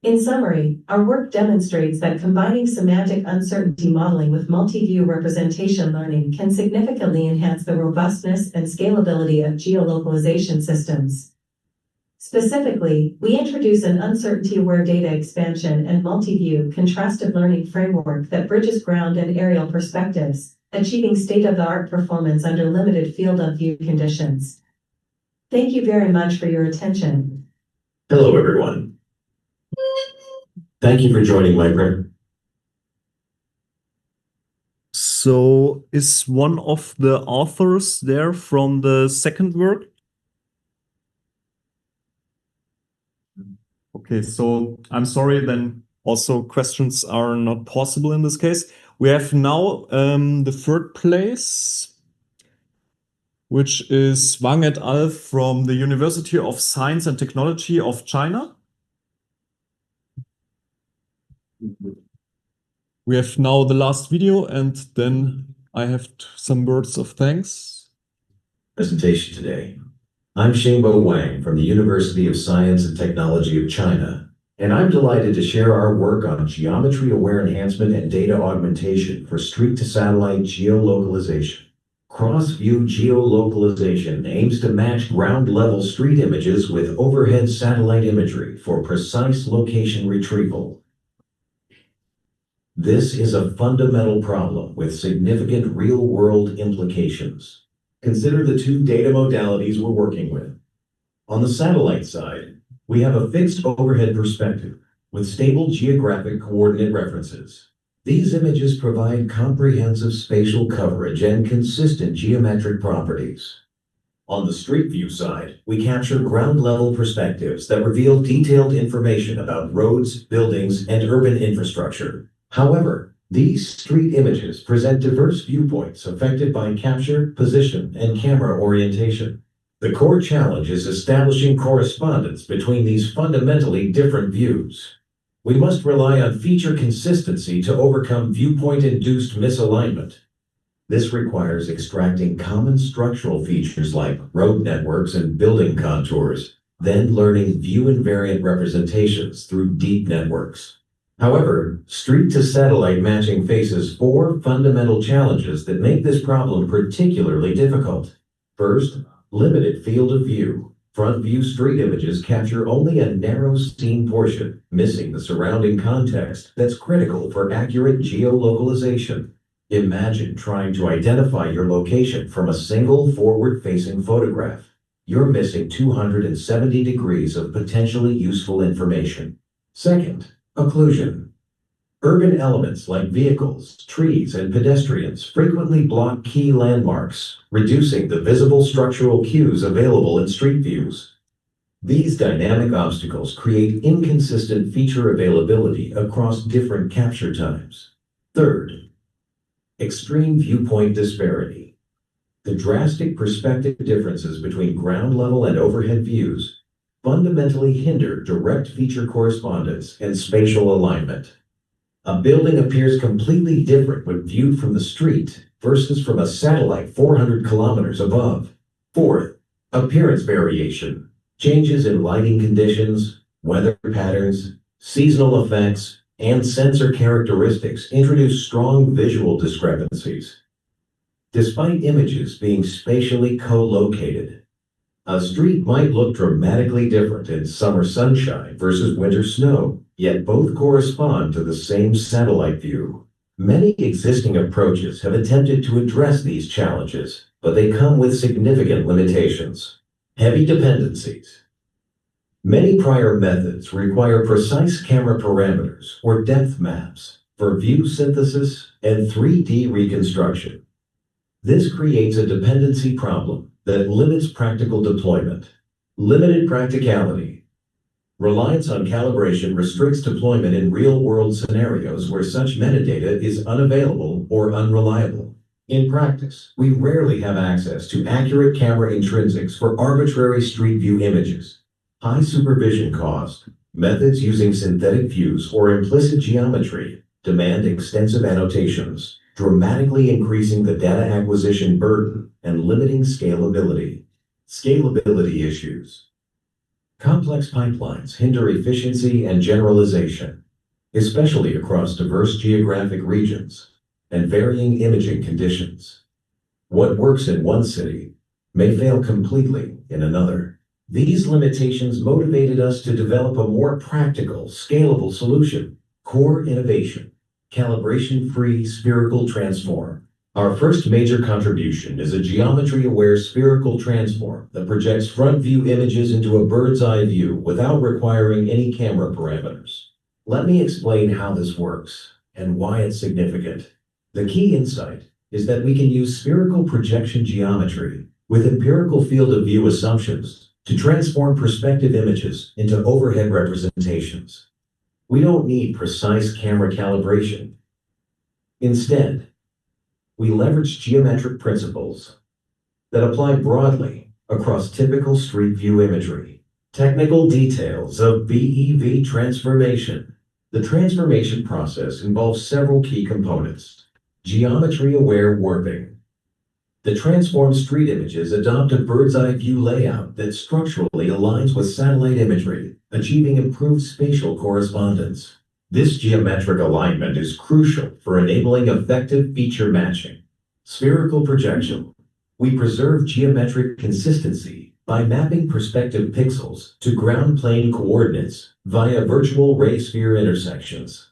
In summary, our work demonstrates that combining semantic uncertainty modeling with multi-view representation learning can significantly enhance the robustness and scalability of geolocalization systems. Specifically, we introduce an uncertainty-aware data expansion and multi-view contrastive learning framework that bridges ground and aerial perspectives, achieving state-of-the-art performance under limited field of view conditions. Thank you very much for your attention. Hello, everyone. Thank you for joining my prayer. So is one of the authors there from the second work? Okay, so I'm sorry, then also questions are not possible in this case. We have now the third place, which is Wang et al. From the University of Science and Technology of China. We have now the last video, and then I have some words of thanks. Presentation today. I'm Xingbo Wang from the University of Science and Technology of China, and I'm delighted to share our work on geometry-aware enhancement and data augmentation for street-to-satellite geolocalization. Cross-view geolocalization aims to match ground-level street images with overhead satellite imagery for precise location retrieval. This is a fundamental problem with significant real-world implications. Consider the 2 data modalities we're working with. On the satellite side, we have a fixed overhead perspective with stable geographic coordinate references. These images provide comprehensive spatial coverage and consistent geometric properties. On the street view side, we capture ground-level perspectives that reveal detailed information about roads, buildings, and urban infrastructure. However, these street images present diverse viewpoints affected by capture, position, and camera orientation. The core challenge is establishing correspondence between these fundamentally different views. we must rely on feature consistency to overcome viewpoint-induced misalignment. This requires extracting common structural features like road networks and building contours, then learning view-invariant representations through deep networks. However, street-to-satellite matching faces 4 fundamental challenges that make this problem particularly difficult. First, limited field of view. Front view street images capture only a narrow scene portion, missing the surrounding context that's critical for accurate geolocalization. Imagine trying to identify your location from a single forward-facing photograph. You're missing 270 degrees of potentially useful information. Second, occlusion. Urban elements like vehicles, trees, and pedestrians frequently block key landmarks, reducing the visible structural cues available in street views. These dynamic obstacles create inconsistent feature availability across different capture times. Third, extreme viewpoint disparity. The drastic perspective differences between ground level and overhead views fundamentally hinder direct feature correspondence and spatial alignment. A building appears completely different when viewed from the street versus from a satellite 400 kilometers above. Fourth, appearance variation. Changes in lighting conditions, weather patterns, seasonal effects, and sensor characteristics introduce strong visual discrepancies. Despite images being spatially co-located, a street might look dramatically different in summer sunshine versus winter snow, yet both correspond to the same satellite view. Many existing approaches have attempted to address these challenges, but they come with significant limitations. Heavy dependencies. Many prior methods require precise camera parameters or depth maps for view synthesis and 3D reconstruction. This creates a dependency problem that limits practical deployment. Limited practicality. Reliance on calibration restricts deployment in real-world scenarios where such metadata is unavailable or unreliable. In practice, we rarely have access to accurate camera intrinsics for arbitrary street view images. High supervision cost. Methods using synthetic views or implicit geometry demand extensive annotations, dramatically increasing the data acquisition burden and limiting scalability. Scalability issues. Complex pipelines hinder efficiency and generalization, especially across diverse geographic regions and varying imaging conditions. What works in one city may fail completely in another. These limitations motivated us to develop a more practical, scalable solution. Core innovation. Calibration-free spherical transform. Our first major contribution is a geometry-aware spherical transform that projects front view images into a bird's eye view without requiring any camera parameters. Let me explain how this works and why it's significant. The key insight is that we can use spherical projection geometry with empirical field of view assumptions to transform perspective images into overhead representations. We don't need precise camera calibration. Instead, we leverage geometric principles that apply broadly across typical street view imagery. Technical details of BEV transformation. The transformation process involves several key components. Geometry-aware warping. The transformed street images adopt a bird's-eye view layout that structurally aligns with satellite imagery, achieving improved spatial correspondence. This geometric alignment is crucial for enabling effective feature matching. Spherical projection. We preserve geometric consistency by mapping perspective pixels to ground plane coordinates via virtual ray sphere intersections.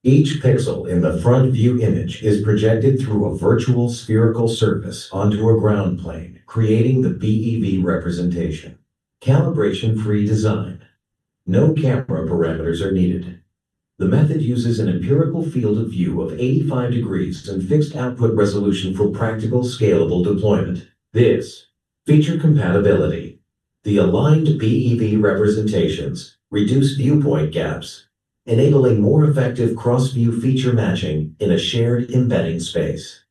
Each pixel in the front view image is projected through a virtual spherical surface onto a ground plane, creating the BEV representation. Calibration-free design. No camera parameters are needed. The method uses an empirical field of view of 85 degrees and fixed output resolution for practical scalable deployment. This feature compatibility. The aligned BEV representations reduce viewpoint gaps, enabling more effective cross-view feature matching in a shared embedding space.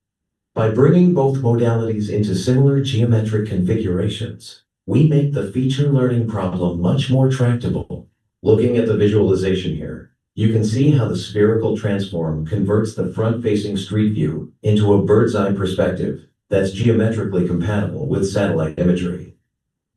By bringing both modalities into similar geometric configurations, we make the feature learning problem much more tractable. Looking at the visualization here, You can see how the spherical transform converts the front-facing street view into a bird's-eye perspective that's geometrically compatible with satellite imagery.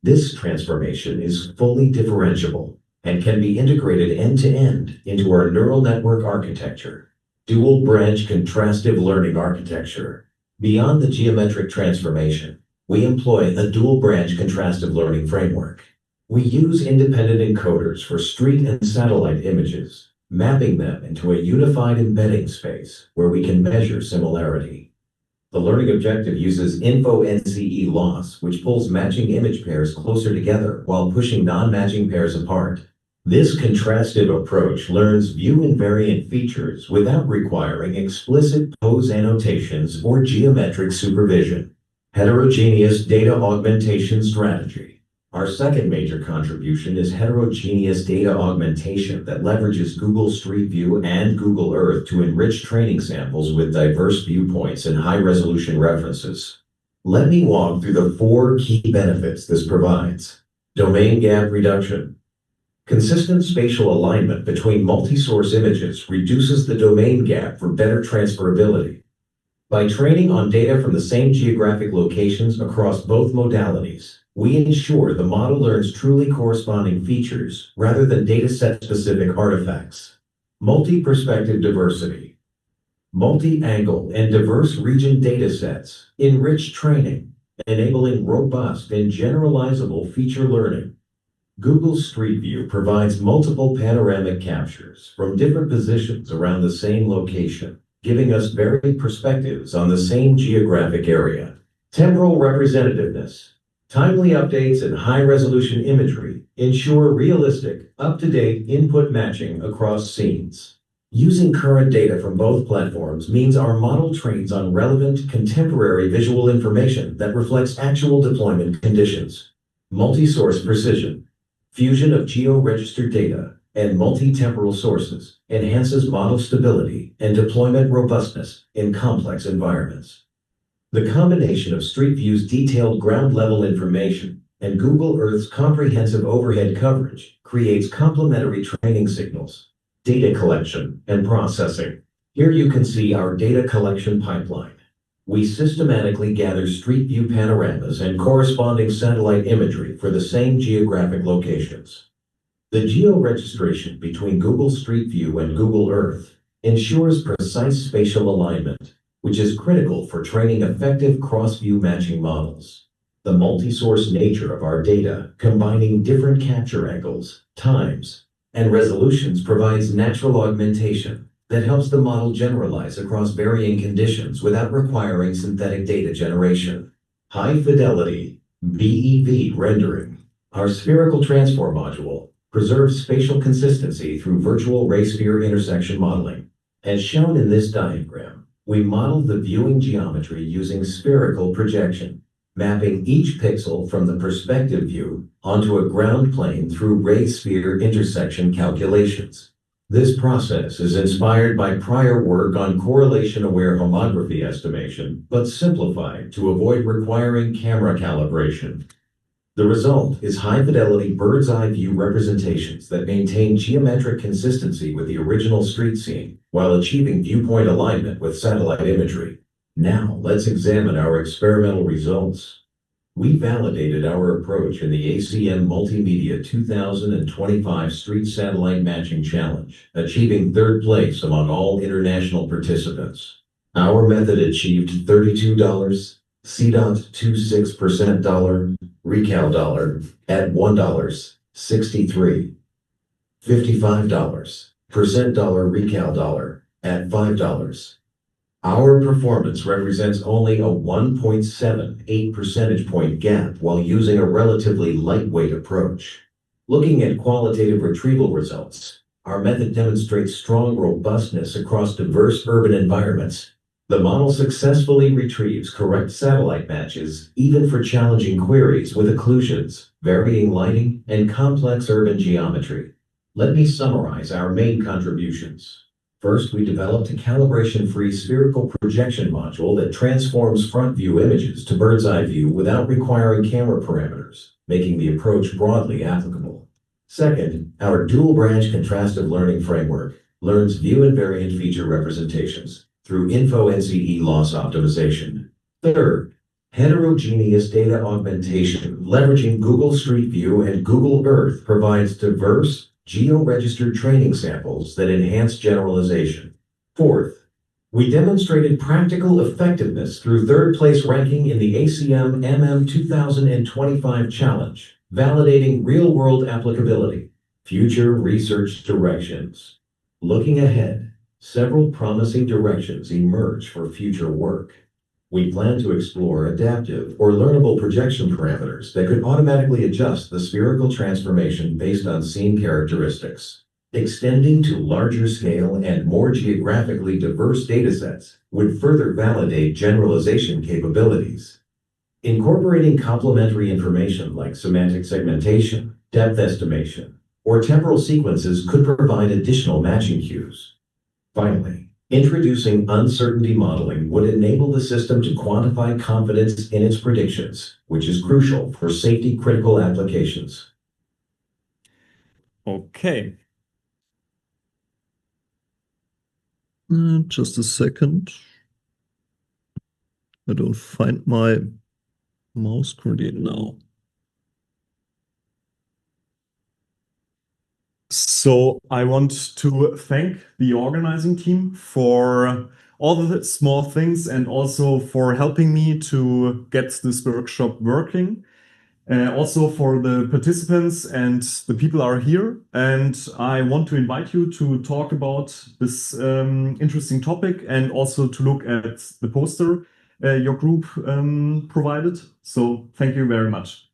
This transformation is fully differentiable and can be integrated end-to-end into our neural network architecture, dual-branch contrastive learning architecture. Beyond the geometric transformation, we employ a dual-branch contrastive learning framework. We use independent encoders for street and satellite images, mapping them into a unified embedding space where we can measure similarity. The learning objective uses info-NCE loss, which pulls matching image pairs closer together while pushing non-matching pairs apart. This contrastive approach learns view-invariant features without requiring explicit pose annotations or geometric supervision. Heterogeneous data augmentation strategy. Our second major contribution is heterogeneous data augmentation that leverages Google Street View and Google Earth to enrich training samples with diverse viewpoints and high-resolution references. Let me walk through the 4 key benefits this provides. Domain gap reduction. Consistent spatial alignment between multi-source images reduces the domain gap for better transferability. By training on data from the same geographic locations across both modalities, we ensure the model learns truly corresponding features rather than dataset-specific artifacts. Multi-perspective diversity. Multi-angle and diverse region datasets enrich training, enabling robust and generalizable feature learning. Google Street View provides multiple panoramic captures from different positions around the same location, giving us varied perspectives on the same geographic area. Temporal representativeness. Timely updates and high-resolution imagery ensure realistic, up-to-date input matching across scenes. Using current data from both platforms means our model trains on relevant, contemporary visual information that reflects actual deployment conditions. Multi-source precision. Fusion of geo-registered data and multi-temporal sources enhances model stability and deployment robustness in complex environments. The combination of Street View's detailed ground-level information and Google Earth's comprehensive overhead coverage creates complementary training signals. Data collection and processing. Here you can see our data collection pipeline. We systematically gather Street View panoramas and corresponding satellite imagery for the same geographic locations. The geo-registration between Google Street View and Google Earth ensures precise spatial alignment, which is critical for training effective cross-view matching models. The multi-source nature of our data, combining different capture angles, times, and resolutions provides natural augmentation that helps the model generalize across varying conditions without requiring synthetic data generation. High-fidelity BEV rendering. Our spherical transform module preserves spatial consistency through virtual ray-sphere intersection modeling. As shown in this diagram, we modeled the viewing geometry using spherical projection, mapping each pixel from the perspective view onto a ground plane through ray-sphere intersection calculations. This process is inspired by prior work on correlation-aware homography estimation, but simplified to avoid requiring camera calibration. The result is high-fidelity bird's-eye view representations that maintain geometric consistency with the original street scene while achieving viewpoint alignment with satellite imagery. Now, let's examine our experimental results. We validated our approach in the ACM Multimedia 2025 Street Satellite Matching Challenge, achieving third place among all international participants. Our method achieved $32, C.26% dollar, recal dollar at $1.63, $55, percent dollar recal dollar at $5. Our performance represents only a 1.78 percentage point gap while using a relatively lightweight approach. Looking at qualitative retrieval results, our method demonstrates strong robustness across diverse urban environments. The model successfully retrieves correct satellite matches, even for challenging queries with occlusions, varying lighting, and complex urban geometry. Let me summarize our main contributions. First, we developed a calibration-free spherical projection module that transforms front-view images to bird's-eye view without requiring camera parameters, making the approach broadly applicable. Second, our dual-branch contrastive learning framework learns view invariant feature representations through info-NCE loss optimization. Third, heterogeneous data augmentation leveraging Google Street View and Google Earth provides diverse, geo-registered training samples that enhance generalization. Fourth, we demonstrated practical effectiveness through third-place ranking in the ACM MM 2025 Challenge, validating real-world applicability. Future research directions. Looking ahead, several promising directions emerge for future work. We plan to explore adaptive or learnable projection parameters that could automatically adjust the spherical transformation based on scene characteristics. Extending to larger scale and more geographically diverse datasets would further validate generalization capabilities. Incorporating complementary information like semantic segmentation, depth estimation, or temporal sequences could provide additional matching cues. Finally, introducing uncertainty modeling would enable the system to quantify confidence in its predictions, which is crucial for safety-critical applications. Okay. Just a second. I don't find my mouse currently now. So I want to thank the organizing team for all the small things and also for helping me to get this workshop working. Also for the participants and the people who are here. And I want to invite you to talk about this interesting topic and also to look at the poster your group provided. So thank you very much.